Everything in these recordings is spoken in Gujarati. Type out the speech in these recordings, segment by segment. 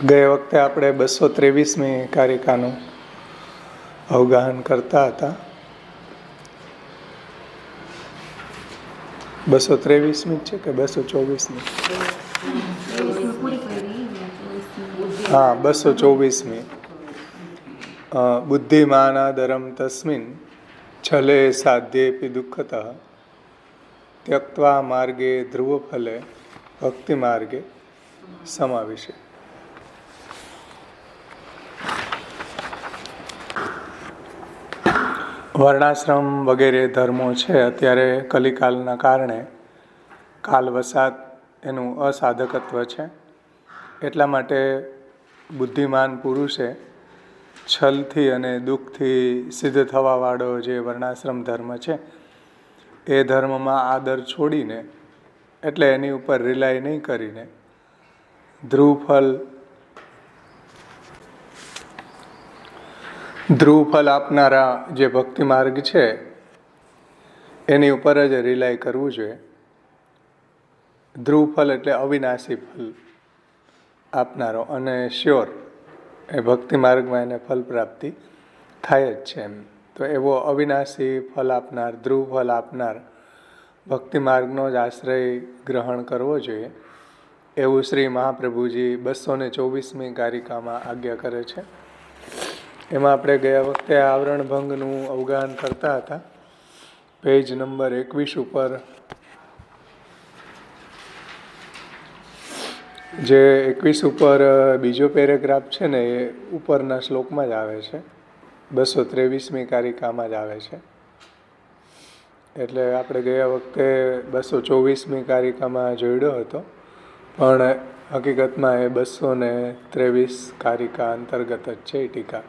ગયે વખતે આપણે 223મી કારિકાનું અવગાહન કરતા હતા. 223મી છે કે 224મી? હા, 224મી. બુદ્ધિમાનાદરમ તસ્મિન છલે સાધ્યેપી દુઃખતઃ ત્યક્ત્વા માર્ગે ધ્રુવફલે ભક્તિ માર્ગે સમાવિશે. વર્ણાશ્રમ વગેરે ધર્મો છે અત્યારે કલિકાલના કારણે કાલવસાત એનું અસાધકત્વ છે. એટલા માટે બુદ્ધિમાન પુરુષે છલથી અને દુઃખથી સિદ્ધ થવાવાળો જે વર્ણાશ્રમ ધર્મ છે એ ધર્મમાં આદર છોડીને, એટલે એની ઉપર રિલાય નહીં કરીને ધ્રુવફલ આપનારા જે ભક્તિ માર્ગ છે એની ઉપર જ રિલાય કરવું જોઈએ. ધ્રુવફલ એટલે અવિનાશી ફલ આપનારો, અને શ્યોર એ ભક્તિ માર્ગમાં એને ફલ પ્રાપ્તિ થાય જ છે એમ. તો એવો અવિનાશી ફલ આપનાર, ધ્રુવફલ આપનાર ભક્તિ માર્ગનો જ આશ્રય ગ્રહણ કરવો જોઈએ, એવું શ્રી મહાપ્રભુજી 224મી કારિકામાં આજ્ઞા કરે છે. એમાં આપણે ગયા વખતે આવરણ ભંગનું અવગાહન કરતા હતા. પેજ નંબર 21 ઉપર જે 21 ઉપર બીજો પેરેગ્રાફ છે ને એ ઉપરના શ્લોકમાં જ આવે છે, 223મી કારિકામાં જ આવે છે. એટલે આપણે ગયા વખતે 224મી કારિકામાં જોડ્યો હતો, પણ હકીકતમાં એ 223 કારિકા અંતર્ગત જ છે એ ટીકા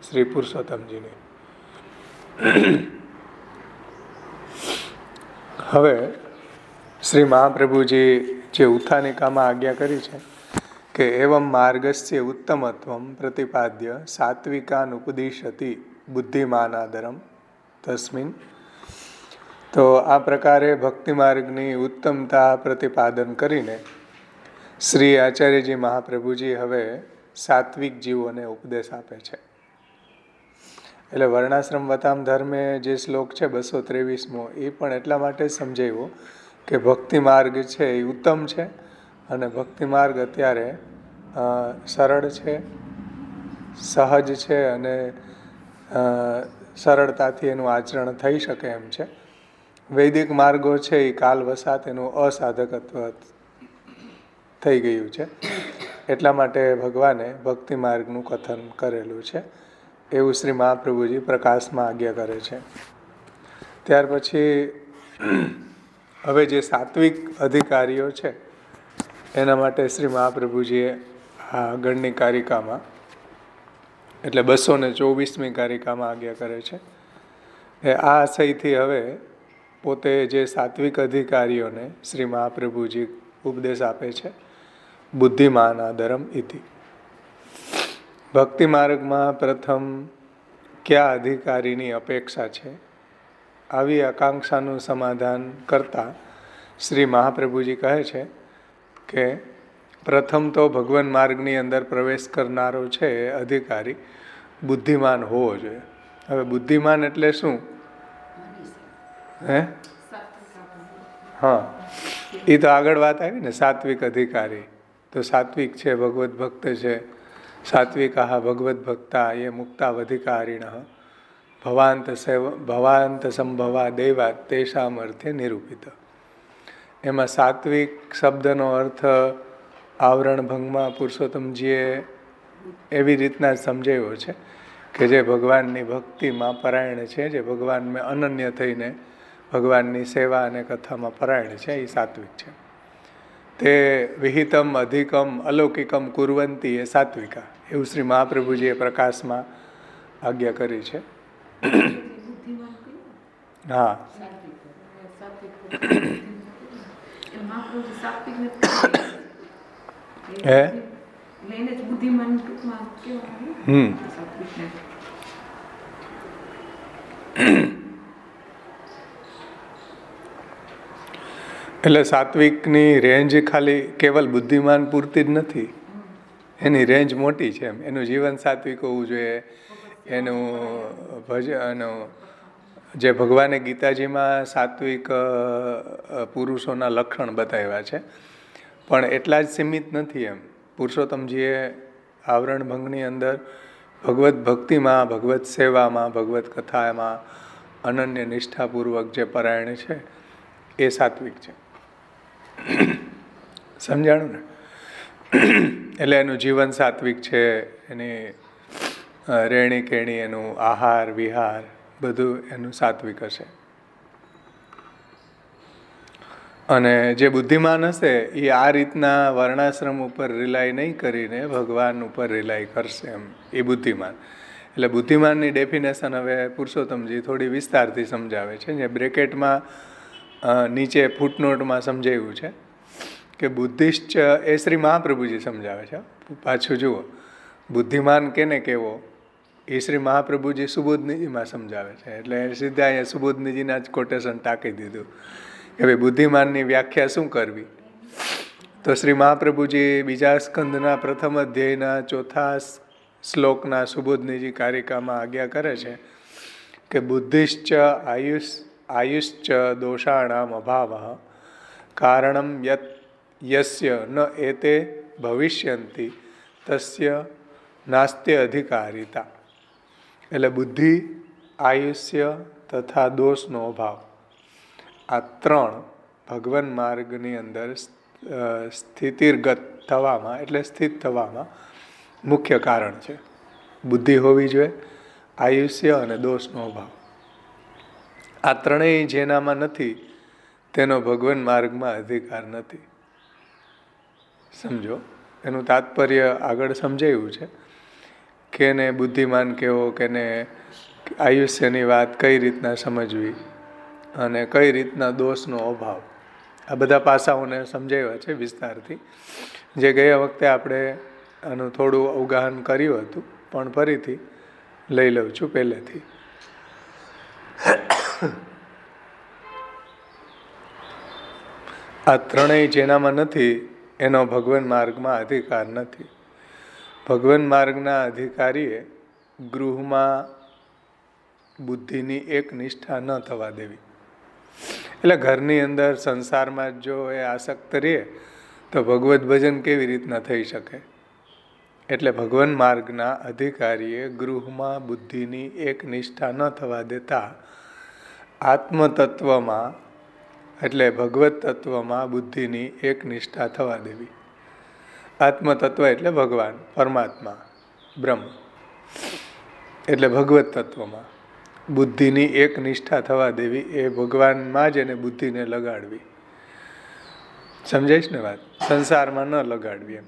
શ્રી પુરુષોત્તમજીની. હવે શ્રી મહાપ્રભુજી જે ઉત્થાનિકામાં આજ્ઞા કરી છે કે એવમ માર્ગસ્ય ઉત્તમત્વમ પ્રતિપાદ્ય સાત્વિકાન ઉપદિશતિ બુદ્ધિમાનાદરમ તસ્મિન. તો આ પ્રકારે ભક્તિ માર્ગની ઉત્તમતા પ્રતિપાદન કરીને શ્રી આચાર્યજી મહાપ્રભુજી હવે સાત્વિક જીવોને ઉપદેશ આપે છે. એટલે વર્ણાશ્રમ વતામ ધર્મે જે શ્લોક છે 223મો, એ પણ એટલા માટે સમજાવ્યો કે ભક્તિ માર્ગ છે એ ઉત્તમ છે, અને ભક્તિ માર્ગ અત્યારે સરળ છે, સહજ છે, અને સરળતાથી એનું આચરણ થઈ શકે એમ છે. વૈદિક માર્ગો છે એ કાલવસાત એનું અસાધકત્વ થઈ ગયું છે. એટલા માટે ભગવાને ભક્તિ માર્ગનું કથન કરેલું છે, એવું શ્રી મહાપ્રભુજી પ્રકાશમાં આજ્ઞા કરે છે. ત્યાર પછી હવે જે સાત્વિક અધિકારીઓ છે એના માટે શ્રી મહાપ્રભુજીએ આ આગળની કારિકામાં, એટલે 224મી કારિકામાં આજ્ઞા કરે છે. એ આ આશયથી હવે પોતે જે સાત્વિક અધિકારીઓને શ્રી મહાપ્રભુજી ઉપદેશ આપે છે. બુદ્ધિમાનાદરમ ઇતિ. ભક્તિ માર્ગમાં પ્રથમ કયા અધિકારીની અપેક્ષા છે, આવી આકાંક્ષાનું સમાધાન કરતા શ્રી મહાપ્રભુજી કહે છે કે પ્રથમ તો ભગવાન માર્ગની અંદર પ્રવેશ કરનારો છે એ અધિકારી બુદ્ધિમાન હોવો જોઈએ. હવે બુદ્ધિમાન એટલે શું? હા, એ તો આગળ વાત આવી ને, સાત્વિક અધિકારી. તો સાત્વિક છે, ભગવત ભક્ત છે. સાત્વિકાહ ભગવત ભક્તા એ મુક્તા અધિકારીણ ભવાંત સંભવા દેવા તેષામ અર્થે નિરૂપિત. એમાં સાત્વિક શબ્દનો અર્થ આવરણ ભંગમાં પુરુષોત્તમજીએ એવી રીતના સમજાવ્યો છે કે જે ભગવાનની ભક્તિમાં પરાયણ છે, જે ભગવાનમાં અનન્ય થઈને ભગવાનની સેવા અને કથામાં પરાયણ છે, એ સાત્વિક છે. તે વિહિતમ અધિકમ અલૌકિકમ કુર્વંતી એ સાત્વિકા, એવું શ્રી મહાપ્રભુજીએ પ્રકાશમાં આજ્ઞા કરી છે. હા, એટલે સાત્વિકની રેન્જ ખાલી કેવલ બુદ્ધિમાન પૂરતી જ નથી, એની રેન્જ મોટી છે એમ. એનું જીવન સાત્વિક હોવું જોઈએ. એનું એનું જે ભગવાને ગીતાજીમાં સાત્વિક પુરુષોના લક્ષણ બતાવ્યા છે, પણ એટલા જ સીમિત નથી એમ. પુરુષોત્તમજીએ આવરણ ભંગની અંદર ભગવત ભક્તિમાં, ભગવત સેવામાં, ભગવત કથામાં અનન્ય નિષ્ઠાપૂર્વક જે પરાયણ છે એ સાત્વિક છે. સમજાણું ને? એટલે એનું જીવન સાત્વિક છે, એની રહેણી કહેણી, એનું આહાર વિહાર બધું એનું સાત્વિક હશે. અને જે બુદ્ધિમાન હશે એ આ રીતના વર્ણાશ્રમ ઉપર રિલાય નહીં કરીને ભગવાન ઉપર રિલાય કરશે એમ. એ બુદ્ધિમાન. એટલે બુદ્ધિમાનની ડેફિનેશન હવે પુરુષોત્તમજી થોડી વિસ્તારથી સમજાવે છે. જે બ્રેકેટમાં નીચે ફૂટનોટમાં સમજાવ્યું છે કે બુદ્ધિશ્ચ, એ શ્રી મહાપ્રભુજી સમજાવે છે. પાછું જુઓ, બુદ્ધિમાન કેને કેવો એ શ્રી મહાપ્રભુજી સુબોધનીજીમાં સમજાવે છે. એટલે સીધા અહીંયા સુબોધનીજીના જ કોટેશન ટાંકી દીધું કે ભાઈ બુદ્ધિમાનની વ્યાખ્યા શું કરવી. તો શ્રી મહાપ્રભુજી બીજા સ્કંદના પ્રથમ અધ્યાયના ચોથા શ્લોકના સુબોધનીજી કારિકામાં આજ્ઞા કરે છે કે બુદ્ધિશ્ચ આયુશ્ચ દોષાણામ અભાવ કારણમ યસ્ય ન એતે ભવિષ્યંતિ તસ્ય નાસ્ત્ય અધિકારિતા. એટલે બુદ્ધિ, આયુષ્ય તથા દોષનો અભાવ, આ ત્રણ ભગવાન માર્ગની અંદર સ્થિતિર્ગત થવામાં એટલે સ્થિત થવામાં મુખ્ય કારણ છે. બુદ્ધિ હોવી જોઈએ, આયુષ્ય અને દોષનો અભાવ. આ ત્રણેય જેનામાં નથી તેનો ભગવાન માર્ગમાં અધિકાર નથી. સમજો, એનું તાત્પર્ય આગળ સમજાયું છે કે એને બુદ્ધિમાન કેવો, કે એને આયુષ્યની વાત કઈ રીતના સમજવી અને કઈ રીતના દોષનો અભાવ, આ બધા પાસાઓને સમજાવ્યા છે વિસ્તારથી. જે ગયા વખતે આપણે આનું થોડું અવગાહન કર્યું હતું, પણ ફરીથી લઈ લઉં છું પહેલેથી. આ ત્રણેય જેનામાં નથી એનો ભગવાન માર્ગમાં અધિકાર નથી. ભગવાન માર્ગના અધિકારીએ ગૃહમાં બુદ્ધિની એક નિષ્ઠા ન થવા દેવી. એટલે ઘરની અંદર સંસારમાં જો એ આસક્ત રહે તો ભગવત ભજન કેવી રીતના થઈ શકે. એટલે ભગવાન માર્ગના અધિકારીએ ગૃહમાં બુદ્ધિની એક નિષ્ઠા ન થવા દેતા આત્મતત્વમાં એટલે ભગવત તત્વમાં બુદ્ધિની એક નિષ્ઠા થવા દેવી. આત્મતત્વ એટલે ભગવાન, પરમાત્મા, બ્રહ્મ, એટલે ભગવત તત્વમાં બુદ્ધિની એક નિષ્ઠા થવા દેવી. એ ભગવાનમાં જ એને બુદ્ધિને લગાડવી. સમજાઈશ ને વાત? સંસારમાં ન લગાડવી એમ,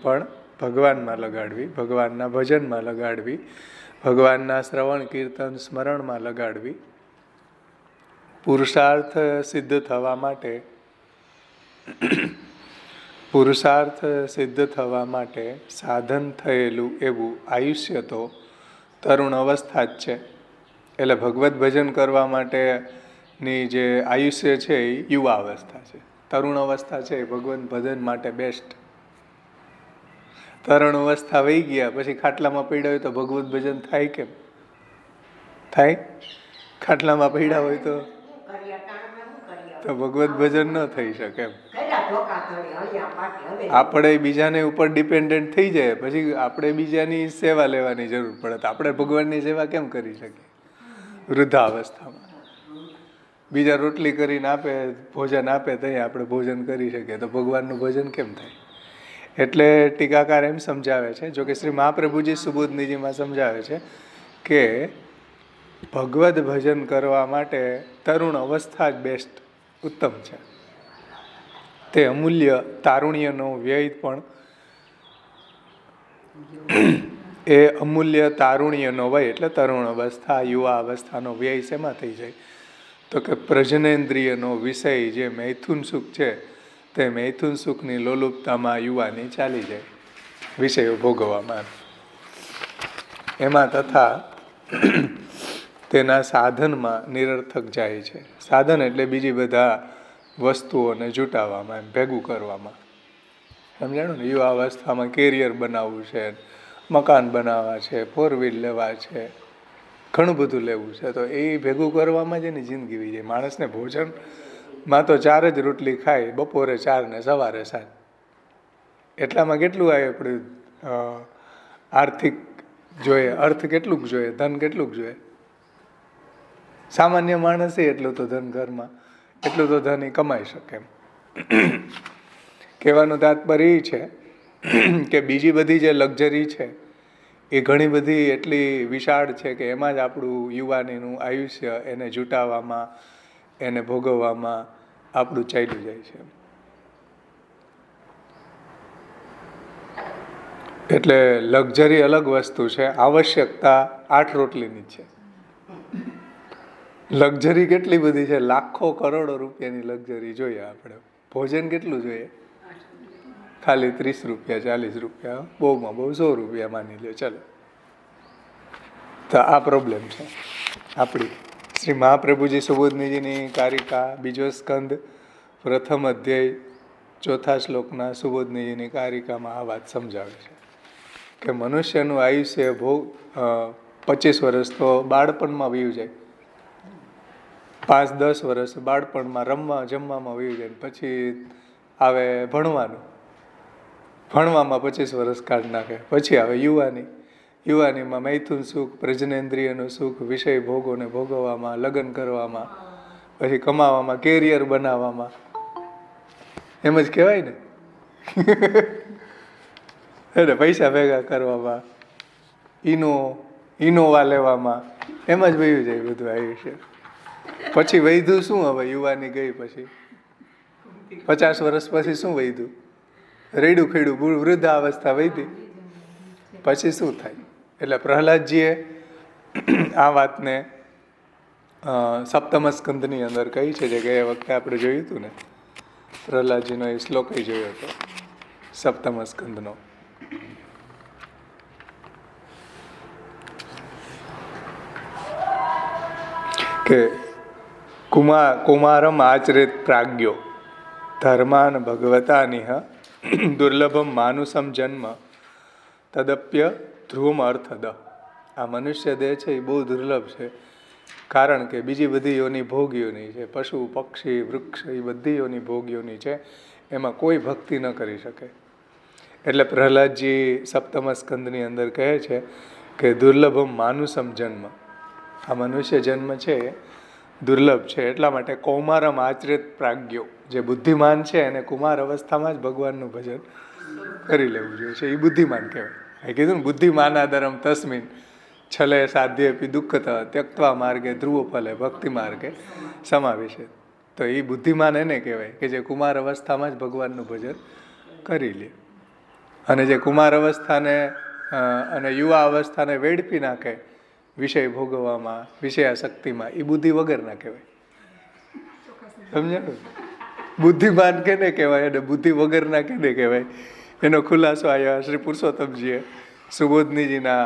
પણ ભગવાનમાં લગાડવી, ભગવાનના ભજનમાં લગાડવી, ભગવાનના શ્રવણ કીર્તન સ્મરણમાં લગાડવી. પુરુષાર્થ સિદ્ધ થવા માટે સાધન થયેલું એવું આયુષ્ય તો તરુણ અવસ્થા જ છે. એટલે ભગવત ભજન કરવા માટેની જે આયુષ્ય છે એ યુવા અવસ્થા છે. તરુણ અવસ્થા છે એ ભગવત ભજન માટે બેસ્ટ. તરુણ અવસ્થા વહી ગયા પછી ખાટલામાં પડ્યા હોય તો ભગવત ભજન થાય કેમ? થાય? ખાટલામાં પડ્યા હોય તો ભગવત ભજન ન થઈ શકે એમ. આપણે બીજાને ઉપર ડિપેન્ડન્ટ થઈ જાય પછી આપણે બીજાની સેવા લેવાની જરૂર પડે તો આપણે ભગવાનની સેવા કેમ કરી શકીએ? વૃદ્ધાવસ્થામાં બીજા રોટલી કરીને આપે, ભોજન આપે તો આપણે ભોજન કરી શકીએ તો ભગવાનનું ભજન કેમ થાય? એટલે ટીકાકાર એમ સમજાવે છે, જો કે શ્રી મહાપ્રભુજી સુબોધનીજીમાં સમજાવે છે કે ભગવદ ભજન કરવા માટે તરુણ અવસ્થા જ બેસ્ટ, ઉત્તમ છે. તે અમૂલ્ય તારુણ્યનો વ્યય પણ એ અમૂલ્ય તારુણ્યનો વય એટલે તરુણ અવસ્થા, યુવા અવસ્થાનો વ્યય શેમાં થઈ જાય? તો કે પ્રજનેન્દ્રિયનો વિષય જે મૈથુન સુખ છે તે મૈથુન સુખની લોલુપતામાં યુવાની ચાલી જાય, વિષયો ભોગવવામાં. એમાં તથા તેના સાધનમાં નિરર્થક જાય છે. સાધન એટલે બીજી બધા વસ્તુઓને જૂટાવવામાં, એમ ભેગું કરવામાં. સમજાણું ને? યુવા અવસ્થામાં કેરિયર બનાવવું છે, મકાન બનાવવા છે, 4 વ્હીલ લેવા છે, ઘણું બધું લેવું છે. તો એ ભેગું કરવામાં જ એની જિંદગી વી જાય. માણસને ભોજનમાં તો 4 જ રોટલી ખાય, બપોરે 4 ને સવારે 7. એટલામાં કેટલું આવે આપણે આર્થિક જોઈએ, અર્થ કેટલુંક જોઈએ, ધન કેટલુંક જોઈએ? સામાન્ય માણસે એટલું તો ધન ઘરમાં, એટલું તો ધન એ કમાઈ શકે એમ. કહેવાનું તાત્પર્ય એ છે કે બીજી બધી જે લક્ઝરી છે એ ઘણી બધી એટલી વિશાળ છે કે એમાં જ આપણું યુવાનીનું આયુષ્ય એને જૂટાવવામાં, એને ભોગવવામાં આપણું ચાલ્યું જાય છે. એટલે લક્ઝરી અલગ વસ્તુ છે, આવશ્યકતા 8 રોટલીની જ છે. લક્ઝરી કેટલી બધી છે, લાખો કરોડો રૂપિયાની લક્ઝરી જોઈએ આપણે. ભોજન કેટલું જોઈએ? ખાલી 30 રૂપિયા, 40 રૂપિયા, બહુમાં બહુ 100 રૂપિયા માની લો, ચાલો. તો આ પ્રોબ્લેમ છે આપણી. શ્રી મહાપ્રભુજી સુબોધનીજીની કારિકા, 2જો સ્કંદ, પ્રથમ અધ્યાય, 4થા શ્લોકના સુબોધનીજીની કારિકામાં આ વાત સમજાવે છે કે મનુષ્યનું આયુષ્ય 25 વર્ષ તો બાળપણમાં વીયું જાય, 5-10 વર્ષ બાળપણમાં રમવા જમવામાં વીયું જાય, પછી આવે ભણવામાં 25 વર્ષ કાઢી નાખે. પછી આવે યુવાનીમાં મૈથુન સુખ, પ્રજનેન્દ્રિયનું સુખ, વિષય ભોગોને ભોગવવામાં, લગ્ન કરવામાં, પછી કમાવામાં, કેરિયર બનાવવામાં, એમ જ કહેવાય ને. એટલે પૈસા ભેગા કરવામાં, ઇનોવા લેવામાં, એમ જ વયું જાય બધું આયુષ્ય. પછી વૈધું શું? હવે યુવાની ગઈ પછી 50 વર્ષ પછી શું વૈધું? રેડું ખેડું વૃદ્ધાવસ્થા વૈધી, પછી શું થાય? એટલે પ્રહલાદજીએ આ વાતને સપ્તમ સ્કંદની અંદર કહી છે, જે ગયા વખતે આપણે જોયું હતું ને, પ્રહલાદજીનો એ શ્લોક જોયો હતો સપ્તમ સ્કંદનો. કે કુમારમ આચરેત પ્રાજ્ઞો ધર્માન ભગવતાનિહ દુર્લભમ માનુષમ જન્મ તદપ્ય ધ્રુવમ અર્થદ. આ મનુષ્ય દેહ છે એ બહુ દુર્લભ છે, કારણ કે બીજી બધી યોની ભોગીઓની છે, પશુ પક્ષી વૃક્ષ એ બધી યોની ભોગીઓની છે, એમાં કોઈ ભક્તિ ન કરી શકે. એટલે પ્રહલાદજી સપ્તમ સ્કંદની અંદર કહે છે કે દુર્લભમ માનુષમ જન્મ, આ મનુષ્ય જન્મ છે દુર્લભ છે. એટલા માટે કૌમારમ આચરિત પ્રાજ્ઞો, જે બુદ્ધિમાન છે એને કુમાર અવસ્થામાં જ ભગવાનનું ભજન કરી લેવું જોઈએ છે, એ બુદ્ધિમાન કહેવાય. એ કીધું ને, બુદ્ધિમાનાદરમ તસ્મિન છલે સાધ્યેપી દુઃખત ત્યક્ત્વા માર્ગે ધ્રુવ ફલે ભક્તિ માર્ગે સમાવેશે. તો એ બુદ્ધિમાન એને કહેવાય કે જે કુમાર અવસ્થામાં જ ભગવાનનું ભજન કરી લે. અને જે કુમાર અવસ્થાને અને યુવા અવસ્થાને વેડફી નાખે વિષય ભોગવવામાં, વિષયાશક્તિમાં, એ બુદ્ધિ વગરના કહેવાય. સમજાણું? બુદ્ધિમાન કેને કહેવાય અને બુદ્ધિ વગરના કેને કહેવાય, એનો ખુલાસો આવ્યા શ્રી પુરુષોત્તમજીએ સુબોધનીજીના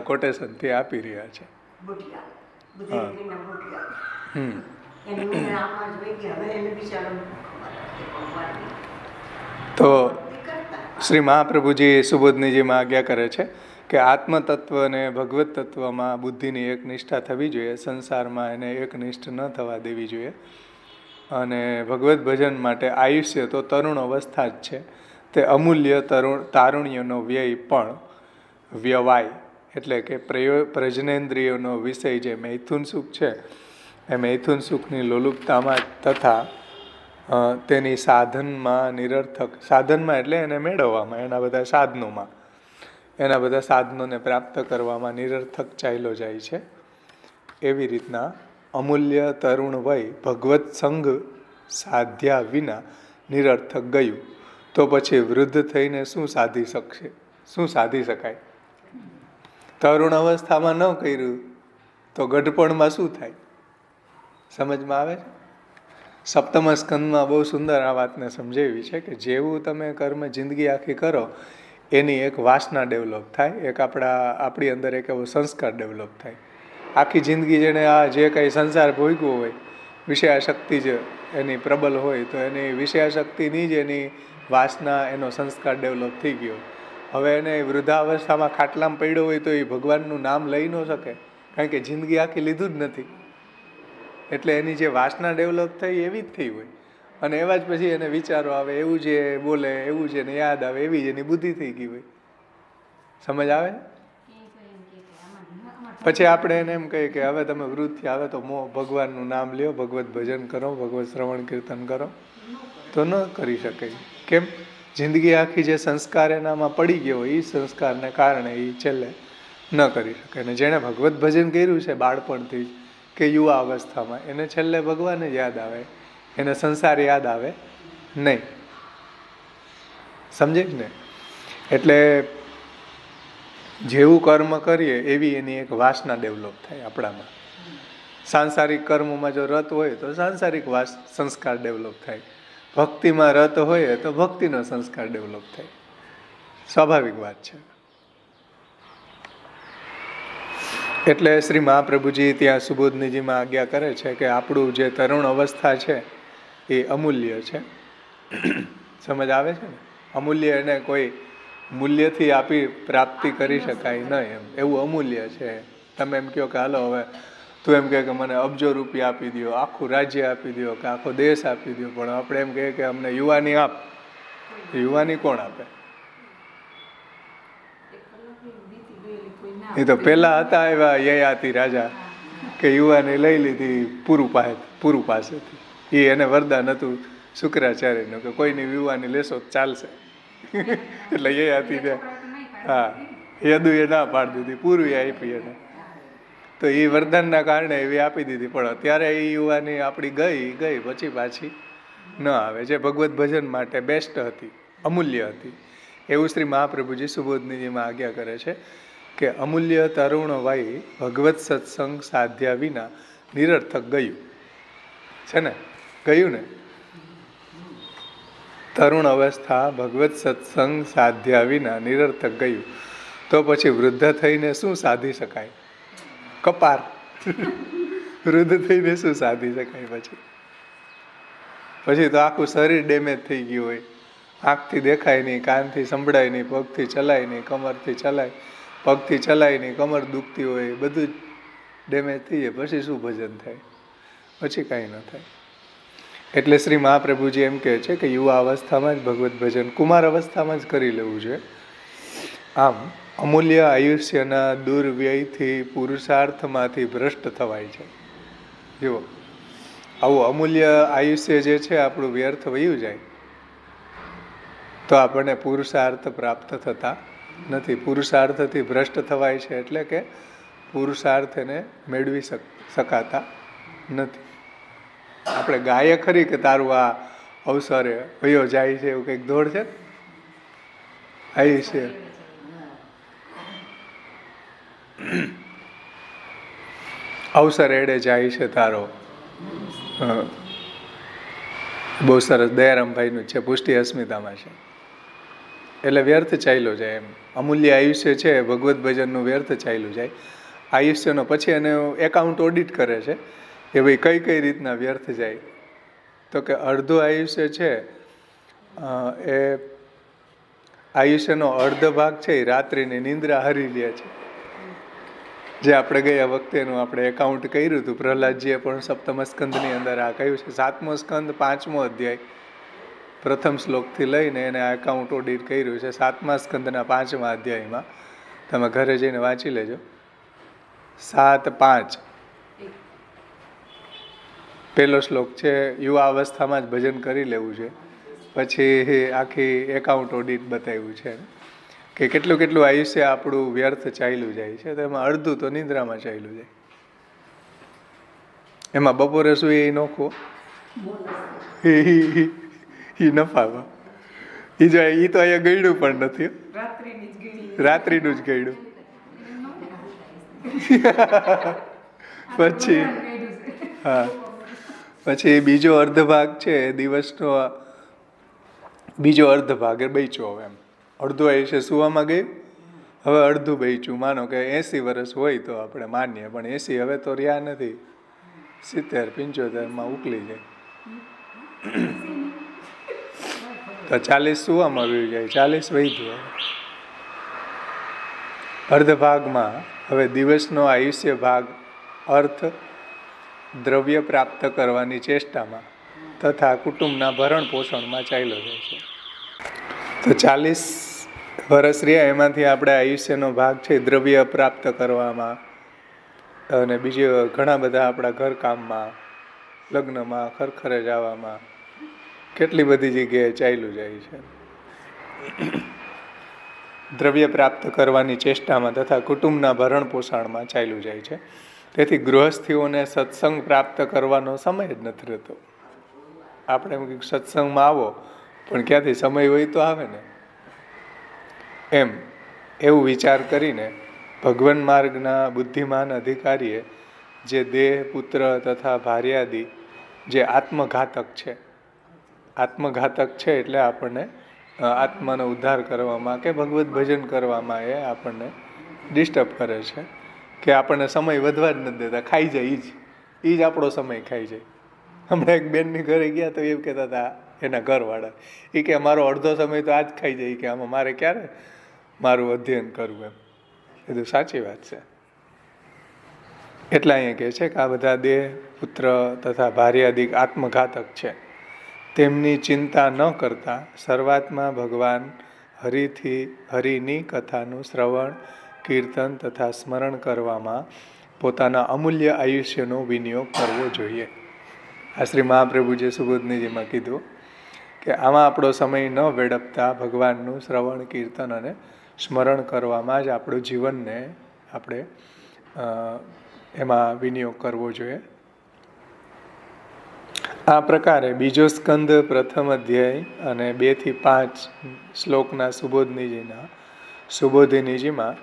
કોટેશનથી આપી રહ્યા છે. તો શ્રી મહાપ્રભુજી સુબોધનીજીમાં આજ્ઞા કરે છે કે આત્મતત્વ અને ભગવત તત્વમાં બુદ્ધિની એક નિષ્ઠા થવી જોઈએ, સંસારમાં એને એકનિષ્ઠ ન થવા દેવી જોઈએ. અને ભગવત ભજન માટે આયુષ્ય તો તરુણ અવસ્થા જ છે, તે અમૂલ્ય તારુણ્યનો વ્યય પણ વ્યવાય, એટલે કે પ્રજનેન્દ્રિયોનો વિષય જે મૈથુન સુખ છે એ મૈથુન સુખની લોલુપતામાં તથા તેની સાધનમાં નિરર્થક, સાધનમાં એટલે એને મેળવવામાં, એના બધા સાધનોમાં, એના બધા સાધનોને પ્રાપ્ત કરવામાં નિરર્થક ચાલ્યો જાય છે. એવી રીતના અમૂલ્ય તરુણ વય ભગવત સંગ સાધ્યા વિના નિરર્થક ગયું, તો પછી વૃદ્ધ થઈને શું સાધી શકશે? શું સાધી શકાય? તરુણ અવસ્થામાં ન કર્યું તો ગઢપણમાં શું થાય? સમજમાં આવે છે? સપ્તમ સ્કંદમાં બહુ સુંદર આ વાતને સમજાવી છે કે જેવું તમે કર્મ જિંદગી આખી કરો એની એક વાસના ડેવલપ થાય, એક આપણી અંદર એક એવો સંસ્કાર ડેવલપ થાય. આખી જિંદગી જેણે આ જે કંઈ સંસાર ભોગવ્યો હોય, વિષયાશક્તિ જ એની પ્રબલ હોય, તો એની વિષયાશક્તિની જ એની વાસના એનો સંસ્કાર ડેવલપ થઈ ગયો. હવે એને વૃદ્ધાવસ્થામાં ખાટલામાં પડ્યો હોય તો એ ભગવાનનું નામ લઈ ન શકે, કારણ કે જિંદગી આખી લીધું જ નથી. એટલે એની જે વાસના ડેવલપ થઈ એવી જ થઈ હોય, અને એવા જ પછી એને વિચારો આવે, એવું જે બોલે એવું જ એને યાદ આવે, એવી જ એની બુદ્ધિ થઈ ગઈ હોય. સમજ આવે? પછી આપણે એને એમ કહીએ કે હવે તમે વૃદ્ધ થયા, હવે તો ભગવાનનું નામ લ્યો, ભગવત ભજન કરો, ભગવત શ્રવણ કીર્તન કરો, તો ન કરી શકે. કેમ? જિંદગી આખી જે સંસ્કાર એનામાં પડી ગયો હોય એ સંસ્કારને કારણે એ છેલ્લે ન કરી શકે. અને જેણે ભગવત ભજન કર્યું છે બાળપણથી જ કે યુવા અવસ્થામાં, એને છેલ્લે ભગવાન જ યાદ આવે, એને સંસાર યાદ આવે નહીં. સમજે જ ને? એટલે જેવું કર્મ કરીએ એવી એની એક વાસના ડેવલપ થાય આપણામાં. સાંસારિક કર્મોમાં જો રત હોય તો સાંસારિક સંસ્કાર ડેવલપ થાય, ભક્તિમાં રત હોય તો ભક્તિનો સંસ્કાર ડેવલપ થાય. સ્વાભાવિક વાત છે. એટલે શ્રી મહાપ્રભુજી ત્યાં સુબોધનીજીમાં આજ્ઞા કરે છે કે આપણું જે તરુણ અવસ્થા છે એ અમૂલ્ય છે. સમજ આવે છે ને? અમૂલ્ય એને કોઈ મૂલ્યથી આપી પ્રાપ્તિ કરી શકાય નહીં, એમ એવું અમૂલ્ય છે. તમે એમ કહો કે હાલો હવે તું એમ કહે કે મને અબજો રૂપિયા આપી દો, આખું રાજ્ય આપી દો કે આખો દેશ આપી દો, પણ આપણે એમ કહીએ કે અમને યુવાની આપ, યુવાની કોણ આપે? એ તો પેલા હતા એવા યયાતિ રાજા કે યુવાની લઈ લીધી પૂરું પાસેથી. એ એને વરદાન હતું શુક્રાચાર્યનું કે કોઈની યુવાની લેશો ચાલશે. એટલે યયાતિ ને હા યદુએ ના પાડી દીધી, પૂરું આપી એને. તો એ વરદાનના કારણે એવી આપી દીધી, પણ અત્યારે એ યુવાની આપણી ગઈ પછી પાછી ન આવે, જે ભગવત ભજન માટે બેસ્ટ હતી, અમૂલ્ય હતી. એવું શ્રી મહાપ્રભુજી સુબોધનીજીમાં આજ્ઞા કરે છે કે અમૂલ્ય તરુણ વય ભગવત સત્સંગ સાધ્યા વિના નિરર્થક ગયું છે ને? ગયું ને? તરુણ અવસ્થા ભગવત સત્સંગ સાધ્યા વિના નિરર્થક ગયું. તો પછી વૃદ્ધ થઈને શું સાધી શકાય? કપાર. વૃદ્ધ થઈને શું સાધી શકાય? પછી તો આખું શરીર ડેમેજ થઈ ગયું હોય, આંખથી દેખાય નહીં, કાનથી સંભળાય નહીં, પગથી ચલાય નહીં, કમરથી ચલાય, પગથી ચલાય નહીં, કમર દુખતી હોય, બધું જ ડેમેજ થઈ જાય. પછી શું ભજન થાય? પછી કાંઈ ન થાય. એટલે શ્રી મહાપ્રભુજી એમ કહે છે કે યુવા અવસ્થામાં જ ભગવત ભજન, કુમાર અવસ્થામાં જ કરી લેવું જોઈએ. આમ અમૂલ્ય આયુષ્યના દુર્વ્યયથી પુરુષાર્થમાંથી ભ્રષ્ટ થવાય છે. જુઓ, આવું અમૂલ્ય આયુષ્ય જે છે આપણું વ્યર્થ વયું જાય તો આપણને પુરુષાર્થ પ્રાપ્ત થતા નથી. પુરુષાર્થથી ભ્રષ્ટ થવાય છે એટલે કે પુરુષાર્થ એને મેળવી શકાતા નથી. આપણે ગાયે ખરી કે તારું આ અવસરે વયો જાય છે એવું કંઈક દોડ છે આયુષ્ય. અવસર એડે જાય છે તારો. બહુ સરસ દયારામભાઈનું છે, પુષ્ટિ અસ્મિતામાં છે. એટલે વ્યર્થ ચાલ્યો જાય એમ. અમૂલ્ય આયુષ્ય છે ભગવત ભજનનું વ્યર્થ ચાલ્યું જાય. આયુષ્યનો પછી એને એકાઉન્ટ ઓડિટ કરે છે કે ભાઈ કઈ રીતના વ્યર્થ જાય. તો કે અડધું આયુષ્ય છે એ આયુષ્યનો અર્ધ ભાગ છે એ રાત્રિની નિંદ્રા હરી લે છે. જે આપણે ગયા વખતેનું આપણે એકાઉન્ટ કર્યું હતું, પ્રહલાદજીએ પણ સપ્તમ સ્કંદની અંદર આ કહ્યું છે. 7મો સ્કંદ 5મો અધ્યાય પ્રથમ શ્લોકથી લઈને એને આ એકાઉન્ટ ઓડિટ કર્યું છે. 7મા સ્કંદના 5મા અધ્યાયમાં તમે ઘરે જઈને વાંચી લેજો. 7:5 પહેલો શ્લોક છે, યુવા અવસ્થામાં જ ભજન કરી લેવું છે. પછી આખી એકાઉન્ટ ઓડિટ બતાવ્યું છે કે કેટલું કેટલું આયુષ્ય આપણું વ્યર્થ ચાલ્યું જાય છે. તો એમાં અડધું તો નિંદ્રામાં ચાલ્યું જાય. એમાં બપોરે શું એ નોખો એ નફામાં એ જો એ તો અહીંયા ગયડું પણ નથી, રાત્રિનું જ ગયડું. પછી હા, પછી બીજો અર્ધ ભાગ છે દિવસનો, બીજો અર્ધ ભાગ એ બચ્યો. એમ અડધું આયુષ્ય સુવામાં ગયું, હવે અડધું બચ્યું. માનો કે 80 વર્ષ હોય તો આપણે માનીએ, પણ 80 હવે તો રહ્યા નથી, 70-75 ઉકલી જાય. તો 40 સુવામાં વહી જાય, 40 વૈધું. અર્ધ ભાગમાં હવે દિવસનો આયુષ્ય ભાગ અર્થ દ્રવ્ય પ્રાપ્ત કરવાની ચેષ્ટામાં તથા કુટુંબના ભરણ પોષણમાં ચાલ્યો જાય છે. તો 40 વર્ષ રહ્યા એમાંથી આપણે આયુષ્યનો ભાગ છે દ્રવ્ય પ્રાપ્ત કરવામાં અને બીજા ઘણા બધા આપણા ઘરકામમાં, લગ્નમાં, ખરખરે જવામાં, કેટલી બધી જગ્યાએ ચાલ્યું જાય છે. દ્રવ્ય પ્રાપ્ત કરવાની ચેષ્ટામાં તથા કુટુંબના ભરણ પોષણમાં ચાલ્યું જાય છે. તેથી ગૃહસ્થીઓને સત્સંગ પ્રાપ્ત કરવાનો સમય જ નથી રહેતો. આપણે એમ કે સત્સંગમાં આવો, પણ ક્યાંથી સમય હોય તો આવે ને, એમ એવું વિચાર કરીને ભગવાન માર્ગના બુદ્ધિમાન અધિકારીએ જે દેહ, પુત્ર તથા ભાર્યાદિ જે આત્મઘાતક છે એટલે આપણને આત્માનો ઉદ્ધાર કરવામાં કે ભગવત ભજન કરવામાં એ આપણને ડિસ્ટર્બ કરે છે, કે આપણને સમય વધવા જ નથી દેતા, ખાઈ જાય. એ જ આપણો સમય ખાઈ જાય. હમણાં એક બેનની ઘરે ગયા તો એવું કહેતા હતા એના ઘરવાળા, એ કે મારો અડધો સમય તો આ જ ખાઈ જાય, કે આમાં મારે ક્યારે મારું અધ્યયન કરવું. એમ કીધું સાચી વાત છે. એટલે અહીંયા કહે છે કે આ બધા દેહ, પુત્ર તથા ભાર્યાદિક આત્મઘાતક છે. તેમની ચિંતા ન કરતા શરૂઆતમાં ભગવાન હરિની કથાનું શ્રવણ, કીર્તન તથા સ્મરણ કરવામાં પોતાના અમૂલ્ય આયુષ્યનો વિનિયોગ કરવો જોઈએ. આ શ્રી મહાપ્રભુજીએ સુબોધનીજીમાં કીધું કે આમાં આપણો સમય ન વેડપતા ભગવાનનું શ્રવણ, કીર્તન અને સ્મરણ કરવામાં જ આપણું જીવનને આપણે એમાં વિનિયોગ કરવો જોઈએ. આ પ્રકારે બીજો સ્કંદ પ્રથમ અધ્યાય અને 2 થી 5 શ્લોકના સુબોધિનીજીમાં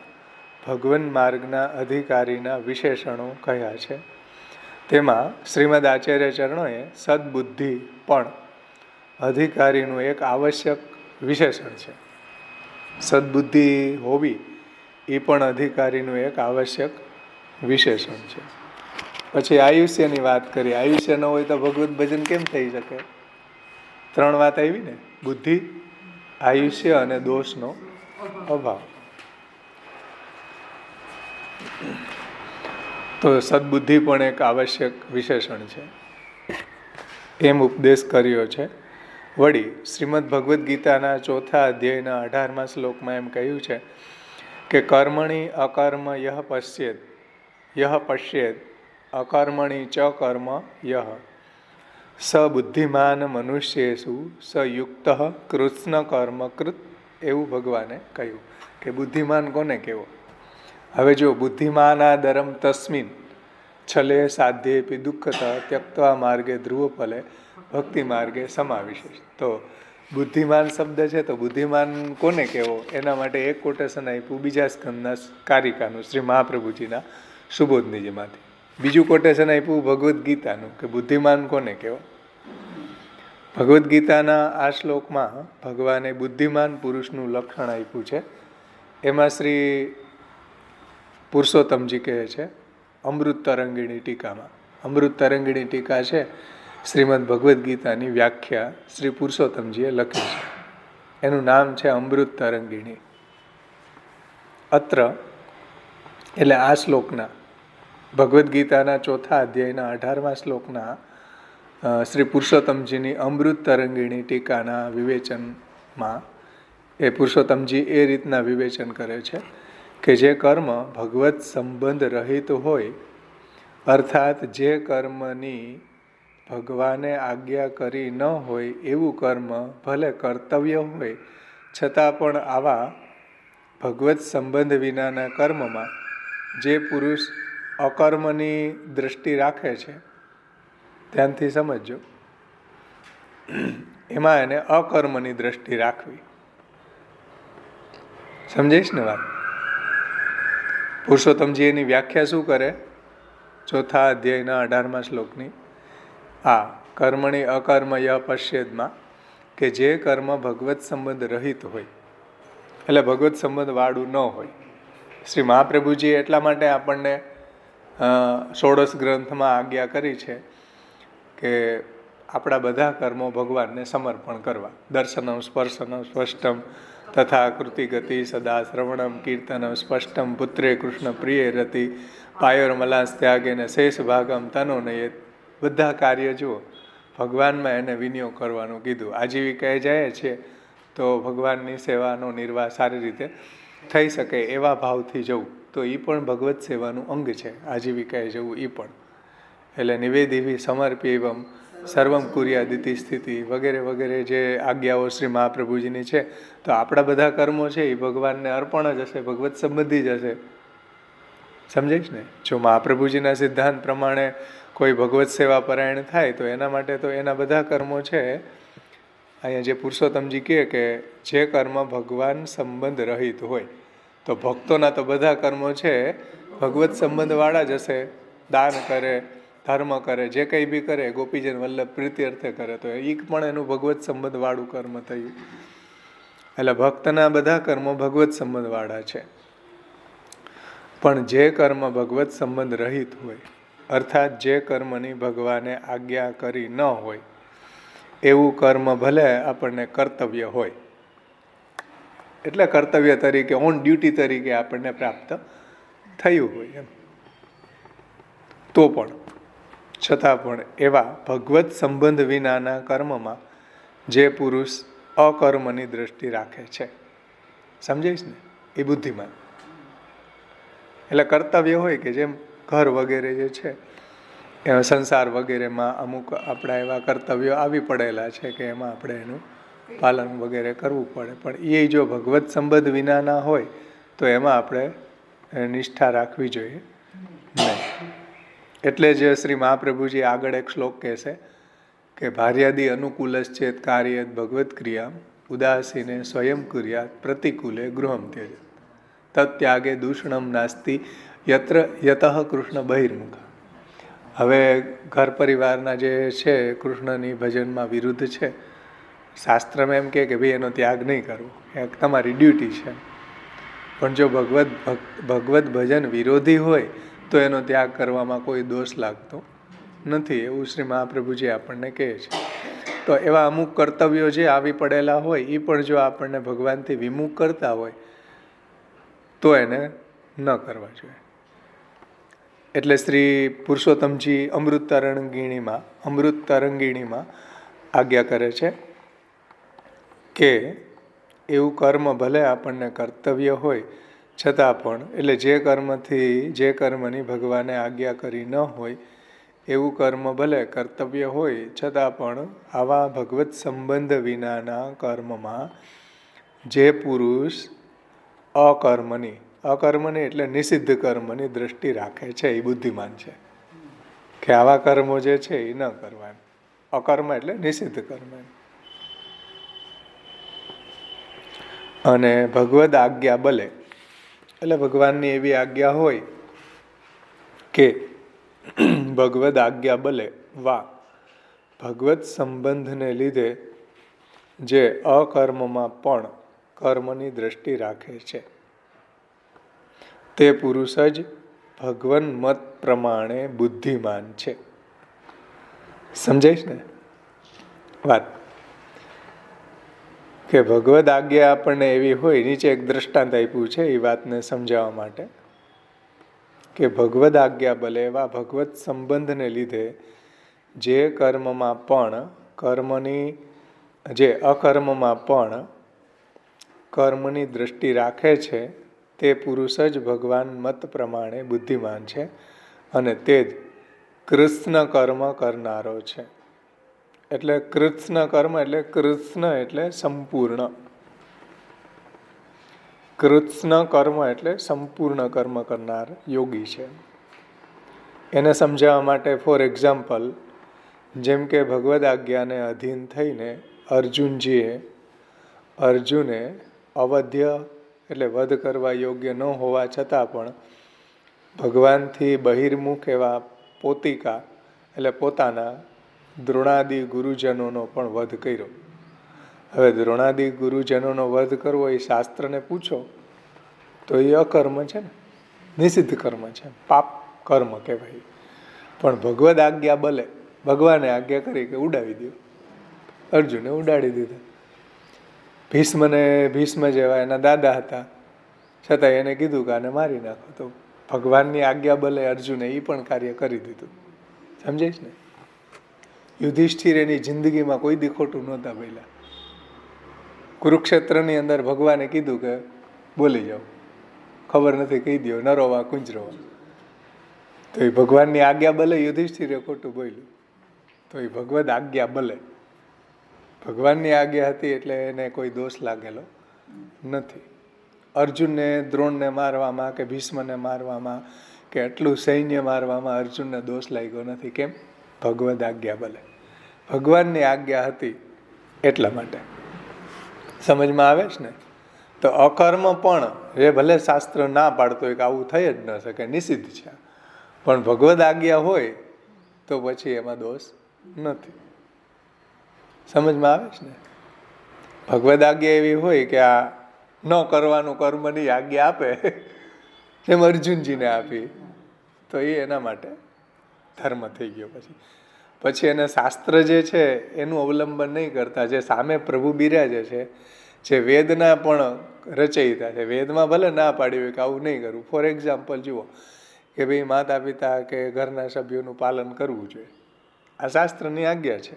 ભગવાન માર્ગના અધિકારીના વિશેષણો કહ્યા છે. તેમાં શ્રીમદ આચાર્ય ચરણોએ સદબુદ્ધિ પણ અધિકારીનું એક આવશ્યક વિશેષણ છે. સદબુદ્ધિ હોવી એ પણ અધિકારીનું એક આવશ્યક વિશેષણ છે. પછી આયુષ્યની વાત કરી. આયુષ્ય ન હોય તો ભગવત ભજન કેમ થઈ શકે? 3 વાત આવી ને, બુદ્ધિ, આયુષ્ય અને દોષનો અભાવ. તો સદબુદ્ધિ પણ એક આવશ્યક વિશેષણ છે, એમ ઉપદેશ કર્યો છે. વળી શ્રીમદ ભગવદ્ ગીતાના 4થા અધ્યાયના 18મા શ્લોકમાં એમ કહ્યું છે કે કર્મણિ અકર્મ યહ પશ્યેદ અકર્મણિ ચ કર્મ યહ સ બુદ્ધિમાન મનુષ્યેષુ સ યુક્ત કૃષ્ણ કર્મ કૃત. એવું ભગવાને કહ્યું કે બુદ્ધિમાન કોને કહેવો? હવે જો બુદ્ધિમાનાદરમ તસ્મિન છલે સાધ્યેપી દુઃખતા ત્યક્ત્વા માર્ગે ધ્રુવફલે ભક્તિ માર્ગે સમાવિશેષ. તો બુદ્ધિમાન શબ્દ છે, તો બુદ્ધિમાન કોને કહેવો એના માટે એક કોટેશન આપ્યું બીજા સ્કંદના કારિકાનું શ્રી મહાપ્રભુજીના સુબોધનીજીમાંથી. બીજું કોટેશન આપ્યું ભગવદ્ ગીતાનું કે બુદ્ધિમાન કોને કહેવો. ભગવદ્ ગીતાના આ શ્લોકમાં ભગવાને બુદ્ધિમાન પુરુષનું લક્ષણ આપ્યું છે. એમાં શ્રી પુરુષોત્તમજી કહે છે અમૃત તરંગીણી ટીકામાં. અમૃત તરંગીણી ટીકા છે શ્રીમદ ભગવદ્ ગીતાની વ્યાખ્યા શ્રી પુરુષોત્તમજીએ લખી છે. એનું નામ છે અમૃત તરંગીણી. અત્ર એટલે આ શ્લોકના ભગવદ્ ગીતાના 4થા અધ્યાયના 18મા શ્લોકના શ્રી પુરુષોત્તમજીની અમૃત તરંગીણી ટીકાના વિવેચનમાં એ પુરુષોત્તમજી એ રીતના વિવેચન કરે છે કે જે કર્મ ભગવત સંબંધ રહિત હોય, અર્થાત જે કર્મની ભગવાને આજ્ઞા કરી ન હોય એવું કર્મ ભલે કર્તવ્ય હોય છતાં પણ આવા ભગવત સંબંધ વિનાના કર્મમાં જે પુરુષ અકર્મની દ્રષ્ટિ રાખે છે, ધ્યાનથી સમજજો, એમાં એને અકર્મની દ્રષ્ટિ રાખવી. સમજાઈશ ને વાત? પુરુષોત્તમજી એની વ્યાખ્યા શું કરે 4થા અધ્યાયના 18મા શ્લોકની? આ કર્મણી અકર્મ ય પશ્યેદમાં કે જે કર્મ ભગવત સંબંધ રહિત હોય, એટલે ભગવત સંબંધ વાળું ન હોય. શ્રી મહાપ્રભુજી એટલા માટે આપણને 16 ગ્રંથમાં આજ્ઞા કરી છે કે આપણા બધા કર્મો ભગવાનને સમર્પણ કરવા. દર્શનમ સ્પર્શનમ સ્પષ્ટમ તથા કૃતિ ગતિ સદા શ્રવણમ કીર્તનમ સ્પષ્ટમ પુત્રે કૃષ્ણ પ્રિય રતિ પાયોર્મલાસ ત્યાગેને શેષ ભાગમ તનો નયે. બધા કાર્ય જુઓ ભગવાનમાં એને વિનિયોગ કરવાનું કીધું. આજીવિકાએ જાય છે તો ભગવાનની સેવાનો નિર્વાહ સારી રીતે થઈ શકે એવા ભાવથી જવું તો એ પણ ભગવત સેવાનું અંગ છે. આજીવિકાએ જવું એ પણ. એટલે નિવેદિવી સમર્પ્યવમ સર્વમ કુર્યાદિતિ સ્થિતિ વગેરે વગેરે જે આજ્ઞાઓ શ્રી મહાપ્રભુજીની છે તો આપણા બધા કર્મો છે એ ભગવાનને અર્પણ જ હશે, ભગવત સંબંધી જ હશે. સમજાઈશ ને? જો મહાપ્રભુજીના સિદ્ધાંત પ્રમાણે કોઈ ભગવત સેવા પરાયણ થાય તો એના માટે તો એના બધા કર્મો છે. અહીંયા જે પુરુષોત્તમજી કહે કે જે કર્મ ભગવાન સંબંધ રહિત હોય તો ભક્તોના તો બધા કર્મો છે ભગવત સંબંધવાળા જ હશે. દાન કરે, ધર્મ કરે, જે કંઈ બી કરે ગોપીજન વલ્લભ પ્રીતિ અર્થે કરે તો એ પણ એનું ભગવત સંબંધવાળું કર્મ થયું. એટલે ભક્તના બધા કર્મો ભગવત સંબંધવાળા છે. પણ જે કર્મ ભગવત સંબંધ રહિત હોય અર્થાત જે કર્મની ભગવાને આજ્ઞા કરી ન હોય એવું કર્મ ભલે આપણને કર્તવ્ય હોય, એટલે કર્તવ્ય તરીકે ઓન ડ્યુટી તરીકે આપણને પ્રાપ્ત થયું હોય એમ, તો પણ છતાં પણ એવા ભગવત સંબંધ વિનાના કર્મમાં જે પુરુષ અકર્મની દ્રષ્ટિ રાખે છે, સમજાઈશ ને, એ બુદ્ધિમાન. એટલે કર્તવ્ય હોય કે જેમ ઘર વગેરે જે છે સંસાર વગેરેમાં અમુક આપણા એવા કર્તવ્યો આવી પડેલા છે કે એમાં આપણે એનું પાલન વગેરે કરવું પડે. પણ એ જો ભગવત સંબંધ વિનાના હોય તો એમાં આપણે નિષ્ઠા રાખવી જોઈએ નહીં. એટલે જ શ્રી મહાપ્રભુજી આગળ એક શ્લોક કહેશે કે ભાર્યાદિ અનુકૂલશ્ચેત કાર્યેત ભગવત ક્રિયા ઉદાસીને સ્વયં કુર્યાત પ્રતિકૂલે ગૃહમ ત્યજ તત્યાગે દૂષણમ નાસ્તિ યત્ર યતઃ કૃષ્ણ બહિર્મુખ. હવે ઘર પરિવારના જે છે કૃષ્ણની ભજનમાં વિરુદ્ધ છે. શાસ્ત્રમાં એમ કે ભાઈ એનો ત્યાગ નહીં કરવો, એ તમારી ડ્યુટી છે. પણ જો ભગવત ભજન વિરોધી હોય તો એનો ત્યાગ કરવામાં કોઈ દોષ લાગતો નથી, એવું શ્રી મહાપ્રભુજી આપણને કહે છે. તો એવા અમુક કર્તવ્યો જે આવી પડેલા હોય એ પણ જો આપણને ભગવાનથી વિમુખ કરતા હોય તો એને ન કરવા જોઈએ. એટલે શ્રી પુરુષોત્તમજી અમૃત તરંગીણીમાં આજ્ઞા કરે છે કે એવું કર્મ ભલે આપણને કર્તવ્ય હોય છતાં પણ, એટલે જે કર્મની ભગવાને આજ્ઞા કરી ન હોય એવું કર્મ ભલે કર્તવ્ય હોય છતાં પણ આવા ભગવત સંબંધ વિનાના કર્મમાં જે પુરુષ અકર્મની એટલે નિષિદ્ધ કર્મની દ્રષ્ટિ રાખે છે એ બુદ્ધિમાન છે. કે આવા કર્મો જે છે એ ન કરવા. અકર્મ એટલે નિષિદ્ધ કર્મ. અને ભગવદ આજ્ઞા બલે એટલે ભગવાનની એવી આજ્ઞા હોય કે ભગવદ આજ્ઞા બલે વા ભગવત સંબંધને લીધે જે અકર્મમાં પણ કર્મની દ્રષ્ટિ રાખે છે તે પુરુષ જ ભગવન મત પ્રમાણે બુદ્ધિમાન છે. સમજાઈશ ને વાત? કે ભગવદ આજ્ઞા આપણને એવી હોય, નીચે એક દ્રષ્ટાંત આપ્યું છે એ વાતને સમજાવવા માટે કે ભગવદ આજ્ઞા બલે એવા ભગવત સંબંધને લીધે જે અકર્મમાં પણ કર્મની દ્રષ્ટિ રાખે છે તે પુરુષ જ ભગવાન મત પ્રમાણે બુદ્ધિમાન છે અને તે જ કૃષ્ણ કર્મ કરનારો છે. એટલે કૃષ્ણ કર્મ એટલે સંપૂર્ણ. કૃષ્ણ કર્મ એટલે સંપૂર્ણ કર્મ કરનાર યોગી છે. એને સમજાવવા માટે ફોર એક્ઝામ્પલ, જેમ કે ભગવદ આજ્ઞાને અધીન થઈને અર્જુને અવધ્ય એટલે વધ કરવા યોગ્ય ન હોવા છતાં પણ ભગવાનથી બહિર્મુખ એવા પોતિકા એટલે પોતાના દ્રોણાદિ ગુરુજનોનો પણ વધ કર્યો. હવે દ્રોણાદિ ગુરુજનોનો વધ કરવો એ શાસ્ત્રને પૂછો તો એ અકર્મ છે ને, નિષિદ્ધ કર્મ છે, પાપ કર્મ કહેવાય. પણ ભગવદ આજ્ઞા બલે ભગવાને આજ્ઞા કરી કે ઉડાવી દો. અર્જુને ઉડાડી દીધા. ભીષ્મ જેવા એના દાદા હતા, છતાં એને કીધું કે આને મારી નાખો. તો ભગવાનની આજ્ઞા બલે અર્જુને એ પણ કાર્ય કરી દીધું. સમજાઈશ ને? યુધિષ્ઠિર એની જિંદગીમાં કોઈ દી ખોટું નહોતા બોલ્યા. કુરુક્ષેત્રની અંદર ભગવાને કીધું કે બોલી જાઓ, ખબર નથી કહી દો, ન રોવા કુંજ રોવા. તો એ ભગવાનની આજ્ઞા બલે યુધિષ્ઠિરે ખોટું બોલ્યું. તો એ ભગવદ આજ્ઞા બલે, ભગવાનની આજ્ઞા હતી એટલે એને કોઈ દોષ લાગેલો નથી. અર્જુનને દ્રોણને મારવામાં કે ભીષ્મને મારવામાં કે એટલું સૈન્ય મારવામાં અર્જુનને દોષ લાગ્યો નથી. કેમ? ભગવદ આજ્ઞા બલે, ભગવાનની આજ્ઞા હતી એટલા માટે. સમજમાં આવે છે ને? તો અકર્મ પણ એ ભલે શાસ્ત્ર ના પાડતો હોય કે આવું થઈ જ ન શકે, નિષિદ્ધ છે, પણ ભગવદ આજ્ઞા હોય તો પછી એમાં દોષ નથી. સમજમાં આવે છે ને? ભગવદ આજ્ઞા એવી હોય કે આ ન કરવાનું કર્મની આજ્ઞા આપે, જેમ અર્જુનજીને આપી, તો એ એના માટે ધર્મ થઈ ગયો. પછી એને શાસ્ત્ર જે છે એનું અવલંબન નહીં કરતા, જે સામે પ્રભુ બિરાજે છે, જે વેદના પણ રચયિતા છે, વેદમાં ભલે ના પાડી હોય કે આવું નહીં કરવું. ફોર એક્ઝામ્પલ જુઓ કે ભાઈ માતા પિતા કે ઘરના સભ્યોનું પાલન કરવું જોઈએ, આ શાસ્ત્રની આજ્ઞા છે.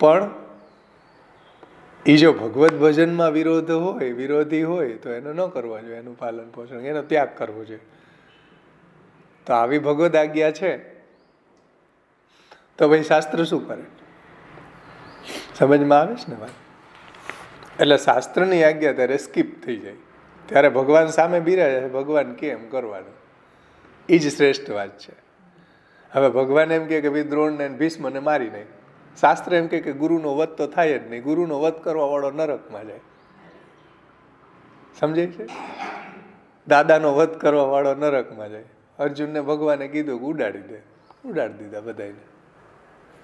પણ એ જો ભગવત ભજનમાં વિરોધી હોય તો એનો ન કરવા જોઈએ, એનું પાલન પોષણ, એનો ત્યાગ કરવો જોઈએ. તો આવી ભગવદ આજ્ઞા છે તો ભાઈ શાસ્ત્ર શું કરે? સમજમાં આવે છે ને વાત? એટલે શાસ્ત્રની આજ્ઞા ત્યારે સ્કીપ થઈ જાય, ત્યારે ભગવાન સામે બિરાજે છે, ભગવાન કેમ કરવાનું, એ જ શ્રેષ્ઠ વાત છે. હવે ભગવાન એમ કે ભાઈ દ્રોણને ભીષ્મને મારી નહીં, શાસ્ત્ર એમ કે ગુરુનો વધ તો થાય જ નહીં, ગુરુનો વધ કરવા વાળો નરકમાં જાય. સમજાય છે? દાદાનો વધ કરવા વાળો નરકમાં જાય. અર્જુનને ભગવાને કીધું કે ઉડાડી દીધા બધાને.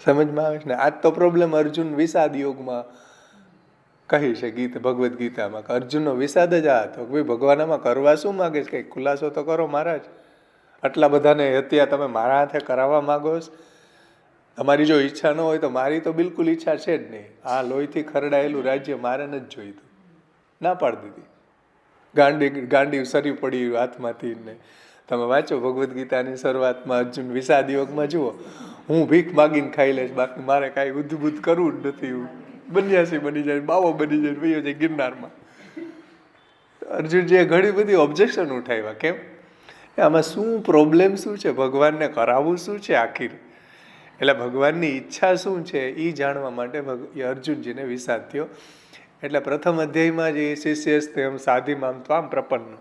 સમજમાં આવે છે ને? આજ તો પ્રોબ્લેમ અર્જુન વિષાદ યોગમાં કહી છે ભગવદ્ ગીતામાં કે અર્જુનનો વિષાદ જ આ હતો કે ભાઈ ભગવાન આમાં કરવા શું માગે છે, કંઈક ખુલાસો તો કરો મહારાજ. આટલા બધાને હત્યા તમે મારા હાથે કરાવવા માગો છો? તમારી જો ઈચ્છા ન હોય તો મારી તો બિલકુલ ઈચ્છા છે જ નહીં. આ લોહીથી ખરડાયેલું રાજ્ય મારે નથી જોઈતું. ના પાડી દીધી. ગાંડી સરી પડી હાથમાંથી ને. તમે વાંચો ભગવદ્ ગીતાની શરૂઆતમાં અર્જુન વિષાદ યોગમાં જુઓ, હું ભીખ માગીને ખાઈ લઈશ, બાકી મારે કાંઈ ઉદ્ભુત કરવું જ નથી. બન્યાસી બની જાય, બાવો બની જાય, વયો જાય ગિરનારમાં. અર્જુનજીએ ઘણી બધી ઓબ્જેક્શન ઉઠાવ્યા. કેમ? આમાં શું પ્રોબ્લેમ શું છે, ભગવાનને કરાવવું શું છે આખીર, એટલે ભગવાનની ઈચ્છા શું છે એ જાણવા માટે અર્જુનજીને વિષાદ થયો. એટલે પ્રથમ અધ્યાયમાં જે શિષ્ય એમ સાધીમાં આમ તો આમ પ્રપન્ન,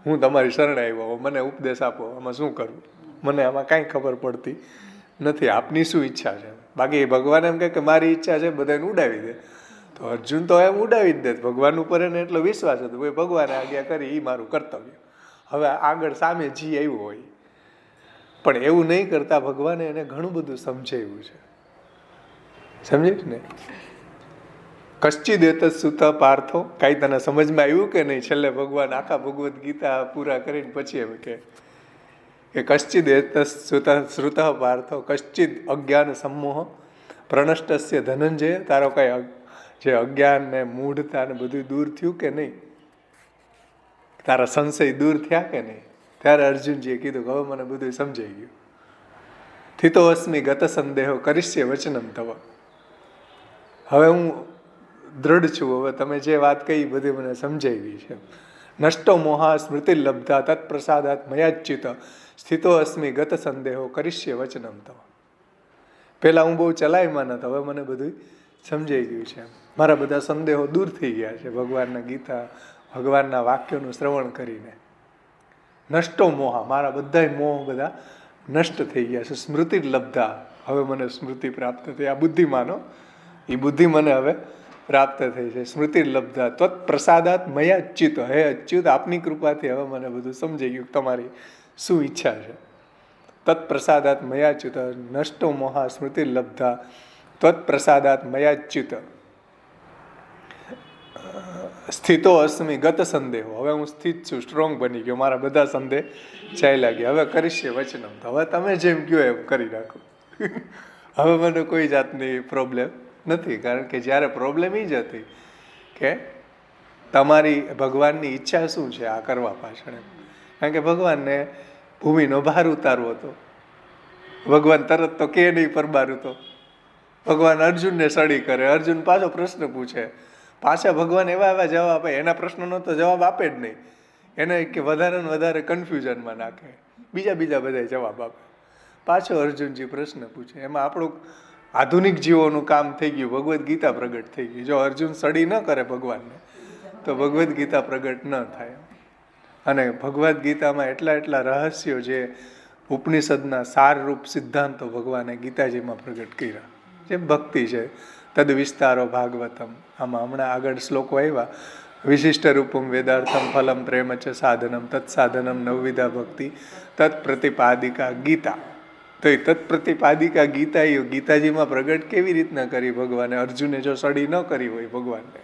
હું તમારી શરણે આવ્યો, મને ઉપદેશ આપો, આમાં શું કરવું, મને આમાં કાંઈ ખબર પડતી નથી, આપની શું ઈચ્છા છે. બાકી ભગવાન એમ કહે કે મારી ઈચ્છા છે બધાને ઉડાવી દે, તો અર્જુન તો એમ ઉડાવી જ દે. ભગવાન ઉપર એને એટલો વિશ્વાસ હતો, ભાઈ ભગવાને આજ્ઞા કરી, એ મારું કર્તવ્ય. હવે આગળ સામે જી આવ્યું હોય, પણ એવું નહીં કરતા ભગવાને એને ઘણું બધું સમજાવ્યું છે. સમજે ને? કશ્ચિદ એત સુત પાર્થો, કાંઈ તને સમજમાં આવ્યું કે નહીં? છેલ્લે ભગવાન આખા ભગવદ્ ગીતા પૂરા કરીને પછી એમ કે કશ્ચિદ એત શ્રુત પાર્થો કશ્ચિદ અજ્ઞાન સમૂહ પ્રનષ્ટસ્ય ધનંજય, તારો કઈ જે અજ્ઞાન ને મૂઢતા ને બધું દૂર થયું કે નહીં? તારા સંશય દૂર થયા કે નહીં? ત્યારે અર્જુનજીએ કીધું કે હવે મને બધું સમજાઈ ગયું. સ્થિતો અસ્મિ ગત સંદેહો કરીશ્ય વચનમ તવ, હવે હું દ્રઢ છું, હવે તમે જે વાત કહી બધી મને સમજાવી છે. નષ્ટો મોહા સ્મૃતિ લબ્ધા તત્પ્રસાદાત મયાચ્યુત સ્થિતો અસ્મિ ગત સંદેહો કરીશ્ય વચનમ તવ. પહેલા હું બહુ ચલાયમાં નતો, હવે મને બધું સમજાઈ ગયું છે. મારા બધા સંદેહો દૂર થઈ ગયા છે ભગવાનના ગીતા, ભગવાનના વાક્યોનું શ્રવણ કરીને. નષ્ટો મોહા, મારા બધા મોહ બધા નષ્ટ થઈ ગયા છે. સ્મૃતિ લબ્ધા, હવે મને સ્મૃતિ પ્રાપ્ત થઈ. આ બુદ્ધિમાનો, એ બુદ્ધિ મને હવે પ્રાપ્ત થઈ છે. સ્મૃતિ લબ્ધા ત્વત પ્રસાદાત મયા અચ્યુત, હે અચ્યુત આપની કૃપાથી હવે મને બધું સમજાઈ ગયું તમારી શું ઈચ્છા છે. તત્ પ્રસાદાત મયા અચ્યુત નષ્ટો મોહા સ્મૃતિ લબ્ધા ત્વત પ્રસાદાત મયા અચ્યુત સ્થિતો અસ્મિ ગત સંદેહો, હવે હું સ્થિત છું, સ્ટ્રોંગ બની ગયો, મારા બધા સંદેહ ચાલ્યા ગયા. હવે કરીશ વચનમ, હવે તમે જેમ કહો એમ કરી નાખો. હવે મને કોઈ જાતની પ્રોબ્લેમ નથી, કારણ કે જ્યારે પ્રોબ્લેમ એ જ હતી કે તમારી ભગવાનની ઈચ્છા શું છે આ કરવા પાછળ. કારણ કે ભગવાનને ભૂમિનો ભાર ઉતારવો હતો. ભગવાન તરત તો કે નહીં પરબારું તો. ભગવાન અર્જુનને સડી કરે, અર્જુન પાછો પ્રશ્ન પૂછે, પાછા ભગવાન એવા એવા જવાબ આપે, એના પ્રશ્નનો તો જવાબ આપે જ નહીં, એને કે વધારે ને વધારે કન્ફ્યુઝનમાં નાખે, બીજા બધા જવાબ આપે. પાછો અર્જુનજી પ્રશ્ન પૂછે. એમાં આપણું આધુનિક જીવોનું કામ થઈ ગયું, ભગવદ્ ગીતા પ્રગટ થઈ ગઈ. જો અર્જુન સડી ન કરે ભગવાનને તો ભગવદ્ ગીતા પ્રગટ ન થાય. અને ભગવદ્ ગીતામાં એટલા રહસ્યો, જે ઉપનિષદના સારરૂપ સિદ્ધાંતો ભગવાને ગીતાજીમાં પ્રગટ કર્યા. જેમ ભક્તિ છે, તદ વિસ્તારો ભાગવતમ, આમાં હમણાં આગળ શ્લોકો આવ્યા, વિશિષ્ટ રૂપમ વેદાર્થમ ફલમ પ્રેમ ચ સાધનમ તત્સાધનમ નવવિધા ભક્તિ તત્પ્રતિપાદિકા ગીતા. તો એ તત્પ્રતિપાદિકા ગીતા એ ગીતાજીમાં પ્રગટ કેવી રીતના કરી ભગવાને? અર્જુને જો સડી ન કરી હોય ભગવાનને,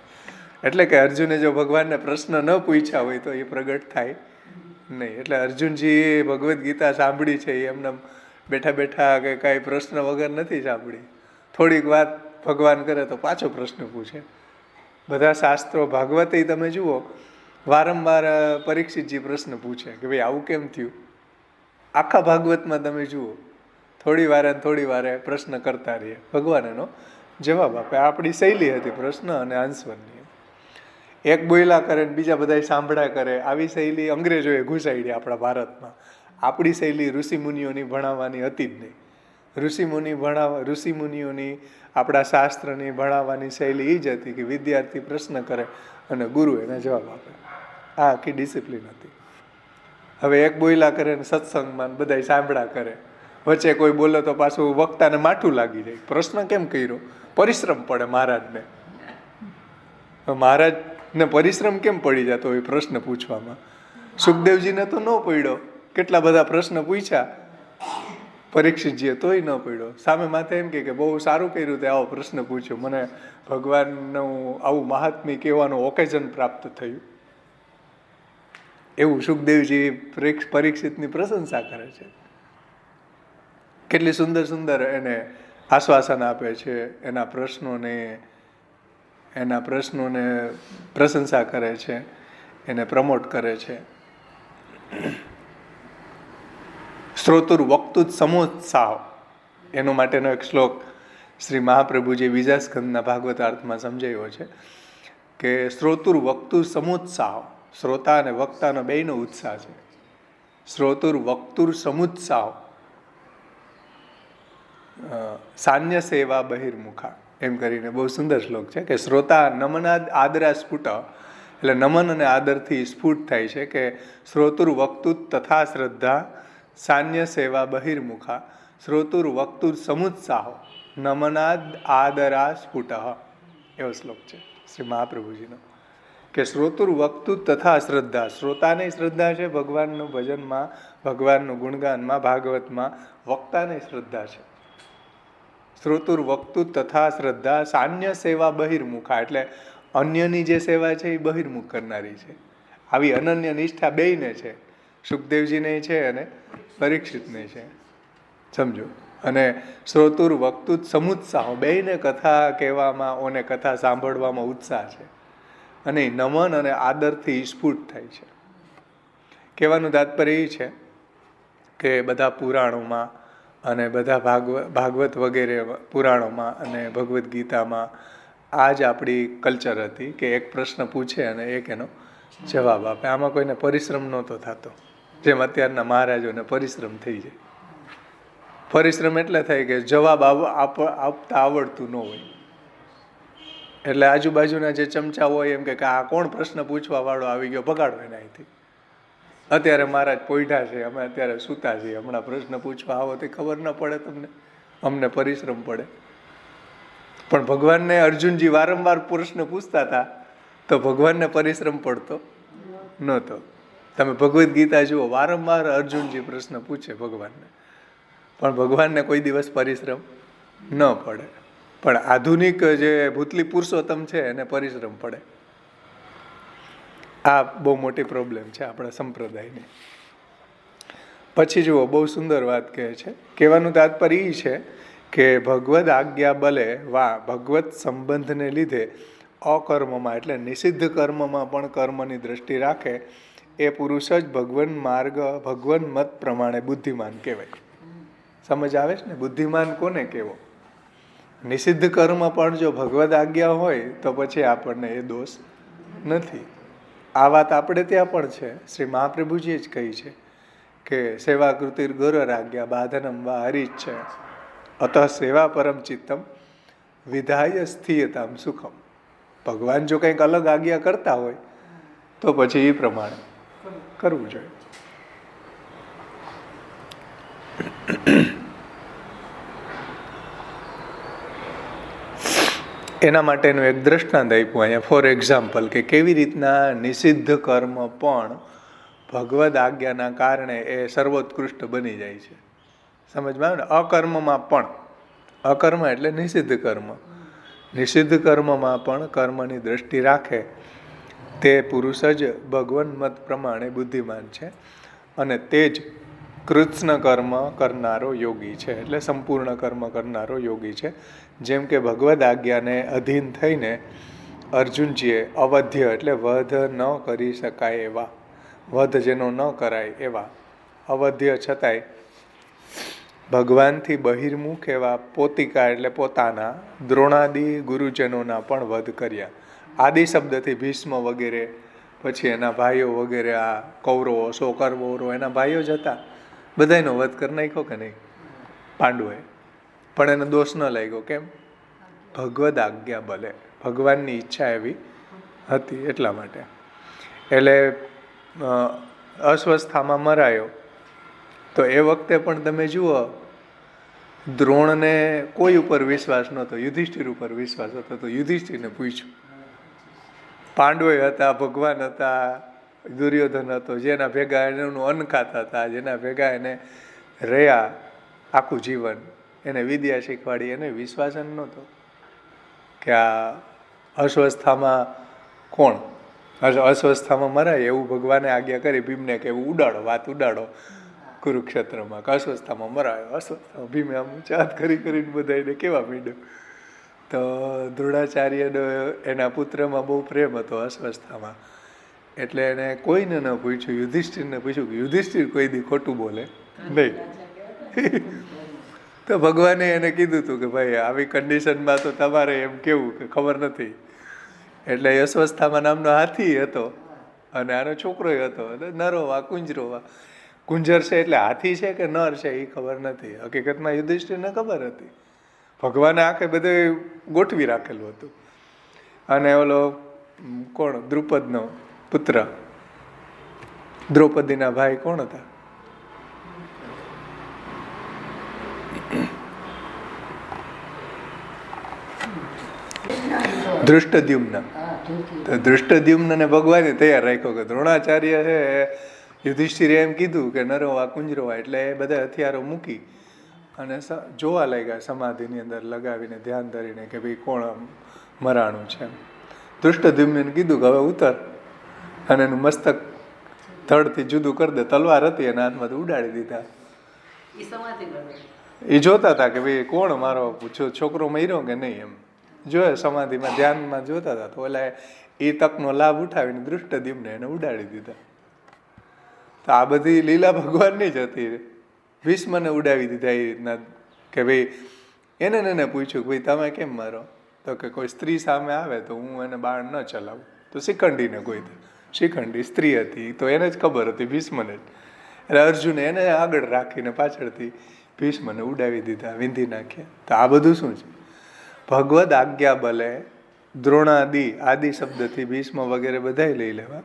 એટલે કે અર્જુને જો ભગવાનને પ્રશ્ન ન પૂછ્યા હોય તો એ પ્રગટ થાય નહીં. એટલે અર્જુનજીએ ભગવદ્ ગીતા સાંભળી છે એ એમને બેઠા બેઠા કે કાંઈ પ્રશ્ન વગર નથી સાંભળી. થોડીક વાત ભગવાન કરે તો પાછો પ્રશ્ન પૂછે. બધા શાસ્ત્રો, ભાગવતે તમે જુઓ, વારંવાર પરીક્ષિતજી પ્રશ્ન પૂછે કે ભાઈ આવું કેમ થયું. આખા ભાગવતમાં તમે જુઓ, થોડી વારે પ્રશ્ન કરતા રહીએ, ભગવાન એનો જવાબ આપે. આપણી શૈલી હતી પ્રશ્ન અને આન્સરની. એક બોયલા કરે ને બીજા બધા સાંભળ્યા કરે, આવી શૈલી અંગ્રેજોએ ઘૂસાડી આપણા ભારતમાં. આપણી શૈલી ઋષિમુનિઓની ભણાવવાની હતી જ નહીં. ઋષિમુનિઓની આપણા શાસ્ત્રની ભણાવવાની શૈલી એ જ હતી કે વિદ્યાર્થી પ્રશ્ન કરે અને ગુરુ એને જવાબ આપે. આ આખી ડિસિપ્લિન હતી. હવે એક બોયલા કરે ને સત્સંગમાં બધા સાંભળ્યા કરે, વચ્ચે કોઈ બોલે તો પાછું વક્તાને માઠું લાગી જાય. પ્રશ્ન કેમ કર્યો? પરિશ્રમ પડે મહારાજને. મહારાજને પરિશ્રમ કેમ પડી જતો હોય પ્રશ્ન પૂછવામાં? સુખદેવજીને તો ન પડ્યો, કેટલા બધા પ્રશ્ન પૂછ્યા પરીક્ષિતજીએ તોય ન પડ્યો. સામે માથે એમ કે બહુ સારું કર્યું તે આવો પ્રશ્ન પૂછ્યો, મને ભગવાનનું આવું મહાત્મ્ય કહેવાનું ઓકેઝન પ્રાપ્ત થયું. એવું સુખદેવજી પરીક્ષિતની પ્રશંસા કરે છે. કેટલી સુંદર એને આશ્વાસન આપે છે, એના પ્રશ્નોને પ્રશંસા કરે છે, એને પ્રમોટ કરે છે. શ્રોતુર વક્તુત સમોત્સાહ, એનો માટેનો એક શ્લોક શ્રી મહાપ્રભુજી બીજા સ્કંદના ભાગવતાર્થમાં સમજાવ્યો છે કે શ્રોતુર વક્તુર સમોત્સાહ, શ્રોતા અને વક્તાનો બેયનો ઉત્સાહ છે. શ્રોતુર વક્તુર સમુત્સાહ સાન્ય સેવા બહિર્મુખા, એમ કરીને બહુ સુંદર શ્લોક છે કે શ્રોતા નમનાદ આદરા સ્ફુટ, એટલે નમન અને આદરથી સ્ફુટ થાય છે કે શ્રોતુર વક્તુત તથા શ્રદ્ધા સાન્ય સેવા બહિર્મુખા શ્રોતુર વક્તુર સમુત્સાહ નમનાદ આદરા સ્ફુટ, એવો શ્લોક છે શ્રી મહાપ્રભુજીનો કે શ્રોતુર વક્તુ તથા શ્રદ્ધા, શ્રોતાને શ્રદ્ધા છે ભગવાનનું ભજનમાં, ભગવાનનું ગુણગાનમાં, ભાગવતમાં. વક્તાને શ્રદ્ધા છે. શ્રોતુર વક્તુ તથા શ્રદ્ધા સાન્ય સેવા બહિર્મુખા, એટલે અન્યની જે સેવા છે એ બહિર્મુખ કરનારી છે. આવી અનન્ય નિષ્ઠા બેયને છે, સુખદેવજીને છે અને પરીક્ષિતને છે. સમજો. અને શ્રોતુર વક્તુત સમુત્સાહ, બેયને કથા કહેવામાં અને કથા સાંભળવામાં ઉત્સાહ છે. અને નમન અને આદરથી સ્ફુટ થાય છે. કહેવાનું તાત્પર્ય એ છે કે બધા પુરાણોમાં અને બધા ભાગવત વગેરે પુરાણોમાં અને ભગવદ્ ગીતામાં આ જ આપણી કલ્ચર હતી કે એક પ્રશ્ન પૂછે અને એક એનો જવાબ આપે. આમાં કોઈને પરિશ્રમ નહોતો થતો, જેમ અત્યારના મહારાજોને પરિશ્રમ થઈ જાય. પરિશ્રમ એટલે થાય કે જવાબ આપતા આવડતું ન હોય, એટલે આજુબાજુના જે ચમચા હોય એમ કે આ કોણ પ્રશ્ન પૂછવા વાળો આવી ગયો, ભગાડો એને અહીંથી. અત્યારે મહારાજ પોઈઢા છે, અમે અત્યારે સૂતા છીએ, હમણાં પ્રશ્ન પૂછવા આવો તો ખબર ન પડે તમને, અમને પરિશ્રમ પડે. પણ ભગવાનને અર્જુનજી વારંવાર પ્રશ્ન પૂછતા હતા તો ભગવાનને પરિશ્રમ પડતો નહોતો. તમે ભગવદ્ ગીતા જુઓ, વારંવાર અર્જુનજી પ્રશ્ન પૂછે ભગવાનને, પણ ભગવાનને કોઈ દિવસ પરિશ્રમ ન પડે. પણ આધુનિક જે ભૂતલી પુરુષોત્તમ છે એને પરિશ્રમ પડે. આ બહુ મોટી પ્રોબ્લેમ છે આપણા સંપ્રદાયની. પછી જુઓ, બહુ સુંદર વાત કહે છે. કહેવાનું તાત્પર્ય એ છે કે ભગવદ આજ્ઞા બલે વા ભગવત સંબંધને લીધે અકર્મમાં એટલે નિષિદ્ધ કર્મમાં પણ કર્મની દ્રષ્ટિ રાખે એ પુરુષ જ ભગવાન માર્ગ ભગવાન મત પ્રમાણે બુદ્ધિમાન કહેવાય. સમજ આવે છે ને? બુદ્ધિમાન કોને કહેવો? નિષિદ્ધ કર્મ પણ જો ભગવદ આજ્ઞા હોય તો પછી આપણને એ દોષ નથી. આ વાત આપણે ત્યાં પણ છે. શ્રી મહાપ્રભુજીએ જ કહી છે કે સેવા કૃતિર ગુરર આજ્ઞા બાધનમ વા હરિચ છે અતઃ સેવા પરમ ચિત્તમ વિધાય સ્થિયતામ સુખમ. ભગવાન જો કંઈક અલગ આજ્ઞા કરતા હોય તો પછી એ પ્રમાણે કરવું જોઈએ. એના માટેનું એક દ્રષ્ટાંત આપ્યું અહીંયા ફોર એક્ઝામ્પલ, કે કેવી રીતના નિષિદ્ધ કર્મ પણ ભગવદ આજ્ઞાના કારણે એ સર્વોત્કૃષ્ટ બની જાય છે. સમજમાં આવે ને? અકર્મમાં પણ, અકર્મ એટલે નિષિદ્ધ કર્મ, નિષિદ્ધ કર્મમાં પણ કર્મની દ્રષ્ટિ રાખે તે પુરુષ જ ભગવાન મત પ્રમાણે બુદ્ધિમાન છે અને તે જ કૃત્સ્ન કર્મ કરનારો યોગી છે, એટલે સંપૂર્ણ કર્મ કરનારો યોગી છે. જેમ કે ભગવદ આજ્ઞાને અધીન થઈને અર્જુનજીએ અવધ્ય એટલે વધ ન કરી શકાય એવા, વધ જેનો ન કરાય એવા અવધ્ય છતાંય ભગવાનથી બહિર્મુખ એવા પોતિકા એટલે પોતાના દ્રોણાદિ ગુરુજનોના પણ વધ કર્યા. આદિ શબ્દથી ભીષ્મ વગેરે, પછી એના ભાઈઓ વગેરે, આ કૌરવો કૌરવો એના ભાઈઓ જ હતા, બધાનો વધ કરી નાખ્યો કે નહીં પાંડવોએ, પણ એને દોષ ન લાગ્યો. કેમ? ભગવદ આજ્ઞા બલે, ભગવાનની ઈચ્છા એવી હતી એટલા માટે. એટલે અસ્વસ્થામાં મરાયો તો એ વખતે પણ તમે જુઓ, દ્રોણને કોઈ ઉપર વિશ્વાસ નહોતો, યુધિષ્ઠિર ઉપર વિશ્વાસ હતો. તો યુધિષ્ઠિરને પૂછ્યું. પાંડવો હતા, ભગવાન હતા, દુર્યોધન હતો, જેના ભેગા એનું અન્ન ખાતા હતા, જેના ભેગા એને રહ્યા આખું જીવન, એને વિદ્યા શીખવાડી, એને વિશ્વાસ નહોતો કે આ અસ્વસ્થામાં કોણ અસ્વસ્થામાં મરાય એવું ભગવાને આજ્ઞા કરી ભીમને કે એવું ઉડાડો, વાત ઉડાડો કુરુક્ષેત્રમાં, કે અસ્વસ્થામાં મરાયો. અસ્વસ્થામાં ભીમે આમ ચાત કરીને બધાને કેવા માંડ્યો. તો દ્રોણાચાર્યનો એના પુત્રમાં બહુ પ્રેમ હતો અસ્વસ્થામાં, એટલે એને કોઈને ન પૂછ્યું, યુધિષ્ઠિરને પૂછ્યું કે યુધિષ્ઠિર કોઈ દી ખોટું બોલે નહીં. તો ભગવાને એને કીધું હતું કે ભાઈ આવી કન્ડિશનમાં તો તમારે એમ કેવું કે ખબર નથી. એટલે અસ્વસ્થામાં નામનો હાથી હતો અને આનો છોકરો હતો, નરોવા કુંજરોવા. કુંજર છે એટલે હાથી છે કે નર છે એ ખબર નથી. હકીકતમાં યુધિષ્ઠિરને ખબર હતી, ભગવાને આખે બધે ગોઠવી રાખેલું હતું. અને ઓલો કોણ, દ્રુપદનો પુત્ર, દ્રૌપદીના ભાઈ કોણ હતા? ધૃષ્ટદ્યુમ્ન. તો ધૃષ્ટદ્યુમ્નને ભગવાને તૈયાર રાખ્યો કે દ્રોણાચાર્ય છે, યુધિષ્ઠિરે એમ કીધું કે નરોવા કુંજરોવા, એટલે એ બધા હથિયારો મૂકી અને જોવા લાગ્યા સમાધિની અંદર લગાવીને ધ્યાન ધરીને કે ભાઈ કોણ મરાણું છે. ધૃષ્ટદ્યુમ્નને કીધું કે હવે ઉતર અને એનું મસ્તક ધડથી જુદું કરી દે. તલવાર હતી એના હાથમાંથી ઉડાડી દીધા. એ જોતા હતા કે ભાઈ કોણ મારો છોકરો મર્યો કે નહીં, એમ જોયે સમાધિમાં ધ્યાનમાં જોતા હતા. તો ઓલા એ તકનો લાભ ઉઠાવીને ધૃષ્ટદ્યુમ્ને એને ઉડાડી દીધા. તો આ બધી લીલા ભગવાનની જ હતી. ભીષ્મને ઉડાવી દીધા એ રીતના કે ભાઈ એને પૂછ્યું કે ભાઈ તમે કેમ મારો? તો કે કોઈ સ્ત્રી સામે આવે તો હું એને બાણ ન ચલાવું. તો શિખંડીને કોઈ શિખંડી સ્ત્રી હતી તો એને જ ખબર હતી, ભીષ્મને જ. એટલે અર્જુને એને આગળ રાખીને પાછળથી ભીષ્મને ઉડાવી દીધા, વિંધી નાખ્યા. તો આ બધું શું છે? ભગવદ આજ્ઞા બલે દ્રોણાદિ, આદિ શબ્દથી ભીષ્મ વગેરે બધાય લઈ લેવા,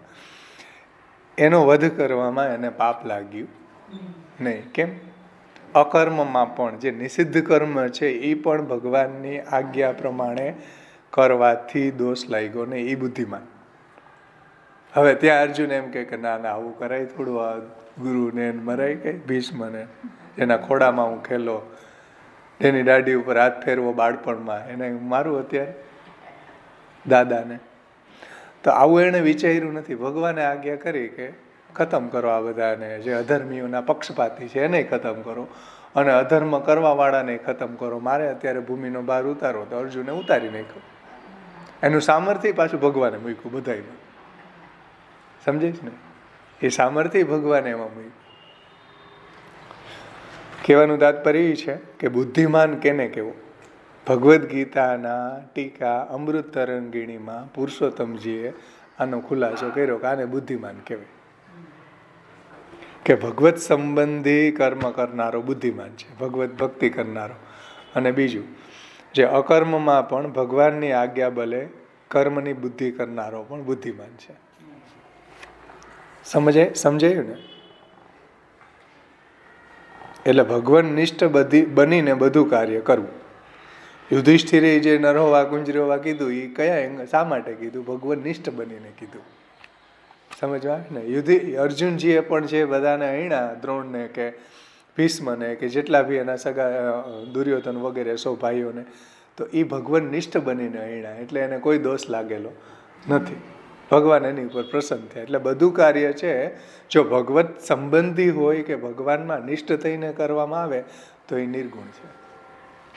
એનો વધ કરવામાં એને પાપ લાગ્યું નહીં. કેમ? અકર્મમાં પણ જે નિષિદ્ધ કર્મ છે એ પણ ભગવાનની આજ્ઞા પ્રમાણે કરવાથી દોષ લાગ્યો ને એ બુદ્ધિમાન. હવે ત્યાં અર્જુન એમ કે ના ના આવું કરાય થોડું, આ ગુરુને મરાય કઈ ભીષ્મને, એના ખોડામાં હું ખેલો, એની દાઢી ઉપર હાથ ફેરવો બાળપણમાં, એને મારું અત્યારે દાદાને. તો આવું એણે વિચાર્યું નથી. ભગવાને આજ્ઞા કરી કે ખતમ કરો આ બધાને, જે અધર્મીઓના પક્ષપાતી છે એને ખતમ કરો, અને અધર્મ કરવાવાળાને ખતમ કરો. મારે અત્યારે ભૂમિનો ભાર ઉતારો તો અર્જુને ઉતારી નાખ્યો. એનું સામર્થ્ય પાછું ભગવાને મૂક્યું બધામાં. સમજાય ને? એ સામર્થ્ય ભગવાને એમાં મૂક્યું. કહેવાનું તાત્પર્ય એ છે કે બુદ્ધિમાન કેને કેવો? ભગવદ્ ગીતાના ટીકા અમૃત તરંગીણીમાં પુરુષોત્તમજીએ આનો ખુલાસો કર્યો કે આને બુદ્ધિમાન કહેવાય, કે ભગવત સંબંધી કર્મ કરનારો બુદ્ધિમાન છે, ભગવત ભક્તિ કરનારો. અને બીજું, જે અકર્મમાં પણ ભગવાનની આજ્ઞા બલે કર્મની બુદ્ધિ કરનારો પણ બુદ્ધિમાન છે. સમજાયું ને? એટલે ભગવાન નિષ્ઠ બનીને બધું કાર્ય કરવું. યુધિષ્ઠિરે જે નરોવા કુંજરોવા કીધું એ કયા શા માટે કીધું? ભગવાન નિષ્ઠ બનીને કીધું. સમજવા ને? અર્જુનજીએ પણ જે બધાને હણ્યા, દ્રોણને કે ભીષ્મને કે જેટલા બી એના સગા દુર્યોધન વગેરે 100 ભાઈઓને, તો એ ભગવાન નિષ્ઠ બનીને હણ્યા, એટલે એને કોઈ દોષ લાગેલો નથી. ભગવાન એની ઉપર પ્રસન્ન થયા. એટલે બધું કાર્ય છે જો ભગવત સંબંધી હોય કે ભગવાનમાં નિષ્ઠ થઈને કરવામાં આવે તો એ નિર્ગુણ છે.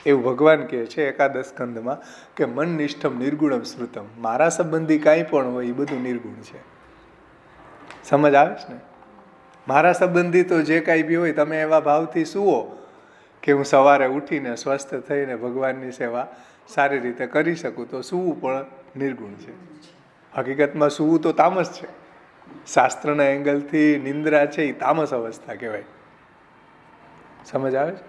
એવું ભગવાન કહે છે એકાદશ સ્કંદમાં કે મન નિષ્ઠમ નિર્ગુણમ શ્રુતમ. મારા સંબંધી કાંઈ પણ હોય એ બધું નિર્ગુણ છે. સમજ આવે છે ને? મારા સંબંધી તો જે કાંઈ બી હોય, તમે એવા ભાવથી સૂવો કે હું સવારે ઉઠીને સ્વસ્થ થઈને ભગવાનની સેવા સારી રીતે કરી શકું, તો સૂવું પણ નિર્ગુણ છે. હકીકતમાં સૂવું તો તામસ છે. શાસ્ત્રના એંગલથી નિંદ્રા છે એ તામસ અવસ્થા કહેવાય. સમજ આવે છે?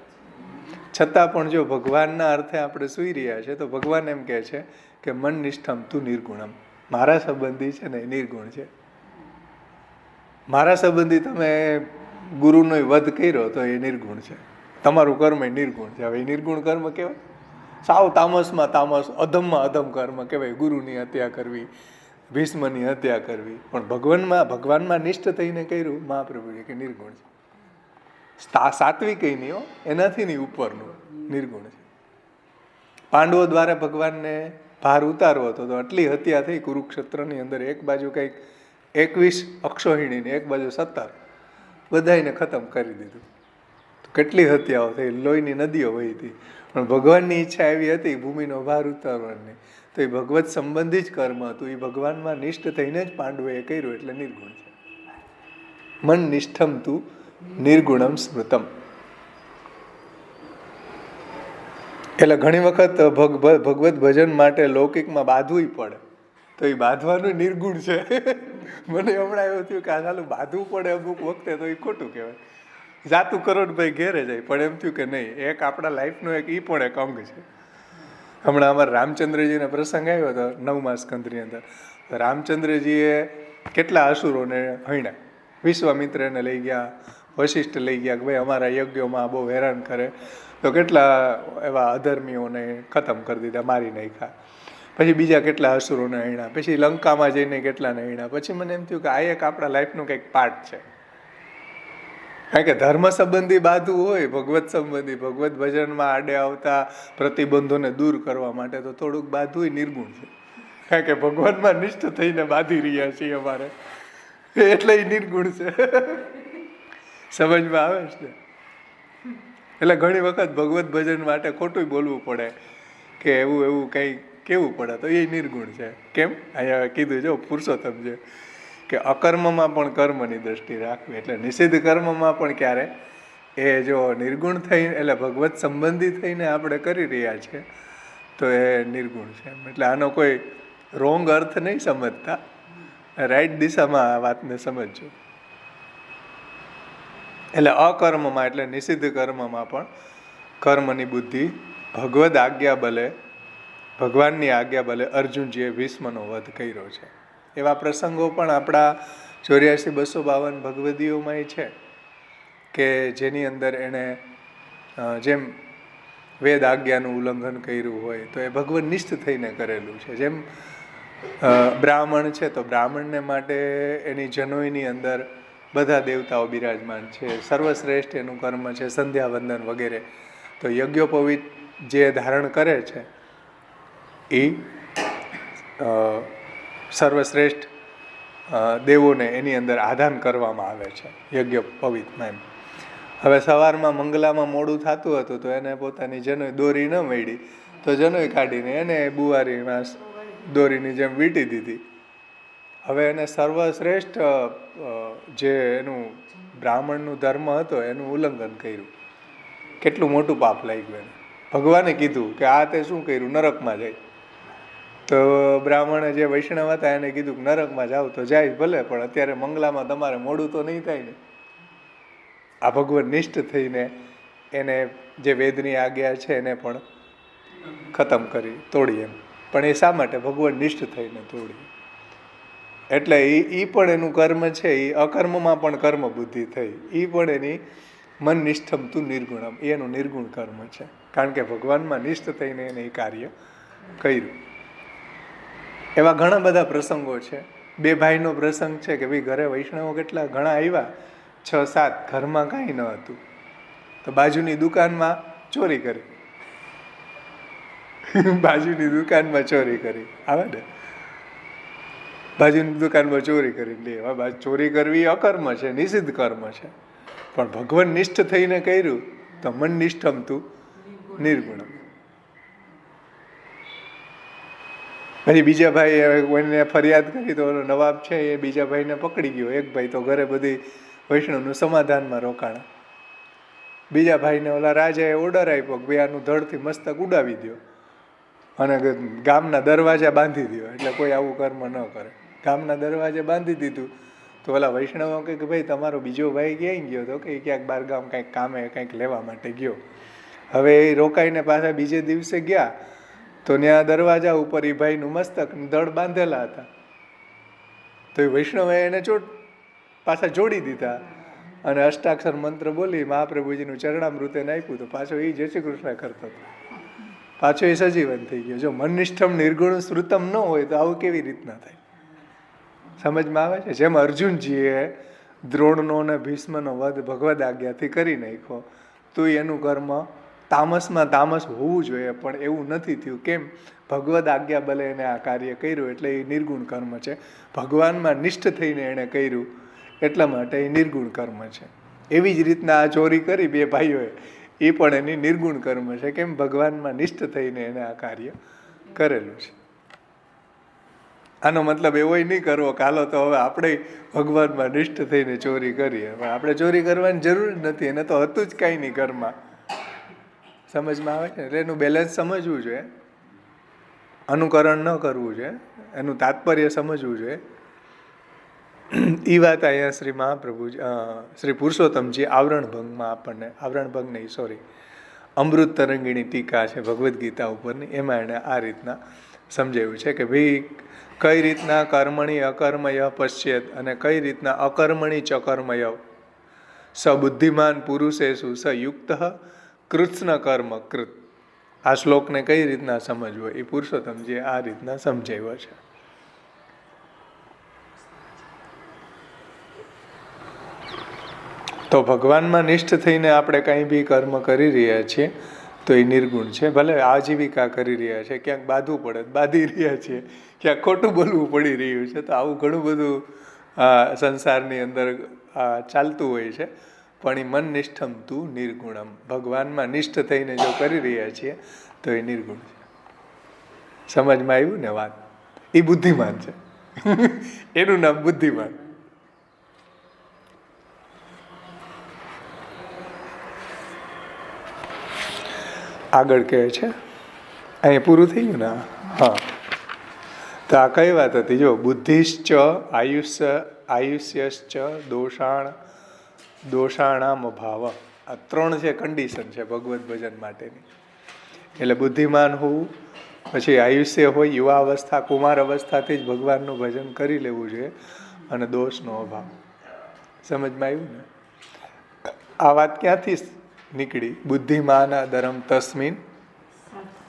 છતાં પણ જો ભગવાનના અર્થે આપણે સૂઈ રહ્યા છે તો ભગવાન એમ કહે છે કે મન નિષ્ઠમ તું નિર્ગુણમ. મારા સંબંધી છે ને એ નિર્ગુણ છે. મારા સંબંધી તમે ગુરુનો વધ કર્યો તો એ નિર્ગુણ છે. તમારું કર્મ એ નિર્ગુણ છે. હવે એ નિર્ગુણ કર્મ કહેવાય? સાવ તામસમાં તામસ, અધમમાં અધમ કર્મ કહેવાય. ગુરુની હત્યા કરવી, ભીષ્મની હત્યા કરવી. પણ ભગવાનમાં નિષ્ઠ થઈને કર્યું મહાપ્રભુએ કે નિર્ગુણ છે. સાત્વિક નહીં હો, એનાથી નહીં ઉપરનું નિર્ગુણ છે. પાંડવો દ્વારા ભગવાનને ભાર ઉતારવો હતો તો આટલી હત્યા થઈ કુરુક્ષેત્રની અંદર. એક બાજુ કંઈક 21 અક્ષોહિણીને, એક બાજુ 17, બધાને ખતમ કરી દીધું. તો કેટલી હત્યાઓ થઈ, લોહીની નદીઓ વહી હતી. પણ ભગવાનની ઈચ્છા એવી હતી ભૂમિનો ભાર ઉતારવાની, તો એ ભગવત સંબંધી જ કર્મ હતું. એ ભગવાનમાં નિષ્ઠ થઈને જ પાંડવોએ કર્યું, એટલે નિર્ગુણ છે. મન નિષ્ઠમ તું નિર્ગુણમ સ્મૃતમ. એટલે ઘણી વખત ભગવત ભજન માટે લૌકિકમાં બાંધવું પડે, તો એ બાંધવાનું નિર્ગુણ છે. મને હમણાં એવું થયું કે આ ચાલું બાંધવું પડે અમુક વખતે, તો એ ખોટું કહેવાય. જાતું કરો ને ભાઈ ઘેરે જાય. પણ એમ થયું કે નહીં, એક આપણા લાઈફનો એક એ પણ એક અંગ છે. હમણાં અમારા રામચંદ્રજીનો પ્રસંગ આવ્યો હતો 9મા સ્કંદની અંદર. રામચંદ્રજીએ કેટલા અસુરોને હણ્યા. વિશ્વામિત્રને લઈ ગયા, વશિષ્ઠ લઈ ગયા કે ભાઈ અમારા યજ્ઞોમાં બહુ હેરાન કરે, તો કેટલા એવા અધર્મીઓને ખતમ કરી દીધા, મારી નાખ્યા. પછી બીજા કેટલા અસુરોને હણ્યા, પછી લંકામાં જઈને કેટલાને હણ્યા. પછી મને એમ થયું કે આ એક આપણા લાઈફનું કંઈક પાર્ટ છે. કારણ કે ધર્મ સંબંધી બાંધવું હોય, ભગવત સંબંધી, ભગવત ભજનમાં આડે આવતા પ્રતિબંધોને દૂર કરવા માટે તો થોડુંક બાંધવું નિર્ગુણ છે. કારણ કે ભગવાનમાં નિષ્ઠ થઈને બાંધી રહ્યા છીએ અમારે, એટલે એ નિર્ગુણ છે. સમજમાં આવે છે ને? એટલે ઘણી વખત ભગવત ભજન માટે ખોટું બોલવું પડે કે એવું કંઈ કેવું પડે, તો એ નિર્ગુણ છે. કેમ? અહીંયા કીધું જો પુરુષોત્તમ છે કે અકર્મમાં પણ કર્મની દ્રષ્ટિ રાખવી. એટલે નિષિદ્ધ કર્મમાં પણ ક્યારે એ જો નિર્ગુણ થઈને, એટલે ભગવત સંબંધી થઈને આપણે કરી રહ્યા છીએ તો એ નિર્ગુણ છે. એટલે આનો કોઈ રોંગ અર્થ નહીં સમજતા, રાઈટ દિશામાં આ વાતને સમજજો. એટલે અકર્મમાં એટલે નિષિદ્ધ કર્મમાં પણ કર્મની બુદ્ધિ ભગવદ આજ્ઞા બલે, ભગવાનની આજ્ઞા બલે અર્જુનજીએ ભીષ્મનો વધ કર્યો છે. એવા પ્રસંગો પણ આપણા 84-252 ભગવદીઓમાં છે કે જેની અંદર એણે જેમ વેદ આજ્ઞાનું ઉલ્લંઘન કર્યું હોય તો એ ભગવન નિષ્ઠ થઈને કરેલું છે. જેમ બ્રાહ્મણ છે તો બ્રાહ્મણને માટે એની જનોઈની અંદર બધા દેવતાઓ બિરાજમાન છે, સર્વશ્રેષ્ઠ એનું કર્મ છે સંધ્યાવંદન વગેરે. તો યજ્ઞોપવિત જે ધારણ કરે છે એ સર્વશ્રેષ્ઠ દેવોને એની અંદર આધાન કરવામાં આવે છે યજ્ઞ પવિત્રમાં. એમ હવે સવારમાં મંગલામાં મોડું થતું હતું તો એને પોતાની જનોઈ દોરી ન મળી તો જનોઈ કાઢીને એને બુવારીમાં દોરીની જેમ વીંટી દીધી. હવે એને સર્વશ્રેષ્ઠ જે એનું બ્રાહ્મણનું ધર્મ હતો એનું ઉલ્લંઘન કર્યું. કેટલું મોટું પાપ લાગ્યું એને. ભગવાને કીધું કે આ તે શું કર્યું, નરકમાં જાય. તો બ્રાહ્મણે જે વૈષ્ણવ હતા એને કીધું કે નરકમાં જાવ તો જાય ભલે, પણ અત્યારે મંગલામાં તમારે મોડું તો નહીં થાય ને. આ ભગવાન નિષ્ઠ થઈને એને જે વેદની આજ્ઞા છે એને પણ ખતમ કરી, તોડી. એમ પણ એ શા માટે? ભગવાન નિષ્ઠ થઈને તોડી. એટલે એ પણ એનું કર્મ છે, એ અકર્મમાં પણ કર્મ બુદ્ધિ થઈ, એ પણ એની મન નિષ્ઠમ તું નિર્ગુણમ, એનું નિર્ગુણ કર્મ છે. કારણ કે ભગવાનમાં નિષ્ઠ થઈને એને એ કાર્ય કર્યું. એવા ઘણા બધા પ્રસંગો છે. બે ભાઈનો પ્રસંગ છે કે ભાઈ ઘરે વૈષ્ણવો કેટલા ઘણા આવ્યા, 6-7, ઘરમાં કાંઈ ન હતું તો બાજુની દુકાનમાં ચોરી કરી. બાજુની દુકાનમાં ચોરી કરી આવે ને, બાજુની દુકાનમાં ચોરી કરી લે. હવે ચોરી કરવી અકર્મ છે, નિષિદ્ધ કર્મ છે, પણ ભગવાન નિષ્ઠ થઈને કર્યું તો મન નિષ્ઠમ તું નિર્ગુણમ. પછી બીજા ભાઈ કોઈને ફરિયાદ કરી તો ઓલો નવાબ છે એ બીજા ભાઈને પકડી ગયો. એક ભાઈ તો ઘરે બધી વૈષ્ણવનું સમાધાનમાં રોકાણા. બીજા ભાઈને ઓલા રાજાએ ઓર્ડર આપ્યો કે ભાઈ આનું ધડથી મસ્તક ઉડાવી દો અને ગામના દરવાજા બાંધી દો, એટલે કોઈ આવું કર્મ ન કરે. ગામના દરવાજે બાંધી દીધું તો ઓલા વૈષ્ણવો કે ભાઈ તમારો બીજો ભાઈ ક્યાંય ગયો? તો કે ક્યાંક બારગામ કંઈક કામે કંઈક લેવા માટે ગયો. હવે એ રોકાઈને પાછા બીજે દિવસે ગયા તો ત્યાં દરવાજા ઉપર એ ભાઈનું મસ્તક દળ બાંધેલા હતા. તો એ વૈષ્ણવે એને પાછા જોડી દીધા અને અષ્ટાક્ષર મંત્ર બોલી મહાપ્રભુજીનું ચરણામૃત એને આપ્યું તો પાછો એ જય શ્રી કૃષ્ણ કરતો હતો. પાછો એ સજીવન થઈ ગયો. જો મનનિષ્ઠમ નિર્ગુણ શ્રુતમ ન હોય તો આવું કેવી રીતના થાય? સમજમાં આવે છે? જેમ અર્જુનજીએ દ્રોણનો અને ભીષ્મનો વધ ભગવદ આજ્ઞાથી કરી નાખ્યો તો એનું કર્મ તામસમાં તામસ હોવું જોઈએ, પણ એવું નથી થયું. કેમ? ભગવદ આજ્ઞા બલે એને આ કાર્ય કર્યું એટલે એ નિર્ગુણ કર્મ છે. ભગવાનમાં નિષ્ઠ થઈને એણે કર્યું એટલા માટે એ નિર્ગુણ કર્મ છે. એવી જ રીતના આ ચોરી કરી બે ભાઈઓએ, એ પણ એની નિર્ગુણ કર્મ છે. કેમ? ભગવાનમાં નિષ્ઠ થઈને એને આ કાર્ય કરેલું છે. આનો મતલબ એવો નહીં કરવો કે હાલો તો હવે આપણે ભગવાનમાં નિષ્ઠ થઈને ચોરી કરીએ. આપણે ચોરી કરવાની જરૂર નથી, એને તો હતું જ કાંઈ નહીં ઘરમાં. સમજમાં આવે છે? એટલે એનું બેલેન્સ સમજવું જોઈએ, અનુકરણ ન કરવું જોઈએ, એનું તાત્પર્ય સમજવું જોઈએ. એ વાત અહીંયા શ્રી મહાપ્રભુજી શ્રી પુરુષોત્તમજી અમૃત તરંગીણી ટીકા છે ભગવદ્ ગીતા ઉપરની, એમાં એણે આ રીતના સમજાવ્યું છે કે ભાઈ કઈ રીતના કર્મણી અકર્મય પશ્ચેત અને કઈ રીતના અકર્મણી ચ કર્મય સબુદ્ધિમાન પુરુષેષુ સ યુક્ત કૃત્સ્ન કર્મ કૃત. આ શ્લોકને કઈ રીતના સમજવો એ પુરુષોત્તમજીએ આ રીતના સમજાવ્યો છે. તો ભગવાનમાં નિષ્ઠ થઈને આપણે કંઈ બી કર્મ કરી રહ્યા છીએ તો એ નિર્ગુણ છે. ભલે આજીવિકા કરી રહ્યા છે, ક્યાંક બાંધવું પડે બાંધી રહ્યા છીએ, ક્યાંક ખોટું બોલવું પડી રહ્યું છે, તો આવું ઘણું બધું સંસારની અંદર ચાલતું હોય છે. પણ એ મન નિષ્ઠમ તું નિર્ગુણમ, ભગવાનમાં નિષ્ઠ થઈને જો કરી રહ્યા છીએ તો એ નિર્ગુણ છે. સમજમાં આવ્યું ને વાત? એ બુદ્ધિમાન છે. એનું નામ બુદ્ધિમાન. આગળ કહે છે, અહીંયા પૂરું થઈ ગયું ને? હા. તો આ કઈ વાત હતી? જો બુદ્ધિશ્ચ આયુષ્યશ્ચ દોષાણામ ભાવ, આ 3 છે કન્ડિશન છે ભગવત ભજન માટેની. એટલે બુદ્ધિમાન હોવું, પછી આયુષ્ય હોય, યુવા અવસ્થા કુમાર અવસ્થાથી જ ભગવાનનું ભજન કરી લેવું જોઈએ, અને દોષનો અભાવ. સમજમાં આવ્યું ને? આ વાત ક્યાંથી નીકળી? બુદ્ધિમાનાદરમ તસ્મિન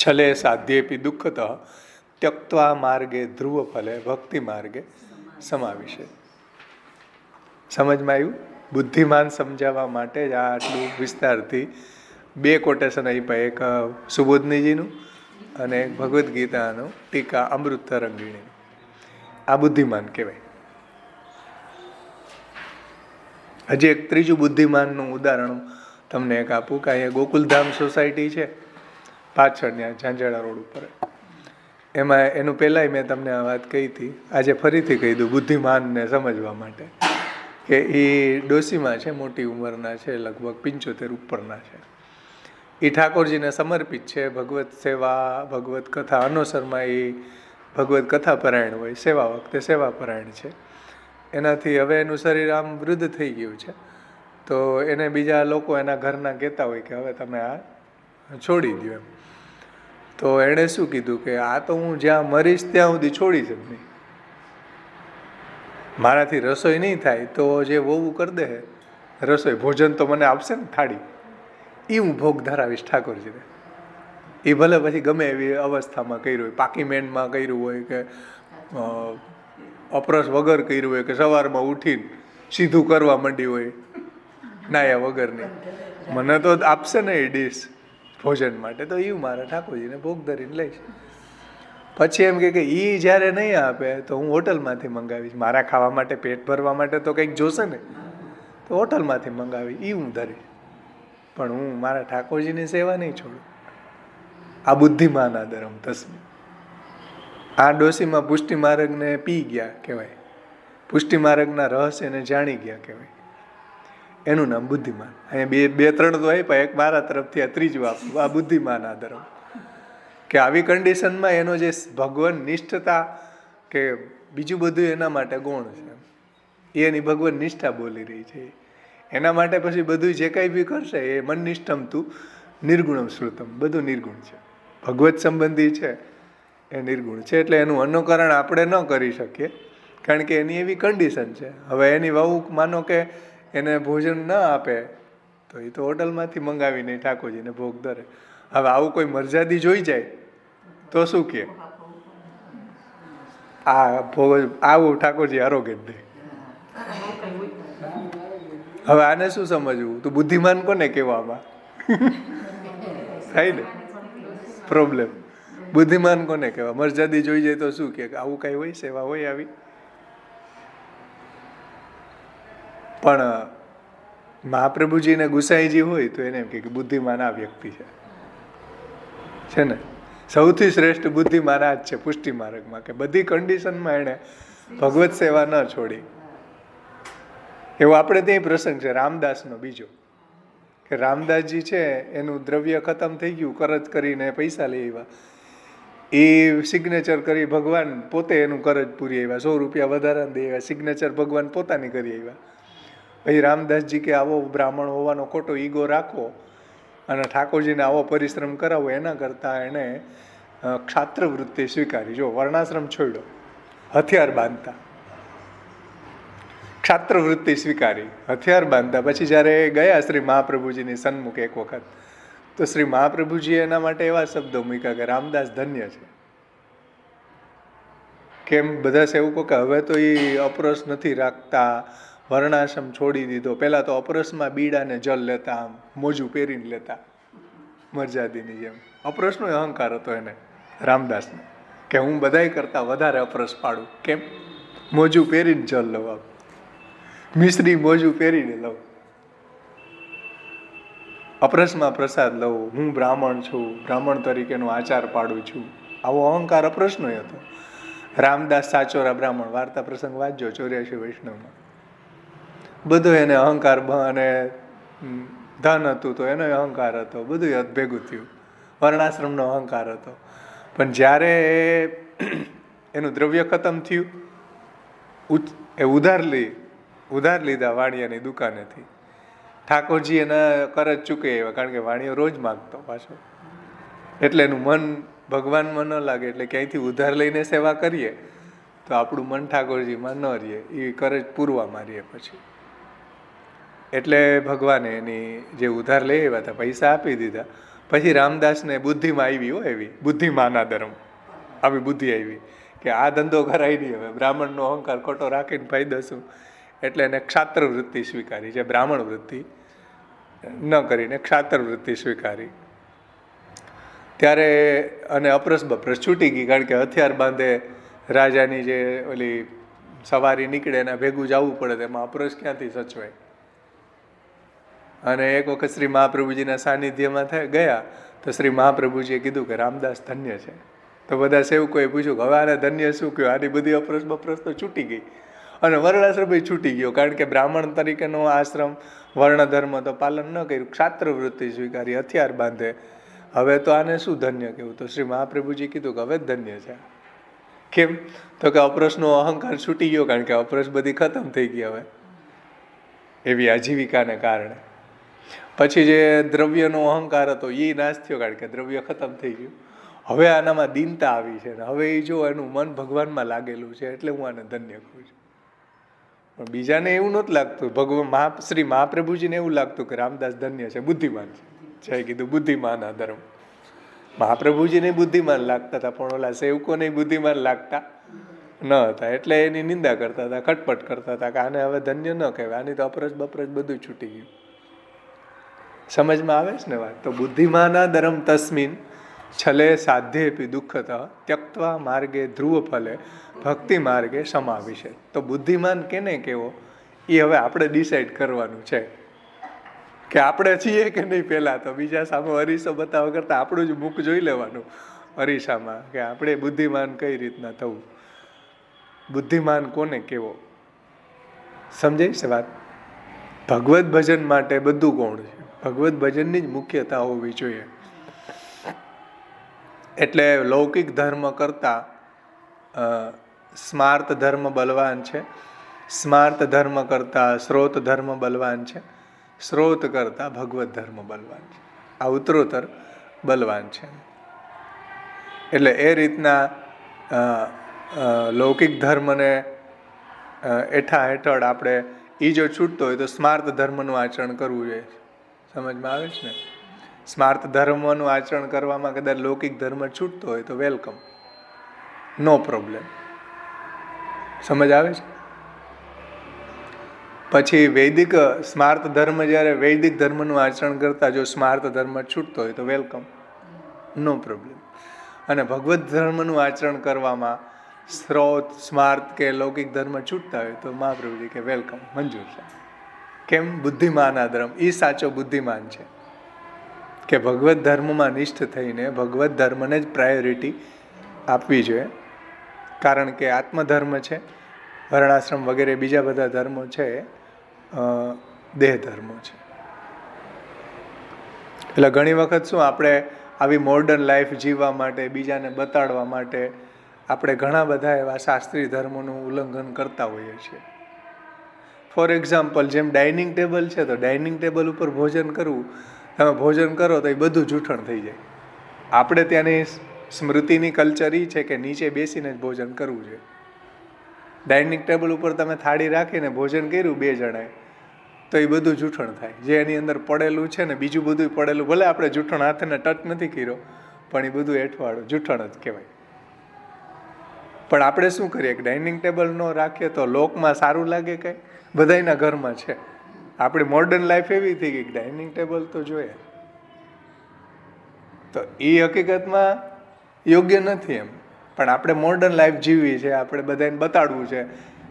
છલે સાધ્યેપી દુઃખતઃ ત્યક્ત્વા માર્ગે ધ્રુવ ફલે ભક્તિ માર્ગે સમાવિશે. સમજમાં આવ્યું? બુદ્ધિમાન સમજાવવા માટે જ આ આટલું વિસ્તારથી 2 કોટેશન આપ્યા, એક સુબોધનીજીનું અને એક ભગવદ્ ગીતાનું ટીકા અમૃત તરંગીણી. આ બુદ્ધિમાન કહેવાય. હજી એક ત્રીજું બુદ્ધિમાનનું ઉદાહરણ તમને એક આપું કે અહીંયા ગોકુલધામ સોસાયટી છે પાછળ ત્યાં ઝાંઝાળા રોડ ઉપર. એમાં એનું પહેલાંય મેં તમને આ વાત કહી હતી, આજે ફરીથી કહી દઉં બુદ્ધિમાનને સમજવા માટે, કે એ ડોશીમાં છે, મોટી ઉંમરના છે, લગભગ 75 ઉપરના છે. એ ઠાકોરજીને સમર્પિત છે. ભગવત સેવા, ભગવત કથા અનુસરમાં એ ભગવત કથા પરાયણ હોય, સેવા વખતે સેવા પરાયણ છે. એનાથી હવે એનું શરીર આમ વૃદ્ધ થઈ ગયું છે, તો એને બીજા લોકો એના ઘરના કહેતા હોય કે હવે તમે આ છોડી દો એમ. તો એણે શું કીધું કે આ તો હું જ્યાં મરીશ ત્યાં સુધી છોડીશ જ નહીં. મારાથી રસોઈ નહીં થાય તો જે વહુ કરી દે રસોઈ, ભોજન તો મને આપશે ને થાળી, એ હું ભોગ ધરાવીશ ઠાકોરજીને. એ ભલે પછી ગમે એવી અવસ્થામાં કર્યું હોય, પાકી મેન્ડમાં કર્યું હોય કે અપરસ વગર કર્યું હોય કે સવારમાં ઉઠીને સીધું કરવા માંડ્યું હોય નાયા વગરની, મને તો આપશે ને એ ડીશ ભોજન માટે, તો એ મારા ઠાકોરજીને ભોગ ધરીને લઈશ. પછી એમ કે એ જ્યારે નહીં આપે તો હું હોટલમાંથી મંગાવીશ. મારા ખાવા માટે, પેટ ભરવા માટે તો કંઈક જોશે ને, તો હોટલમાંથી મંગાવી, એ હું ધરીશ, પણ હું મારા ઠાકોરજીની સેવા નહીં છોડું. આ બુદ્ધિમાના ધર્મ તસ્મી. આ ડોશીમાં પુષ્ટિ માર્ગને પી ગયા કહેવાય, પુષ્ટિ માર્ગના રહસ્યને જાણી ગયા કહેવાય, એનું નામ બુદ્ધિમાન. અહીંયા બે ત્રણ તો આપ્યા, એક મારા તરફથી આ ત્રીજું આપવું, આ બુદ્ધિમાન આધર્મ. કે આવી કન્ડિશનમાં એનો જે ભગવાન નિષ્ઠતા કે બીજું બધું એના માટે ગુણ છે, એ એની ભગવાન નિષ્ઠા બોલી રહી છે. એના માટે પછી બધું જે કાંઈ બી કરશે એ મનનિષ્ઠમ તું નિર્ગુણમ શ્રુતમ, બધું નિર્ગુણ છે. ભગવત સંબંધી છે એ નિર્ગુણ છે. એટલે એનું અનુકરણ આપણે ન કરી શકીએ, કારણ કે એની એવી કન્ડિશન છે. હવે એની વહુ માનો કે એને ભોજન ન આપે તો એ તો હોટલમાંથી મંગાવીને ઠાકોરજીને ભોગ ધરે. હવે આવું કોઈ મર્યાદી જોઈ જાય તો શું કહે, આ ભોગ આવું ઠાકોરજી આરોગ્ય દે. હવે આને શું સમજવું, તો બુદ્ધિમાન કોને કહેવામાં થાય ને પ્રોબ્લેમ. બુદ્ધિમાન કોને કહેવાય? મર્યાદી જોઈ જાય તો શું કે આવું કઈ હોય, સેવા હોય આવી? પણ મહાપ્રભુજીને ગુસાઈજી હોય તો એને એમ કે બુદ્ધિમાન આ વ્યક્તિ છે ને. સૌથી શ્રેષ્ઠ બુદ્ધિમાન આ જ છે પુષ્ટિ માર્ગમાં, કે બધી કન્ડિશનમાં એણે ભગવત સેવા ન છોડી. એવો આપણે ત્યાં પ્રસંગ છે રામદાસનો બીજો, કે રામદાસજી છે એનું દ્રવ્ય ખતમ થઈ ગયું, કરજ કરીને પૈસા લઈ આવ્યા, એ સિગ્નેચર કરી ભગવાન પોતે એનું કરજ પૂરી આવ્યા, 100 રૂપિયા વધારાને દઈ આવ્યા, સિગ્નેચર ભગવાન પોતાની કરી આવ્યા. પછી રામદાસજી કે આવો બ્રાહ્મણ હોવાનો ખોટો ઈગો રાખવો અને ઠાકોરજીને આવો પરિશ્રમ કરાવવો, એના કરતાં એણે ક્ષાત્ર વૃત્તિ સ્વીકારી. જો વર્ણાશ્રમ છોડ્યો, હથિયાર બાંધતા, ક્ષાત્ર વૃત્તિ સ્વીકારી, હથિયાર બાંધતા. પછી જ્યારે ગયા શ્રી મહાપ્રભુજીની સન્મુખ એક વખત, તો શ્રી મહાપ્રભુજીએ એના માટે એવા શબ્દો મૂક્યા કે રામદાસ ધન્ય છે. કેમ? બધા સેવકો કે હવે તો એ અપરસ નથી રાખતા, વર્ણાશ્રમ છોડી દીધો. પહેલાં તો અપરસમાં બીડાને જલ લેતા, આમ મોજું પહેરીને લેતા મર્યાદીની જેમ. અપરસનો અહંકાર હતો એને, રામદાસને, કે હું બધાય કરતાં વધારે અપરસ પાડું. કેમ? મોજું પહેરીને જલ લઉં, આમ મિશ્રી મોજું પહેરીને લઉં, અપરસમાં પ્રસાદ લઉં, હું બ્રાહ્મણ છું, બ્રાહ્મણ તરીકેનો આચાર પાડું છું. આવો અહંકાર અપરસનો હતો. રામદાસ સાચોરા બ્રાહ્મણ, વાર્તા પ્રસંગ વાંચજો 84 વૈષ્ણવમાં. બધો એને અહંકાર અને ધન હતું તો એનો અહંકાર હતો, બધું ભેગું થયું. વર્ણાશ્રમનો અહંકાર હતો. પણ જ્યારે એનું દ્રવ્ય ખતમ થયું, એ ઉધાર લીધા વાણિયાની દુકાનેથી. ઠાકોરજી એના કરજ ચૂકે એવા, કારણ કે વાણિયો રોજ માગતો પાછો, એટલે એનું મન ભગવાનમાં ન લાગે, એટલે ક્યાંયથી ઉધાર લઈને સેવા કરીએ તો આપણું મન ઠાકોરજીમાં ન રહીએ, એ કરજ પૂરવામાં રહીએ પછી. એટલે ભગવાને એની જે ઉધાર લઈ આવ્યા હતા પૈસા આપી દીધા. પછી રામદાસને બુદ્ધિમાં આવી હોય, એવી બુદ્ધિમાના ધર્મ, આવી બુદ્ધિ આવી કે આ ધંધો કરાય નહીં, હવે બ્રાહ્મણનો અહંકાર ખોટો રાખીને ફાયદો શું. એટલે એને ક્ષાત્ર વૃત્તિ સ્વીકારી, જે બ્રાહ્મણ વૃત્તિ ન કરીને ક્ષાત્ર વૃત્તિ સ્વીકારી. ત્યારે અને અપરસ બપરસ છૂટી ગઈ, કારણ કે હથિયાર બાંધે રાજાની જે ઓલી સવારી નીકળે એના ભેગું જવું પડે, તેમાં અપરસ ક્યાંથી સચવાય. અને એક વખત શ્રી મહાપ્રભુજીના સાનિધ્યમાં ગયા તો શ્રી મહાપ્રભુજીએ કીધું કે રામદાસ ધન્ય છે. તો બધા સેવકોએ પૂછ્યું કે હવે આને ધન્ય શું કહ્યું? આની બધી અપરસ બપરસ તો છૂટી ગઈ અને વર્ણાશ્રમ છૂટી ગયો, કારણ કે બ્રાહ્મણ તરીકેનો આશ્રમ વર્ણ ધર્મ તો પાલન ન કર્યું, ક્ષાત્ર વૃત્તિ સ્વીકારી, હથિયાર બાંધે. હવે તો આને શું ધન્ય કહેવું? તો શ્રી મહાપ્રભુજી કીધું કે હવે જ ધન્ય છે. કેમ? તો કે અપરસનો અહંકાર છૂટી ગયો, કારણ કે અપરસ બધી ખતમ થઈ ગઈ હવે એવી આજીવિકાને કારણે. પછી જે દ્રવ્યનો અહંકાર હતો એ નાશ થયો, કારણ કે દ્રવ્ય ખતમ થઈ ગયું. હવે આનામાં દીનતા આવી છે ને હવે એ જો એનું મન ભગવાનમાં લાગેલું છે એટલે હું આને ધન્ય કહું છું. પણ બીજાને એવું નહોતું લાગતું. ભગવાન શ્રી મહાપ્રભુજીને એવું લાગતું કે રામદાસ ધન્ય છે, બુદ્ધિમાન છે. જય કીધું બુદ્ધિમાન આ ધર્મ. મહાપ્રભુજીને બુદ્ધિમાન લાગતા હતા, પણ ઓલા સેવકોને બુદ્ધિમાન લાગતા ન હતા, એટલે એની નિંદા કરતા હતા, ખટપટ કરતા હતા કે આને હવે ધન્ય ન કહેવાય, આની તો અપરસ બપરસ બધું છૂટી ગયું. સમજમાં આવે છે ને વાત? તો બુદ્ધિમાના ધર્મ તસ્મિન છલે સાધ્યેપી દુઃખત ત્યક્ત્વા માર્ગે ધ્રુવ ફલે ભક્તિ માર્ગે સમાવિશે. તો બુદ્ધિમાન કેને કેવો એ હવે આપણે ડિસાઈડ કરવાનું છે કે આપણે છીએ કે નહીં. પહેલા તો બીજા સામે અરીસો બતાવવા કરતા આપણું જ મુખ જોઈ લેવાનું અરીસામાં કે આપણે બુદ્ધિમાન કઈ રીતના થવું, બુદ્ધિમાન કોને કેવો. સમજાય છે વાત? ભગવત ભજન માટે બધું કોણ છે? ભગવત ભજનની જ મુખ્યતા હોવી જોઈએ. એટલે લૌકિક ધર્મ કરતા સ્માર્ત ધર્મ બલવાન છે, સ્માર્ત ધર્મ કરતા સ્રોત ધર્મ બલવાન છે, સ્રોત કરતા ભગવત ધર્મ બલવાન છે. આ ઉત્તરોત્તર બલવાન છે. એટલે એ રીતના લૌકિક ધર્મને હેઠા હેઠળ આપણે એ જો છૂટતો હોય તો સ્માર્ત ધર્મનું આચરણ કરવું જોઈએ. સમજમાં આવે છે ને? સ્માર્ત ધર્મનું આચરણ કરવામાં કદાચ લૌકિક ધર્મ છૂટતો હોય તો વેલકમ, નો પ્રોબ્લેમ. સમજ આવે છે? પછી વૈદિક સ્માર્ત ધર્મ, જ્યારે વૈદિક ધર્મનું આચરણ કરતા જો સ્માર્ત ધર્મ છૂટતો હોય તો વેલકમ, નો પ્રોબ્લેમ. અને ભગવત ધર્મનું આચરણ કરવામાં સ્રોત સ્માર્ત કે લૌકિક ધર્મ છૂટતા હોય તો મહાપ્રભુજી કે વેલકમ, મંજૂર છે. કેમ? બુદ્ધિમાન આ ધર્મ, એ સાચો બુદ્ધિમાન છે કે ભગવત ધર્મમાં નિષ્ઠ થઈને ભગવત ધર્મને જ પ્રાયોરિટી આપવી જોઈએ. કારણ કે આત્મધર્મ છે, વર્ણાશ્રમ વગેરે બીજા બધા ધર્મો છે દેહ ધર્મો છે. એટલે ઘણી વખત શું આપણે આવી મોડર્ન લાઈફ જીવવા માટે, બીજાને બતાડવા માટે આપણે ઘણા બધા એવા શાસ્ત્રીય ધર્મોનું ઉલ્લંઘન કરતા હોઈએ છીએ. ફોર એક્ઝામ્પલ, જેમ ડાઇનિંગ ટેબલ છે તો ડાઇનિંગ ટેબલ ઉપર ભોજન કરવું, તમે ભોજન કરો તો એ બધું જૂઠણ થઈ જાય. આપણે ત્યાંની સ્મૃતિની કલ્ચર એ છે કે નીચે બેસીને જ ભોજન કરવું જોઈએ. ડાઇનિંગ ટેબલ ઉપર તમે થાળી રાખીને ભોજન કર્યું 2 જણાએ તો એ બધું જૂઠણ થાય. જે એની અંદર પડેલું છે ને બીજું બધું પડેલું, ભલે આપણે જૂઠણ હાથને ટચ નથી કર્યો પણ એ બધું એઠવાડું જૂઠણ જ કહેવાય. પણ આપણે શું કરીએ કે ડાઇનિંગ ટેબલ ન રાખીએ તો લોકમાં સારું લાગે કંઈ? બધાયના ઘરમાં છે. આપણી મોડર્ન લાઈફ એવી થઈ ગઈ કે ડાઇનિંગ ટેબલ તો જોઈએ, તો એ હકીકતમાં યોગ્ય નથી એમ. પણ આપણે મોડર્ન લાઈફ જીવવી છે, આપણે બધાને બતાડવું છે.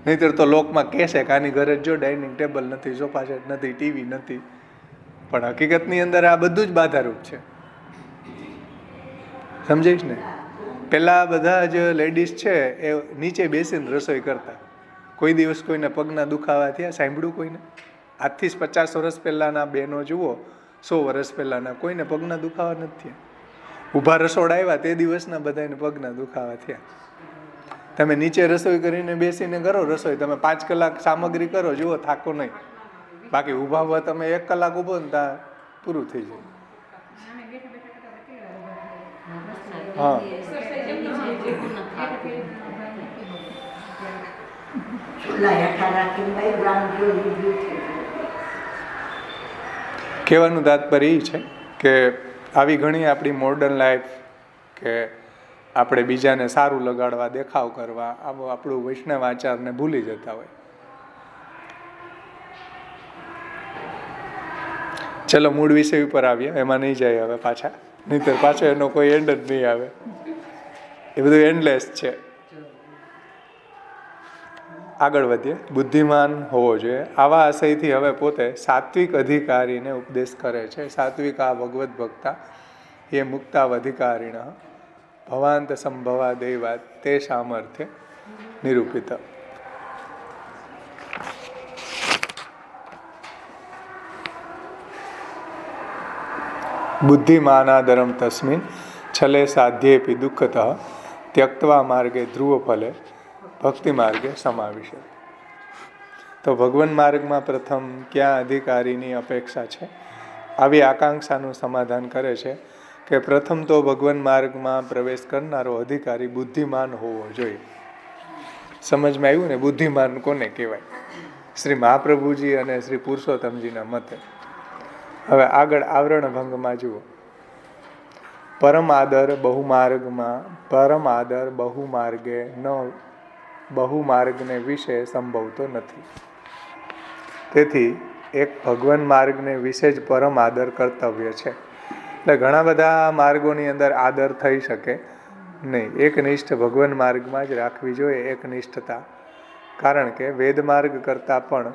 નહીંતર તો લોકમાં કહેશે કે આની ઘરે જો ડાઇનિંગ ટેબલ નથી, સોફા સેટ નથી, ટીવી નથી. પણ હકીકતની અંદર આ બધું જ બાધારૂપ છે. સમજાઈશ ને? પહેલાં બધા જ લેડીઝ છે એ નીચે બેસીને રસોઈ કરતા. કોઈ દિવસ કોઈને પગના દુખાવા થયા? સાંભળ્યું કોઈને? આજથી 50 વર્ષ પહેલાંના બહેનો જુઓ, 100 વર્ષ પહેલાંના, કોઈને પગના દુખાવા નથી થયા. ઊભા રસોડા આવ્યા તે દિવસના બધાને પગના દુખાવા થયા. તમે નીચે રસોઈ કરીને બેસીને કરો રસોઈ, તમે 5 કલાક સામગ્રી કરો, જુઓ થાકો નહીં. બાકી ઊભા ઊભા તમે 1 કલાક ઊભો ને ત્યાં પૂરું થઈ જાય. હા, કહેવાનું તાત્પર્ય એ છે કે આવી ઘણી આપણી મોડર્ન લાઈફ કે આપણે બીજાને સારું લગાડવા, દેખાવ કરવા, આપણું વૈષ્ણવ આચારને ભૂલી જતા હોય. ચલો મૂળ વિષય ઉપર આવીએ, એમાં નહીં જાય હવે પાછા, નહીંતર પાછો એનો કોઈ એન્ડ જ નહીં આવે. એ બધું એન્ડલેસ છે. આગળ વધીએ. બુદ્ધિમાન હોવો જોઈએ આવા આશયથી હવે પોતે સાત્વિક અધિકારીને ઉપદેશ કરે છે. સાત્વિક આ ભગવદ્ ભક્તા એ મુક્તાવ અધિકારીણ ભવાંત સંભવા દૈવાત તે સામર્થ્ય નિરૂપિત. બુદ્ધિમાનાદરમ તસ્મિન છલે સાધ્યેપી દુઃખતઃ ત્યક્ત્વા માર્ગે ધ્રુવ ફલે ભક્તિ માર્ગે સમાવિશે. તો ભગવાન માર્ગમાં પ્રથમ ક્યાં અધિકારીની અપેક્ષા છે? આવી આકાંક્ષાનું સમાધાન કરે છે કે પ્રથમ તો ભગવાન માર્ગમાં પ્રવેશ કરનારો અધિકારી બુદ્ધિમાન હોવો જોઈએ. સમજમાં આવ્યું ને? બુદ્ધિમાન કોને કહેવાય? શ્રી મહાપ્રભુજી અને શ્રી પુરુષોત્તમજીના મતે. હવે આગળ આવરણ ભંગમાં જુઓ. પરમ આદર બહુમાર્ગે ન બહુમાર્ગને વિશે સંભવતો નથી. તેથી એક ભગવાન માર્ગને વિશે જ પરમ આદર કર્તવ્ય છે. એટલે ઘણા બધા માર્ગોની અંદર આદર થઈ શકે નહીં. એકનિષ્ઠ ભગવાન માર્ગમાં જ રાખવી જોઈએ એકનિષ્ઠતા. કારણ કે વેદ માર્ગ કરતાં પણ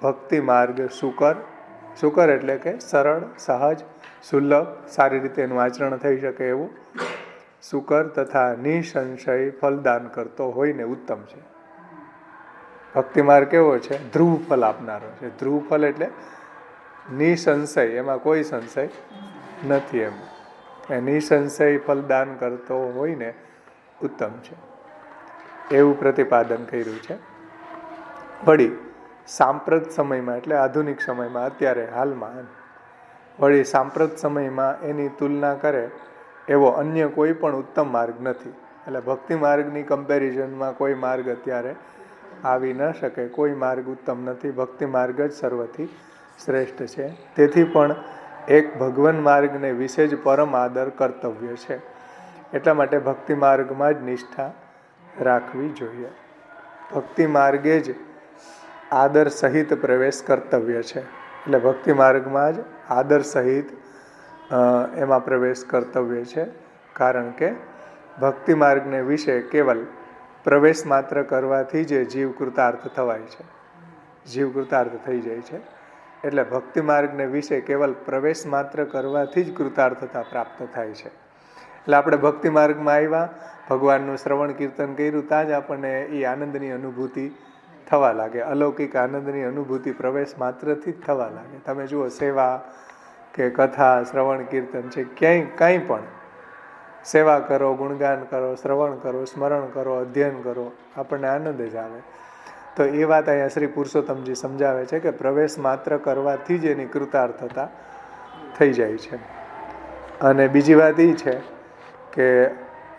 ભક્તિ માર્ગ સુકર એટલે કે સરળ, સહજ, સુલભ, સારી રીતે એનું આચરણ થઈ શકે એવું સુકર તથા નિસંશય ફલદાન કરતો હોય ને ઉત્તમ છે. ભક્તિ માર્ગ કેવો છે? ધ્રુવ ફલ આપનારો છે. ધ્રુવ ફલ એટલે નિસંશય, એમાં કોઈ સંશય નથી. એમ નિસંશય ફલદાન કરતો હોય ને ઉત્તમ છે એવું પ્રતિપાદન કર્યું છે. વળી સાંપ્રત સમયમાં એટલે આધુનિક સમયમાં અત્યારે હાલમાં વળી સાંપ્રત સમયમાં એની તુલના કરે એવો અન્ય કોઈ પણ ઉત્તમ માર્ગ નથી. એટલે ભક્તિ માર્ગની કમ્પેરિઝનમાં કોઈ માર્ગ અત્યારે આવી ન શકે. કોઈ માર્ગ ઉત્તમ નથી. ભક્તિ માર્ગ જ સર્વથી શ્રેષ્ઠ છે. તેથી પણ એક ભગવાન માર્ગને વિશે જ પરમ આદર કર્તવ્ય છે. એટલા માટે ભક્તિ માર્ગમાં જ નિષ્ઠા રાખવી જોઈએ. ભક્તિ માર્ગે જ આદર સહિત પ્રવેશ કર્તવ્ય છે. એટલે ભક્તિ માર્ગમાં જ આદર સહિત એમાં પ્રવેશ કર્તવ્ય છે. કારણ કે ભક્તિ માર્ગને વિશે કેવલ પ્રવેશ માત્ર કરવાથી જ જીવ કૃતાર્થ થવાય છે. જીવ કૃતાર્થ થઈ જાય છે. એટલે ભક્તિ માર્ગને વિશે કેવલ પ્રવેશ માત્ર કરવાથી જ કૃતાર્થતા પ્રાપ્ત થાય છે. એટલે આપણે ભક્તિ માર્ગમાં આવ્યા, ભગવાનનું શ્રવણ કીર્તન કર્યું, ત્યાં જ આપણને એ આનંદની અનુભૂતિ થવા લાગે. અલૌકિક આનંદની અનુભૂતિ પ્રવેશ માત્રથી જ થવા લાગે. તમે જુઓ, સેવા કે કથા, શ્રવણ કીર્તન છે, ક્યાંય કાંઈ પણ સેવા કરો, ગુણગાન કરો, શ્રવણ કરો, સ્મરણ કરો, અધ્યયન કરો, આપણને આનંદ જ આવે. તો એ વાત અહીંયા શ્રી પુરુષોત્તમજી સમજાવે છે કે પ્રવેશ માત્ર કરવાથી જ એની કૃતાર્થતા થઈ જાય છે. અને બીજી વાત એ છે કે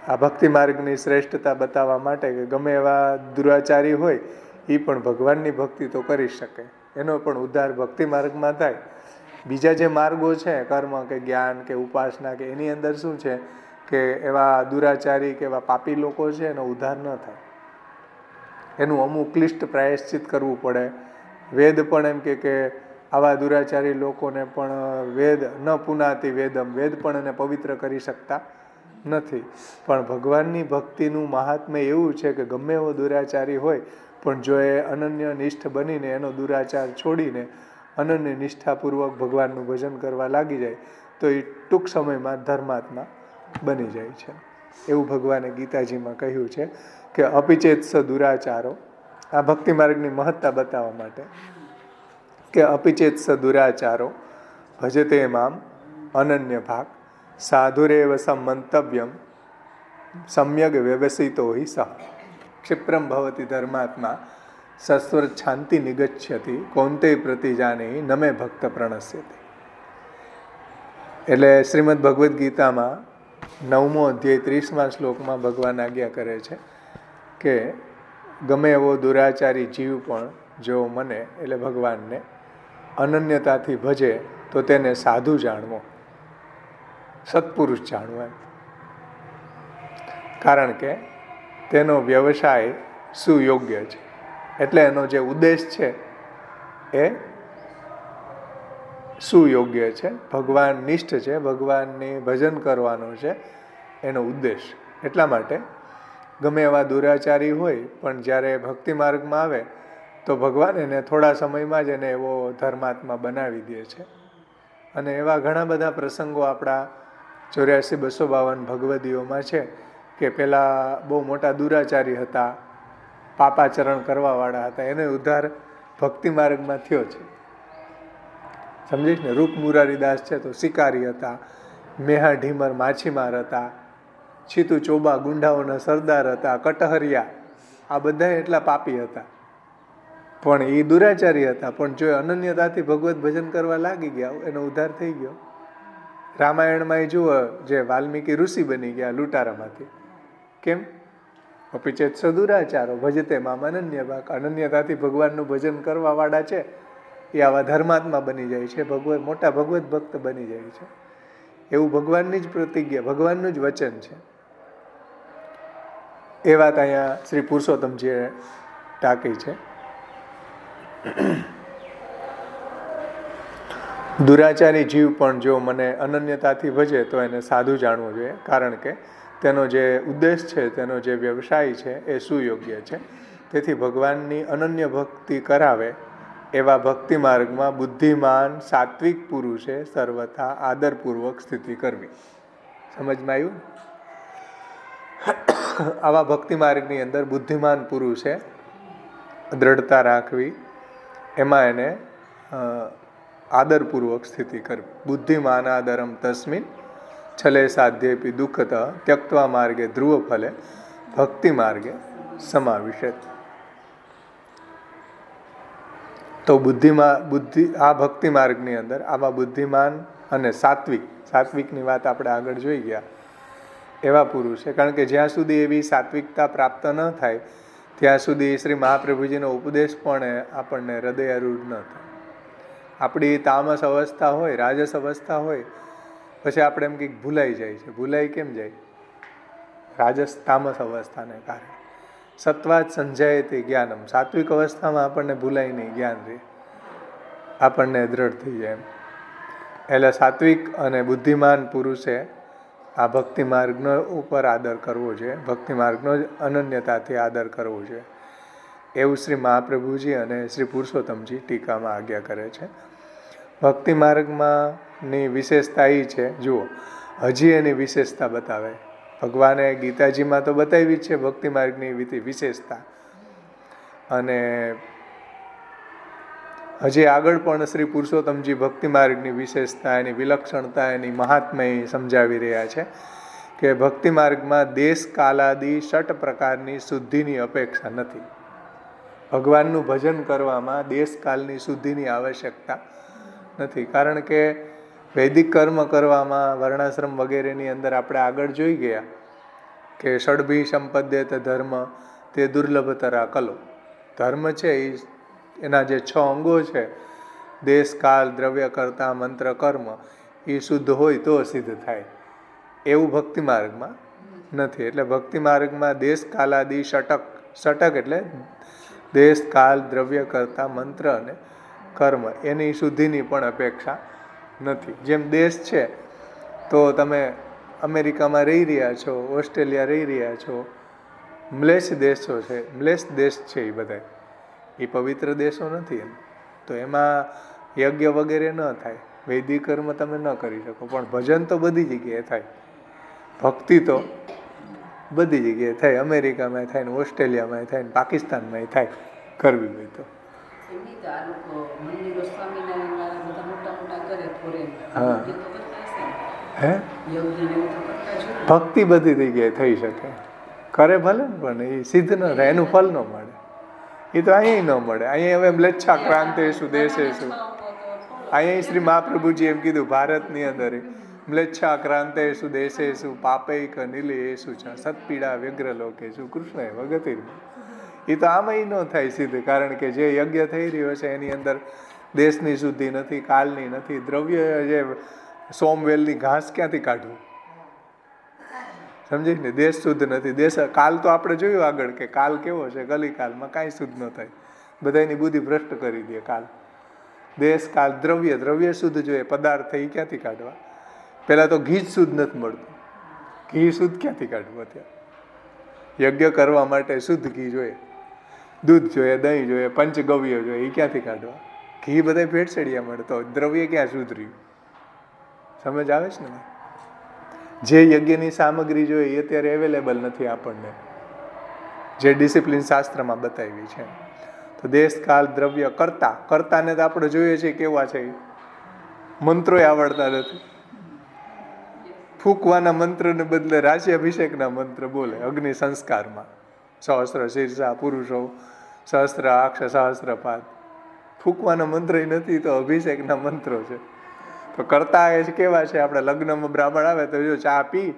આ ભક્તિ માર્ગની શ્રેષ્ઠતા બતાવવા માટે કે ગમે એવા દુરાચારી હોય એ પણ ભગવાનની ભક્તિ તો કરી શકે. એનો પણ ઉદ્ધાર ભક્તિ માર્ગમાં થાય. બીજા જે માર્ગો છે, કર્મ કે જ્ઞાન કે ઉપાસના કે એની અંદર શું છે કે એવા દુરાચારી કે એવા પાપી લોકો છે એનો ઉદ્ધાર ન થાય. એનું અમુક ક્લિષ્ટ પ્રાયશ્ચિત કરવું પડે. વેદ પણ એમ કે આવા દુરાચારી લોકોને પણ વેદ ન પુનાતિ વેદમ, વેદ પણ એને પવિત્ર કરી શકતા નથી. પણ ભગવાનની ભક્તિનું મહાત્મ્ય એવું છે કે ગમે એવો દુરાચારી હોય પણ જો એ અનન્ય નિષ્ઠ બનીને એનો દુરાચાર છોડીને અનન્ય નિષ્ઠાપૂર્વક ભગવાનનું ભજન કરવા લાગી જાય તો એ ટૂંક સમયમાં ધર્માત્મા બની જાય છે. એવું ભગવાને ગીતાજીમાં કહ્યું છે કે અપિચેત્સ દુરાચારો, આ ભક્તિ માર્ગની મહત્તા બતાવવા માટે કે અપિચેત્સ દુરાચારો ભજતે મામ અનન્ય ભાગ સાધુરેવ સંમંતવ્યમ સમ્યગ વ્યવસિતો હિ સહ ક્ષિપ્રમ ભવતી ધર્માત્મા સસ્વર શાંતિ નિગચ્છતિ કૌંતે પ્રતિજાને નમે ભક્ત પ્રણશ્યતિ. એટલે શ્રીમદ ભગવદ્ ગીતામાં 9મો અધ્યાય 30મા શ્લોકમાં ભગવાન આજ્ઞા કરે છે કે ગમે એવો દુરાચારી જીવ પણ જો મને એટલે ભગવાનને અનન્યતાથી ભજે તો તેને સાધુ જાણવો, સત્પુરુષ જાણવો એમ. કારણ કે તેનો વ્યવસાય સુયોગ્ય છે. એટલે એનો જે ઉદ્દેશ છે એ સુયોગ્ય છે, ભગવાન નિષ્ઠ છે, ભગવાનની ભજન કરવાનો છે એનો ઉદ્દેશ. એટલા માટે ગમે એવા દુરાચારી હોય પણ જ્યારે ભક્તિ માર્ગમાં આવે તો ભગવાન એને થોડા સમયમાં જ એને એવો ધર્માત્મા બનાવી દે છે. અને એવા ઘણા બધા પ્રસંગો આપણા 84-252 ભગવદીઓમાં છે કે પેલા બહુ મોટા દુરાચારી હતા, પાપાચરણ કરવાવાળા હતા, એને ઉદ્ધાર ભક્તિ માર્ગમાં થયો છે. સમજીશ ને? રૂપ મુરારીદાસ છે તો શિકારી હતા, મેહા ઢીમર માછીમાર હતા, છીતુ ચોબા ગુંડાઓના સરદાર હતા, કટહરિયા, આ બધા એટલા પાપી હતા પણ એ દુરાચારી હતા. પણ જો અનન્યતાથી ભગવત ભજન કરવા લાગી ગયા એનો ઉદ્ધાર થઈ ગયો. રામાયણમાં એ જુઓ, જે વાલ્મીકી ઋષિ બની ગયા લૂંટારામાંથી. કેમ? અપિચેત સદુરાચારો ભજતે મામ અનન્ય ભાગ. અનન્યતાથી ભગવાનનું ભજન કરવા વાળા છે એ આવા ધર્માત્મા બની જાય છે, મોટા ભગવત ભક્ત બની જાય છે. એવું ભગવાનની જ પ્રતિજ્ઞા, ભગવાનનું જ વચન છે. એ વાત અહીંયા શ્રી પુરુષોત્તમજીએ ટાંકી છે. દુરાચારી જીવ પણ જો મને અનન્યતાથી ભજે તો એને સાધુ જાણવું જોઈએ, કારણ કે તેનો જે ઉદ્દેશ છે, તેનો જે વ્યવસાય છે એ સુયોગ્ય છે. તેથી ભગવાનની અનન્ય ભક્તિ કરાવે એવા ભક્તિ માર્ગમાં બુદ્ધિમાન સાત્વિક પુરુષે સર્વથા આદરપૂર્વક સ્થિતિ કરવી. સમજમાં આવ્યું? આવા ભક્તિ માર્ગની અંદર બુદ્ધિમાન પુરુષે દ્રઢતા રાખવી, એમાં એને આદરપૂર્વક સ્થિતિ કરવી. બુદ્ધિમાન આદરમ તસ્મિન છલે સાધ્યેપી દુઃખત ત્યક્ત્વા માર્ગે ધ્રુવ ફલે ભક્તિ માર્ગે સમાવિશેત. તો આ ભક્તિ માર્ગની અંદર આવા બુદ્ધિમાન અને સાત્વિકની વાત આપણે આગળ જોઈ ગયા એવા પુરુષે, કારણ કે જ્યાં સુધી એવી સાત્વિકતા પ્રાપ્ત ન થાય ત્યાં સુધી શ્રી મહાપ્રભુજીનો ઉપદેશ પણ આપણને હૃદયારૂઢ ન થાય. આપણી તામસ અવસ્થા હોય, રાજસ અવસ્થા હોય, પછી આપણે એમ કંઈક ભૂલાઈ જાય છે. ભૂલાઈ કેમ જાય? રાજસ તામસ અવસ્થાને કારણે. સત્વાત સંજયતે જ્ઞાનમ. સાત્વિક અવસ્થામાં આપણને ભૂલાય નહીં, જ્ઞાન રહે, આપણને દ્રઢ થઈ જાય એમ. એટલે સાત્વિક અને બુદ્ધિમાન પુરુષે આ ભક્તિ માર્ગનો ઉપર આદર કરવો જોઈએ, ભક્તિ માર્ગનો જ અનન્યતાથી આદર કરવો જોઈએ. એવું શ્રી મહાપ્રભુજી અને શ્રી પુરુષોત્તમજી ટીકામાં આજ્ઞા કરે છે. ભક્તિ માર્ગમાંની વિશેષતા એ છે, જુઓ, હજી એની વિશેષતા બતાવે. ભગવાને ગીતાજીમાં તો બતાવી જ છે ભક્તિ માર્ગની વિશેષતા, અને હજી આગળ પણ શ્રી પુરુષોત્તમજી ભક્તિ માર્ગની વિશેષતા, એની વિલક્ષણતા, એની મહાત્મ્ય સમજાવી રહ્યા છે કે ભક્તિ માર્ગમાં દેશ કાલાદિ 6 પ્રકારની શુદ્ધિની અપેક્ષા નથી. ભગવાનનું ભજન કરવામાં દેશકાલની શુદ્ધિની આવશ્યકતા નથી, કારણ કે વૈદિક કર્મ કરવામાં વર્ણાશ્રમ વગેરેની અંદર આપણે આગળ જોઈ ગયા કે ષડભી સંપદ્યત ધર્મ તે દુર્લભતરા કલો. ધર્મ છે એના જે 6 અંગો છે, દેશ કાલ દ્રવ્ય કર્તા મંત્ર કર્મ, એ શુદ્ધ હોય તો સિદ્ધ થાય. એવું ભક્તિ માર્ગમાં નથી. એટલે ભક્તિ માર્ગમાં દેશ કાલાદિ ષટક એટલે દેશ કાલ દ્રવ્ય કરતા મંત્ર અને કર્મ, એની શુદ્ધિની પણ અપેક્ષા નથી. જેમ દેશ છે તો તમે અમેરિકામાં રહી રહ્યા છો, ઓસ્ટ્રેલિયા રહી રહ્યા છો, મ્લેચ્છ દેશો છે, મ્લેચ્છ દેશ છે, એ બધા એ પવિત્ર દેશો નથી એમ. તો એમાં યજ્ઞ વગેરે ન થાય, વૈદિક કર્મ તમે ન કરી શકો, પણ ભજન તો બધી જગ્યાએ થાય, ભક્તિ તો બધી જગ્યાએ થાય. અમેરિકામાં થાય ને ઓસ્ટ્રેલિયામાં થાય ને પાકિસ્તાનમાં થાય, કરવી હોય તો. હા, હે ભક્તિ બધી જગ્યાએ થઈ શકે, કરે ભલે ને, પણ એ સિદ્ધ ન થાય, એનું ફલ ન મળે. એ તો અહીંયા ન મળે. અહીંયા હવે મ્લેચ્છા ક્રાંતેષુ દેશેષુ, અહીંયા શ્રી મહાપ્રભુજી એમ કીધું ભારતની અંદર મ્લેચ્છા ક્રાંતેષુ દેશેષુ પાપૈક નિલેષુ ચ સત્પીડા વ્યગ્ર લોકેષુ કૃષ્ણએ વગતિર. એ તો આમાં ન થાય સિદ્ધ, કારણ કે જે યજ્ઞ થઈ રહ્યો છે એની અંદર દેશની શુદ્ધિ નથી, કાલની નથી. દ્રવ્ય જે સોમવેલની ઘાસ ક્યાંથી કાઢવું? સમજી ને? દેશ શુદ્ધ નથી. દેશ કાલ તો આપણે જોયું આગળ કે કાલ કેવો છે, કલિકાલમાં કાંઈ શુદ્ધ ન થાય, બધાની બુદ્ધિ ભ્રષ્ટ કરી દે કાલ. દેશ કાલ દ્રવ્ય શુદ્ધ જોઈએ, પદાર્થ એ ક્યાંથી કાઢવા? પહેલાં તો ઘી જ શુદ્ધ નથી મળતું, ઘી શુદ્ધ ક્યાંથી કાઢવું અત્યારે? યજ્ઞ કરવા માટે શુદ્ધ ઘી જોઈએ, દૂધ જોઈએ, દહીં જોઈએ, પંચગવ્ય જોઈએ. એ ક્યાંથી કાઢવા? ઘી બધા ભેળસેડિયા મળતો, દ્રવ્ય ક્યાં શુદ્ધ રહ્યું? સમજ આવે છે ને? જે યજ્ઞની સામગ્રી જોઈએ એ અત્યારે અવેલેબલ નથી આપણને, જે ડિસિપ્લિન શાસ્ત્રમાં બતાવી છે. તો દેશ કાળ દ્રવ્ય કર્તાને તો આપણે જોઈએ છીએ કેવા છે, મંત્રોય આવડતા નથી. ફૂંકવાના મંત્રને બદલે રાજ્યાભિષેકના મંત્ર બોલે અગ્નિ સંસ્કારમાં. સહસ્ત્ર શીર્ષા પુરુષો, સહસ્ત્ર અક્ષ, સહસ્ત્ર પાદ. ફૂંકવાના મંત્ર નથી, તો અભિષેકના મંત્રો છે. તો કરતા એ કેવા છે? આપણે લગ્નમાં બ્રાહ્મણ આવે તો જો ચા પી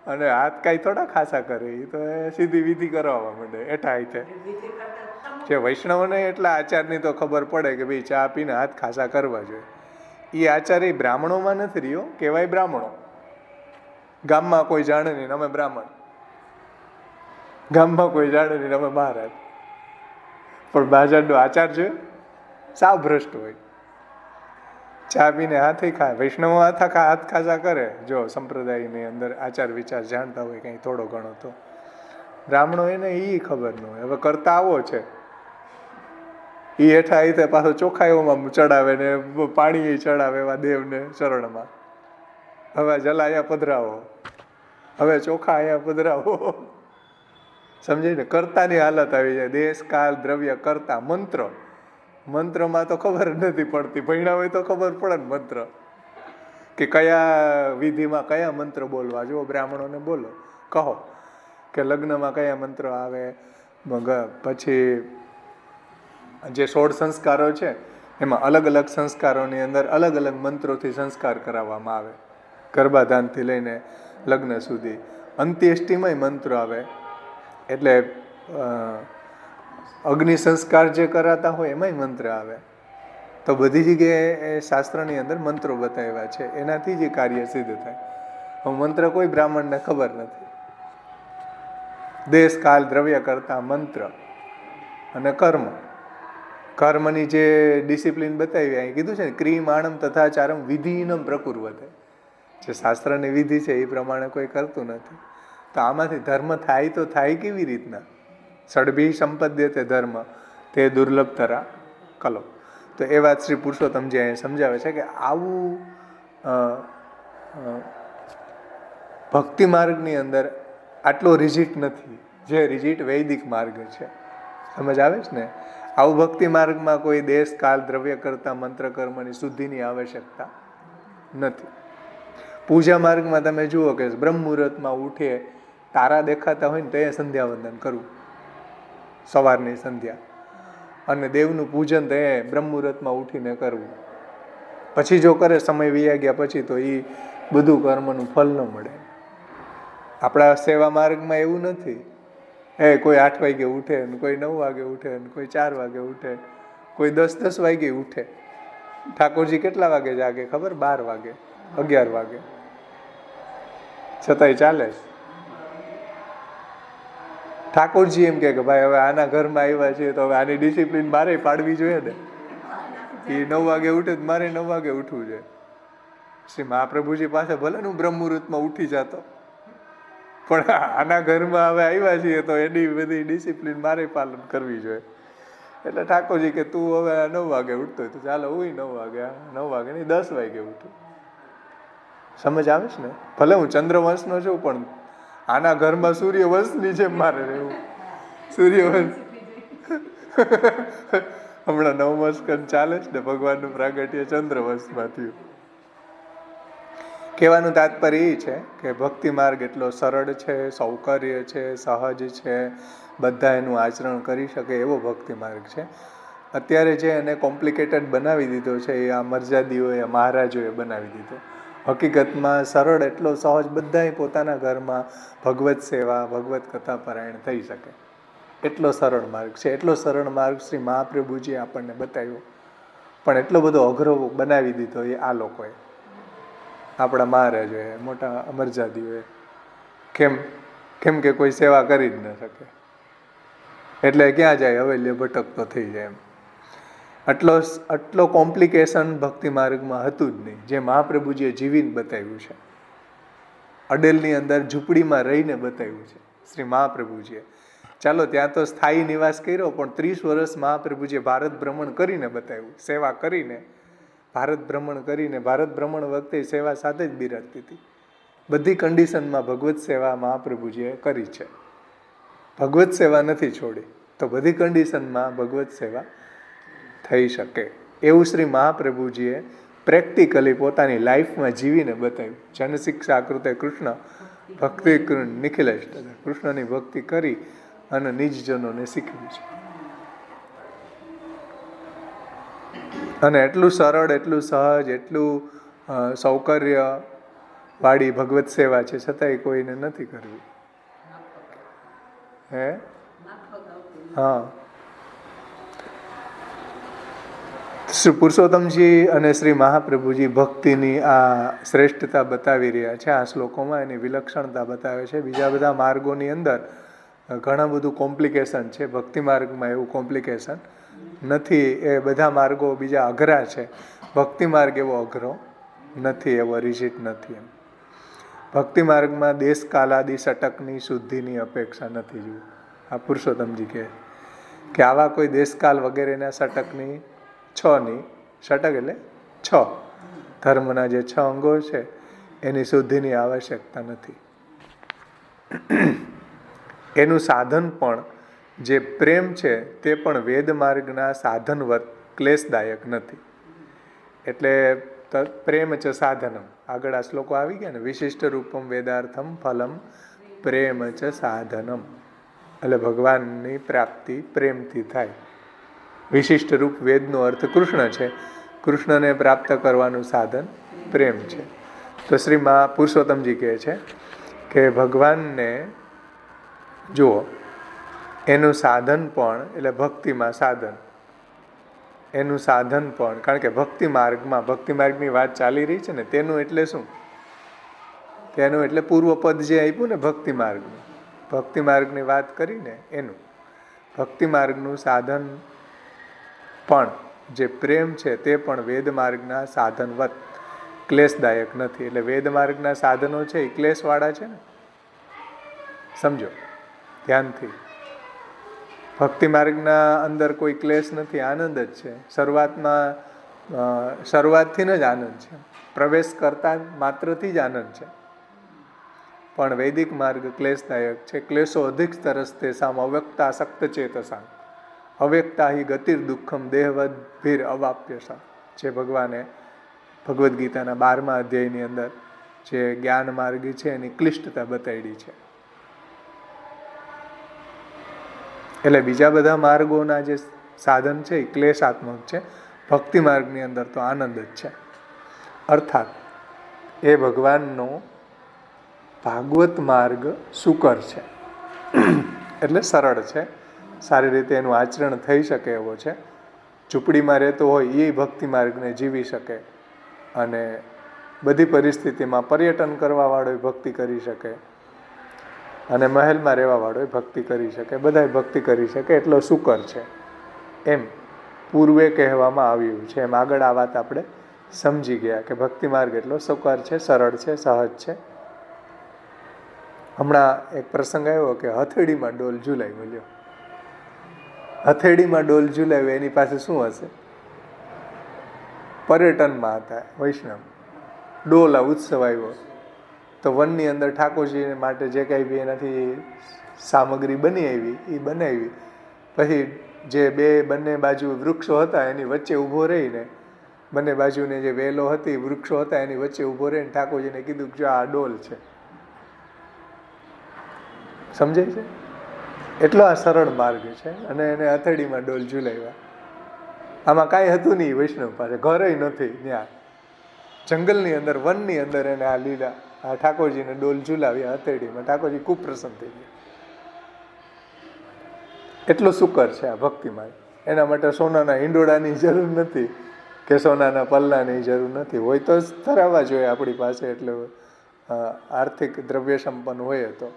અને હાથ કાંઈ થોડા ખાસા કરે, એ તો સીધી વિધિ કરાવવા માંડે એઠા હાથે. જે વૈષ્ણવને એટલા આચારની તો ખબર પડે કે ભાઈ ચા પીને હાથ ખાસા કરવા જોઈએ. એ આચાર એ બ્રાહ્મણોમાં નથી રહ્યો, કહેવાય બ્રાહ્મણો. ગામમાં કોઈ જાણે નહીં અમે બ્રાહ્મણ, ગામમાં કોઈ જાણે નહીં અમે મહારાજ. પણ બાજારનો આચાર જોયો, સાવ ભ્રષ્ટ હોય. ચા પીને હાથે ખાય, વૈષ્ણવો હાથ ખાસા કરે જો સંપ્રદાયની અંદર આચાર વિચાર જાણતા હોય કંઈ થોડો ઘણો. તો બ્રાહ્મણો એને એ ખબર ન હોય. હવે કરતા આવો છે, એ હેઠા આઈ પાછો ચોખાઈઓમાં ચડાવે ને પાણી ચડાવે એવા દેવને ચરણમાં. હવે જલા અહીંયા પધરાવો, હવે ચોખા અહીંયા પધરાવો. સમજાય ને? કરતાની હાલત આવી જાય. દેશ કાળ દ્રવ્ય કરતા. મંત્રમાં તો ખબર નથી પડતી. ભણ્યા હોય તો ખબર પડે ને મંત્ર, કે કયા વિધિમાં કયા મંત્ર બોલવા. જો બ્રાહ્મણોને બોલો, કહો કે લગ્નમાં કયા મંત્ર આવે. પછી જે 16 સંસ્કારો છે એમાં અલગ અલગ સંસ્કારોની અંદર અલગ અલગ મંત્રોથી સંસ્કાર કરાવવામાં આવે. ગર્ભાધાનથી લઈને લગ્ન સુધી. અંત્યેષ્ટિમાંય મંત્રો આવે. એટલે અગ્નિ સંસ્કાર જે કરાતા હોય એમાંય મંત્ર આવે. તો બધી જગ્યાએ એ શાસ્ત્રની અંદર મંત્રો બતાવ્યા છે, એનાથી જ કાર્ય સિદ્ધ થાય. હવે મંત્ર કોઈ બ્રાહ્મણને ખબર નથી. દેશ કાળ દ્રવ્ય કરતા મંત્ર અને કર્મની જે ડિસિપ્લિન બતાવી અહીં કીધું છે ને, ક્રિમ આણમ તથાચારમ વિધિનમ પ્રકુર્વતે. જે શાસ્ત્રની વિધિ છે એ પ્રમાણે કોઈ કરતું નથી. તો આમાંથી ધર્મ થાય તો થાય કેવી રીતના? ષડભી સંપદ્યતે ધર્મ તે દુર્લભતરા કલો. તો એ વાત શ્રી પુરુષોત્તમજી અહીંયા સમજાવે છે કે આવું ભક્તિ માર્ગની અંદર આટલો રિઝિટ નથી, જે રિઝિટ વૈદિક માર્ગ છે. સમજ આવે છે ને? આવું ભક્તિ માર્ગમાં કોઈ દેશ કાળ દ્રવ્ય કરતા મંત્ર કર્મની શુદ્ધિની આવશ્યકતા નથી. પૂજા માર્ગમાં તમે જુઓ કે બ્રહ્મ મુહૂર્તમાં ઉઠે, તારા દેખાતા હોય ને તો એ સંધ્યાવંદન કરવું, સવારની સંધ્યા. અને દેવનું પૂજન તો એ બ્રહ્મ મુહૂર્તમાં ઉઠીને કરવું. પછી જો કરે સમય વૈયા ગયા પછી તો એ બધું કર્મનું ફલ ન મળે. આપણા સેવા માર્ગમાં એવું નથી. કોઈ 8 વાગે ઉઠે ને કોઈ 9 વાગે ઉઠે ને કોઈ 4 વાગે ઉઠે, કોઈ 10 વાગે ઉઠે. ઠાકોરજી કેટલા વાગે જાગે ખબર? 12 વાગે, 11 વાગે, છતાંય ચાલે છે. ઠાકોરજી એમ કે ભાઈ હવે આના ઘરમાં આવ્યા છીએ તો હવે આની ડિસિપ્લિન મારે પાડવી જોઈએ ને. એ 9 વાગે ઉઠે તો મારે 9 વાગે ઉઠવું જોઈએ. શ્રી મહાપ્રભુજી પાસે ભલે હું બ્રહ્મ મુહૂર્તમાં ઉઠી જતો, પણ આના ઘરમાં હવે આવ્યા છીએ તો એની બધી ડિસિપ્લિન મારે પાલન કરવી જોઈએ. એટલે ઠાકોરજી કે તું હવે 9 વાગે ઉઠતો હોય તો ચાલો હું 9 વાગે નહીં 10 વાગે ઉઠું. સમજ આવે છે ને? ભલે હું ચંદ્રવંશનો છું પણ આના ઘરમાં સૂર્યવંશની જેમ મારે રહેવું. સૂર્યવંશ હમણાં 9મા સ્કંદ ચાલે છે ને, ભગવાનનું પ્રાગટ્ય ચંદ્રવંશમાં થયું. કહેવાનું તાત્પર્ય એ છે કે ભક્તિ માર્ગ એટલો સરળ છે, સૌકર્ય છે, સહજ છે, બધા એનું આચરણ કરી શકે એવો ભક્તિ માર્ગ છે. અત્યારે જે એને કોમ્પ્લિકેટેડ બનાવી દીધો છે એ આ મર્યાદીઓએ, મહારાજોએ બનાવી દીધો. હકીકતમાં સરળ એટલો સહજ, બધાય પોતાના ઘરમાં ભગવત સેવા, ભગવત કથા પારાયણ થઈ શકે એટલો સરળ માર્ગ છે. એટલો સરળ માર્ગ શ્રી મહાપ્રભુજી આપણને બતાવ્યો, પણ એટલો બધો અઘરો બનાવી દીધો એ આ લોકોએ, આપણા મહારાજોએ, મોટા અમરજાદીઓએ. કેમ કે કોઈ સેવા કરી જ ન શકે એટલે ક્યાં જાય? હવેલીએ ભટકતો થઈ જાય એમ. આટલો કોમ્પ્લિકેશન ભક્તિ માર્ગમાં હતું જ નહીં, જે મહાપ્રભુજીએ જીવીને બતાવ્યું છે. અડેલની અંદર ઝૂંપડીમાં રહીને બતાવ્યું છે, શ્રી મહાપ્રભુજીએ. ચાલો ત્યાં તો સ્થાયી નિવાસ કર્યો, પણ 30 વર્ષ મહાપ્રભુજીએ ભારત ભ્રમણ કરીને બતાવ્યું, સેવા કરીને, ભારત ભ્રમણ કરીને. ભારત ભ્રમણ વખતે સેવા સાથે જ બિરાજતી હતી. બધી કન્ડિશનમાં ભગવત સેવા મહાપ્રભુજીએ કરી છે. ભગવત સેવા નથી છોડી, તો બધી કન્ડિશનમાં ભગવત સેવા થઈ શકે એવું શ્રી મહાપ્રભુજીએ પ્રેક્ટિકલી પોતાની લાઈફમાં જીવીને બતાવ્યું. જનશિક્ષા કૃતે કૃષ્ણ ભક્તિ નિખિલેશ, કૃષ્ણની ભક્તિ કરી અને નિજજનોને શીખવ્યું છે. અને એટલું સરળ, એટલું સહજ, એટલું સૌકર્ય વાળી ભગવત સેવા છે, છતાંય કોઈને નથી કરવી. હે હા, શ્રી પુરુષોત્તમજી અને શ્રી મહાપ્રભુજી ભક્તિની આ શ્રેષ્ઠતા બતાવી રહ્યા છે આ શ્લોકોમાં, એની વિલક્ષણતા બતાવે છે. બીજા બધા માર્ગોની અંદર ઘણા બધું કોમ્પ્લિકેશન છે, ભક્તિ માર્ગમાં એવું કોમ્પ્લિકેશન નથી. એ બધા માર્ગો બીજા અઘરા છે, ભક્તિ માર્ગ એવો અઘરો નથી, એવો રિઝિટ નથી. એમ ભક્તિ માર્ગમાં દેશ કાલાદી સટકની શુદ્ધિની અપેક્ષા નથી. જુઓ આ પુરુષોત્તમજી કહે કે આવા કોઈ દેશકાલ વગેરેના સટકની, સટક એટલે 6 ધર્મના જે 6 અંગો છે એની શુદ્ધિની આવશ્યકતા નથી. એનું સાધન પણ જે પ્રેમ છે તે પણ વેદ માર્ગના સાધનવત ક્લેશદાયક નથી. એટલે પ્રેમ ચ સાધનમ, આગળ આ શ્લોકો આવી ગયા ને, વિશિષ્ટ રૂપમ વેદાર્થમ ફલમ પ્રેમ ચ સાધનમ. એટલે ભગવાનની પ્રાપ્તિ પ્રેમથી થાય. વિશિષ્ટ રૂપ વેદનો અર્થ કૃષ્ણ છે, કૃષ્ણને પ્રાપ્ત કરવાનું સાધન પ્રેમ છે. તો શ્રી પુરુષોત્તમજી કહે છે કે ભગવાનને જુઓ, એનું સાધન પણ, એટલે ભક્તિમાં સાધન, એનું સાધન પણ, કારણ કે ભક્તિ માર્ગમાં, ભક્તિ માર્ગની વાત ચાલી રહી છે ને, તેનું એટલે શું? તેનું એટલે પૂર્વ પદ જે આપ્યું ને ભક્તિ માર્ગનું, ભક્તિ માર્ગની વાત કરીને એનું ભક્તિ માર્ગનું સાધન પણ જે પ્રેમ છે તે પણ વેદ માર્ગના સાધનવત ક્લેશદાયક નથી. એટલે વેદ માર્ગના સાધનો છે એ ક્લેશવાળા છે ને, સમજો ધ્યાનથી. ભક્તિ માર્ગના અંદર કોઈ ક્લેશ નથી, આનંદ જ છે. શરૂઆતથી જ આનંદ છે, પ્રવેશ કરતા માત્રથી જ આનંદ છે. પણ વૈદિક માર્ગ ક્લેશદાયક છે. ક્લેશો અધિક તરસ્તે સામ અવ્યક્તા સક્ત ચેતસા અવ્યક્તા હિ ગતિર દુઃખમ દેહવદ ભીર અવાપ્યસા. જે ભગવાને ભગવદ્ ગીતાના 12મા અધ્યાયની અંદર જે જ્ઞાન માર્ગ છે એની ક્લિષ્ટતા બતાડી છે. એટલે બીજા બધા માર્ગોના જે સાધન છે એ ક્લેશાત્મક છે, ભક્તિ માર્ગની અંદર તો આનંદ જ છે. અર્થાત એ ભગવાનનો ભાગવત માર્ગ સુકર છે, એટલે સરળ છે, સારી રીતે એનું આચરણ થઈ શકે એવો છે. ઝૂંપડીમાં રહેતો હોય એ ભક્તિ માર્ગને જીવી શકે, અને બધી પરિસ્થિતિમાં પર્યટન કરવાવાળો ભક્તિ કરી શકે, અને મહેલમાં રહેવાવાળો ભક્તિ કરી શકે, બધા ભક્તિ કરી શકે, એટલો સુકર છે એમ પૂર્વે કહેવામાં આવ્યું છે. એમ આગળ આ વાત આપણે સમજી ગયા કે ભક્તિ માર્ગ એટલો સુકર છે, સરળ છે, સહજ છે. હમણાં એક પ્રસંગ આવ્યો કે હથેળીમાં ડોલ ઝુલાઈ મળ્યો. હથેળીમાં ડોલ ઝુલાવ્યો, એની પાસે શું હશે? પર્યટનમાં હતા વૈષ્ણવ, ડોલ ઉત્સવ આવ્યો તો વનની અંદર ઠાકોરજી માટે જે કાંઈ બી એનાથી સામગ્રી બની આવી એ બનાવી. પછી જે બંને બાજુ વૃક્ષો હતા એની વચ્ચે ઊભો રહીને, બંને બાજુની જે વેલો હતી, વૃક્ષો હતા એની વચ્ચે ઊભો રહીને ઠાકોરજીને કીધું કે જો આ ડોલ છે. સમજાય છે? એટલો આ સરળ માર્ગ છે. અને એને હથેળીમાં ડોલ ઝુલાવ્યા. આમાં કાંઈ હતું નહીં વૈષ્ણવ પાસે, ઘરે નથી, ત્યાં જંગલની અંદર, વનની અંદર એને આ લીલા આ ઠાકોરજીને ડોલ ઝુલાવ્યા હથેળીમાં. ઠાકોરજી ખૂબ પ્રસન્ન થઈ ગયા. એટલો સુકર છે આ ભક્તિ માર્ગ. એના માટે સોનાના હિંડોળાની જરૂર નથી કે સોનાના પલ્લાની જરૂર નથી. હોય તો જ ધરાવવા જોઈએ આપણી પાસે, એટલે આર્થિક દ્રવ્ય સંપન્ન હોય તો,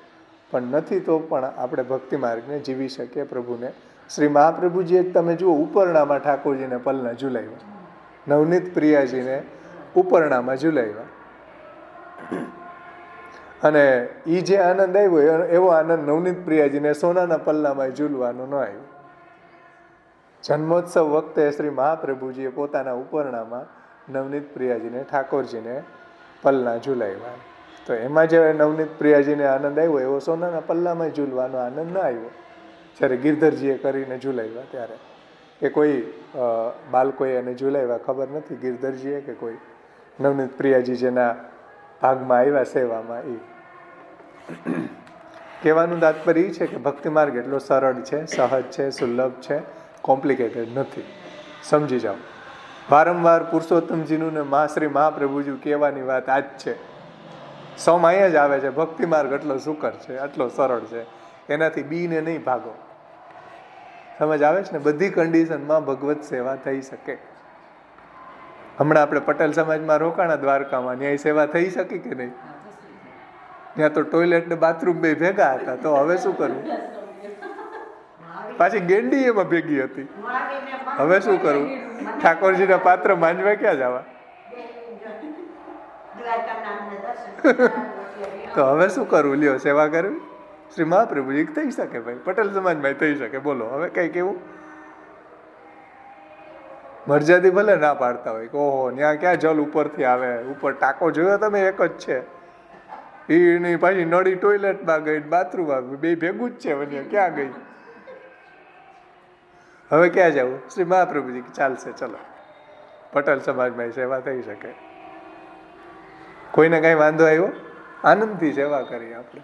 પણ નથી તો પણ આપણે ભક્તિ માર્ગને જીવી શકીએ પ્રભુને. શ્રી મહાપ્રભુજીએ તમે જુઓ ઉપરણામાં ઠાકોરજીને પલ્લા ઝુલાવ્યા, નવનીત પ્રિયાજીને ઉપરણામાં ઝુલાવ્યા. અને એ જે આનંદ આવ્યો એવો આનંદ નવનીત પ્રિયાજીને સોનાના પલ્લામાં ઝૂલવાનો ન આવ્યો. જન્મોત્સવ વખતે શ્રી મહાપ્રભુજીએ પોતાના ઉપરણામાં નવનીત પ્રિયાજીને ઠાકોરજીને પલ્લા ઝૂલાવ્યા. તો એમાં જે નવનીત પ્રિયાજીને આનંદ આવ્યો એવો સોનાના પલ્લામાં ઝૂલવાનો આનંદ ન આવ્યો જ્યારે ગિરધરજીએ કરીને ઝૂલાવ્યા ત્યારે. કે કોઈ બાળકોએ એને ઝૂલાવ્યા ખબર નથી, ગિરધરજીએ કે કોઈ નવનીત પ્રિયાજી જેના ભાગમાં આવ્યા સેવામાં. એ કહેવાનું તાત્પર્ય એ છે કે ભક્તિ માર્ગ એટલો સરળ છે, સહજ છે, સુલભ છે, કોમ્પ્લિકેટેડ નથી. સમજી જાઓ. વારંવાર પુરુષોત્તમજીનું ને શ્રી મહાપ્રભુજી કહેવાની વાત આ જ છે. સમ અહીંયા જ આવે છે, ભક્તિ માર્ગ એટલો સુકર છે, આટલો સરળ છે, એનાથી બીને નહીં ભાગો. સમજ આવે છે ને? બધી કન્ડિશનમાં ભગવત સેવા થઈ શકે. હમણાં આપણે પટેલ સમાજમાં રોકાણા દ્વારકામાં, ન્યાય સેવા થઈ શકી કે નહીં? ત્યાં તો ટોયલેટ ને બાથરૂમ બે ભેગા હતા. તો હવે શું કરવું? પાછી ગેંડી એમાં ભેગી હતી. હવે શું કરવું? ઠાકોરજીના પાત્ર માંજવા ક્યાં જવા? તો હવે શું કરવું? લ્યો, સેવા કરવી શ્રી મહાપ્રભુજી થઈ શકે ભાઈ, પટેલ સમાજમાં થઈ શકે. બોલો હવે કઈ કેવું? મરજાદી ભલે ના પાડતા હોય કે ઓહો ત્યાં ક્યાં જલ ઉપરથી આવે, ઉપર ટાંકો જોયો તમે? એક જ છે. એની પાછી નળી ટોયલેટમાં ગઈ, બાથરૂમમાં બે ભેગું જ છે. વન્ય ક્યાં ગઈ? હવે ક્યાં જવું? શ્રી મહાપ્રભુજી ચાલશે, ચલો પટેલ સમાજમાં સેવા થઈ શકે. કોઈને કઈ વાંધો આવ્યો? આનંદથી સેવા કરીએ આપણે.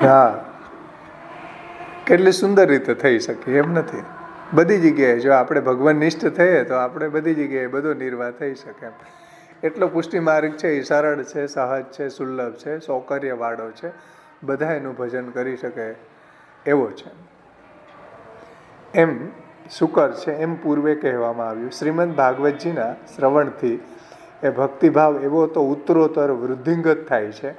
હા, કેટલી સુંદર રીતે થઈ શકે એમ નથી. બધી જગ્યાએ જો આપણે ભગવાન નિષ્ઠ થઈએ તો આપણે બધી જગ્યાએ બધો નિર્વાહ થઈ શકે એમ. એટલો પુષ્ટિ માર્ગ છે, એ સરળ છે, સહજ છે, સુલભ છે, સૌકર્યવાળો છે, બધા એનું ભજન કરી શકે એવો છે. એમ સુકર છે એમ પૂર્વે કહેવામાં આવ્યું. શ્રીમદ ભાગવતજીના શ્રવણથી એ ભક્તિભાવ એવો તો ઉત્તરોત્તર વૃદ્ધિંગત થાય છે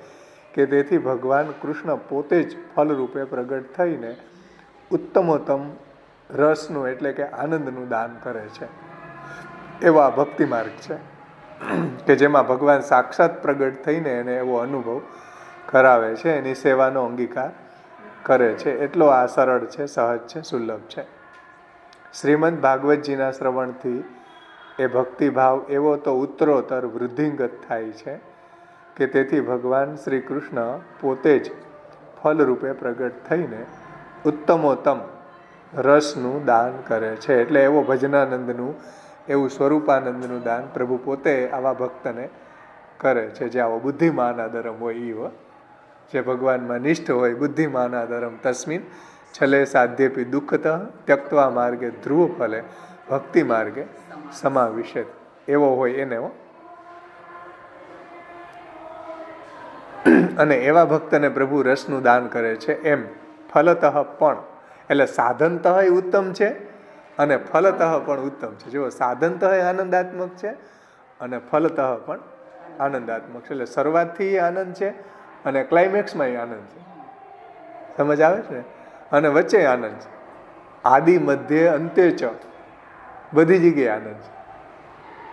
કે તેથી ભગવાન કૃષ્ણ પોતે જ ફલરૂપે પ્રગટ થઈને ઉત્તમોત્તમ રસનું એટલે કે આનંદનું દાન કરે છે. એવો આ ભક્તિ માર્ગ છે કે જેમાં ભગવાન સાક્ષાત પ્રગટ થઈને એને એવો અનુભવ કરાવે છે, એની સેવાનો અંગીકાર કરે છે. એટલો આ સરળ છે, સહજ છે, સુલભ છે. શ્રીમદ ભાગવતજીના શ્રવણથી એ ભક્તિભાવ એવો તો ઉત્તરોત્તર વૃદ્ધિંગત થાય છે કે તેથી ભગવાન શ્રી કૃષ્ણ પોતે જ ફલરૂપે પ્રગટ થઈને ઉત્તમોત્તમ રસનું દાન કરે છે. એટલે એવો ભજનાનંદનું, એવું સ્વરૂપાનંદનું દાન પ્રભુ પોતે આવા ભક્તને કરે છે. જે આવો બુદ્ધિમાના ધર્મ હોય એ, જે ભગવાનમાં નિષ્ઠ હોય, બુદ્ધિમાના ધર્મ તસ્મિન છલે સાધ્યપી દુઃખતઃ ત્યક્ત્વા માર્ગે ધ્રુવ ફલે ભક્તિ માર્ગે સમાવિશેત, એવો હોય એને. અને એવા ભક્તને પ્રભુ રસનું દાન કરે છે. એમ ફલતઃ પણ, એટલે સાધનતઃ ઉત્તમ છે અને ફલતઃ પણ ઉત્તમ છે. જો સાધનતઃ આનંદાત્મક છે અને ફલતઃ પણ આનંદાત્મક છે. એટલે શરૂઆતથી આનંદ છે અને ક્લાઇમેક્સમાં આનંદ છે. સમજ આવે છે? અને વચ્ચે આનંદ છે. આદિ મધ્ય અંતે ચ, બધી જગ્યાએ આનંદ છે.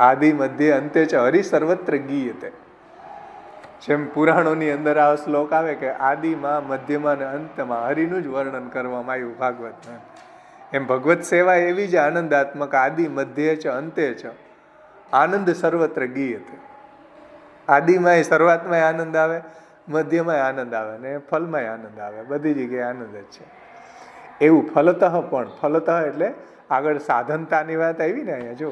આદિ મધ્ય અંતે ચ હરિ સર્વત્ર ગીયતે. જેમ પુરાણોની અંદર આ શ્લોક આવે કે આદિમાં, મધ્યમાં અને અંતમાં હરિનું જ વર્ણન કરવામાં આવ્યું ભાગવતમાં. એમ ભગવત સેવા એવી જ આનંદાત્મક. આદિ મધ્ય ચ અંતે ચ આનંદ સર્વત્ર ગીયતે. આદિમાં શરૂઆતમાં આનંદ આવે, મધ્યમાં આનંદ આવે ને ફલમાં આનંદ આવે. બધી જગ્યાએ આનંદ જ છે. એવું ફલતઃ પણ, ફલતઃ એટલે આગળ સાધનતાની વાત આવી ને અહીંયા. જો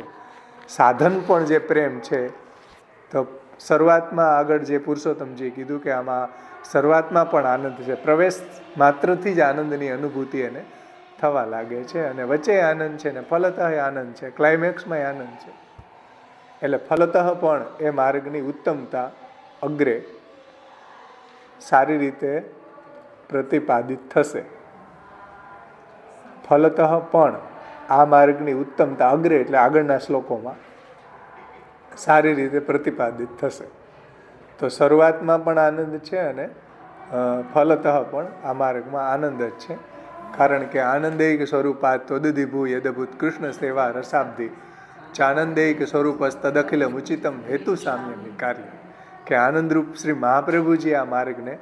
સાધન પણ જે પ્રેમ છે, તો શરૂઆતમાં આગળ જે પુરુષોત્તમજીએ કીધું કે આમાં શરૂઆતમાં પણ આનંદ છે. પ્રવેશ માત્રથી જ આનંદની અનુભૂતિ એને થવા લાગે છે. અને વચ્ચે આનંદ છે ને ફલતઃ આનંદ છે, ક્લાઇમેક્સમાં આનંદ છે. એટલે ફલતઃ પણ એ માર્ગની ઉત્તમતા અગ્રે સારી રીતે પ્રતિપાદિત થશે. ફલતઃ પણ આ માર્ગની ઉત્તમતા અગ્રે એટલે આગળના શ્લોકોમાં સારી રીતે પ્રતિપાદિત થશે. તો શરૂઆતમાં પણ આનંદ છે અને ફલતઃ પણ આ માર્ગમાં આનંદ જ છે. કારણ કે આનંદૈક સ્વરૂપાત તદધિભૂ યદભૂત કૃષ્ણ સેવા રસાબ્ધિ ચાનંદેય કે સ્વરૂપસ્તદખિલમ ઉચિતમ હેતુ સામ્યમી કાર્ય, કે આનંદરૂપ શ્રી મહાપ્રભુજી આ માર્ગને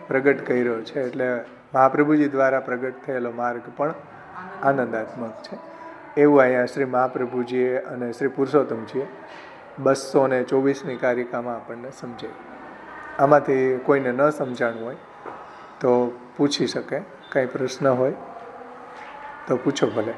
પ્રગટ કર્યો છે. એટલે મહાપ્રભુજી દ્વારા પ્રગટ થયેલો માર્ગ પણ આનંદાત્મક છે. એવું અહીંયા શ્રી મહાપ્રભુજીએ અને શ્રી પુરુષોત્તમજીએ 224મી કારિકામાં આપણને સમજાય. આમાંથી કોઈને ન સમજાણું હોય તો પૂછી શકે. કંઈ પ્રશ્ન હોય તો પૂછો ભલે.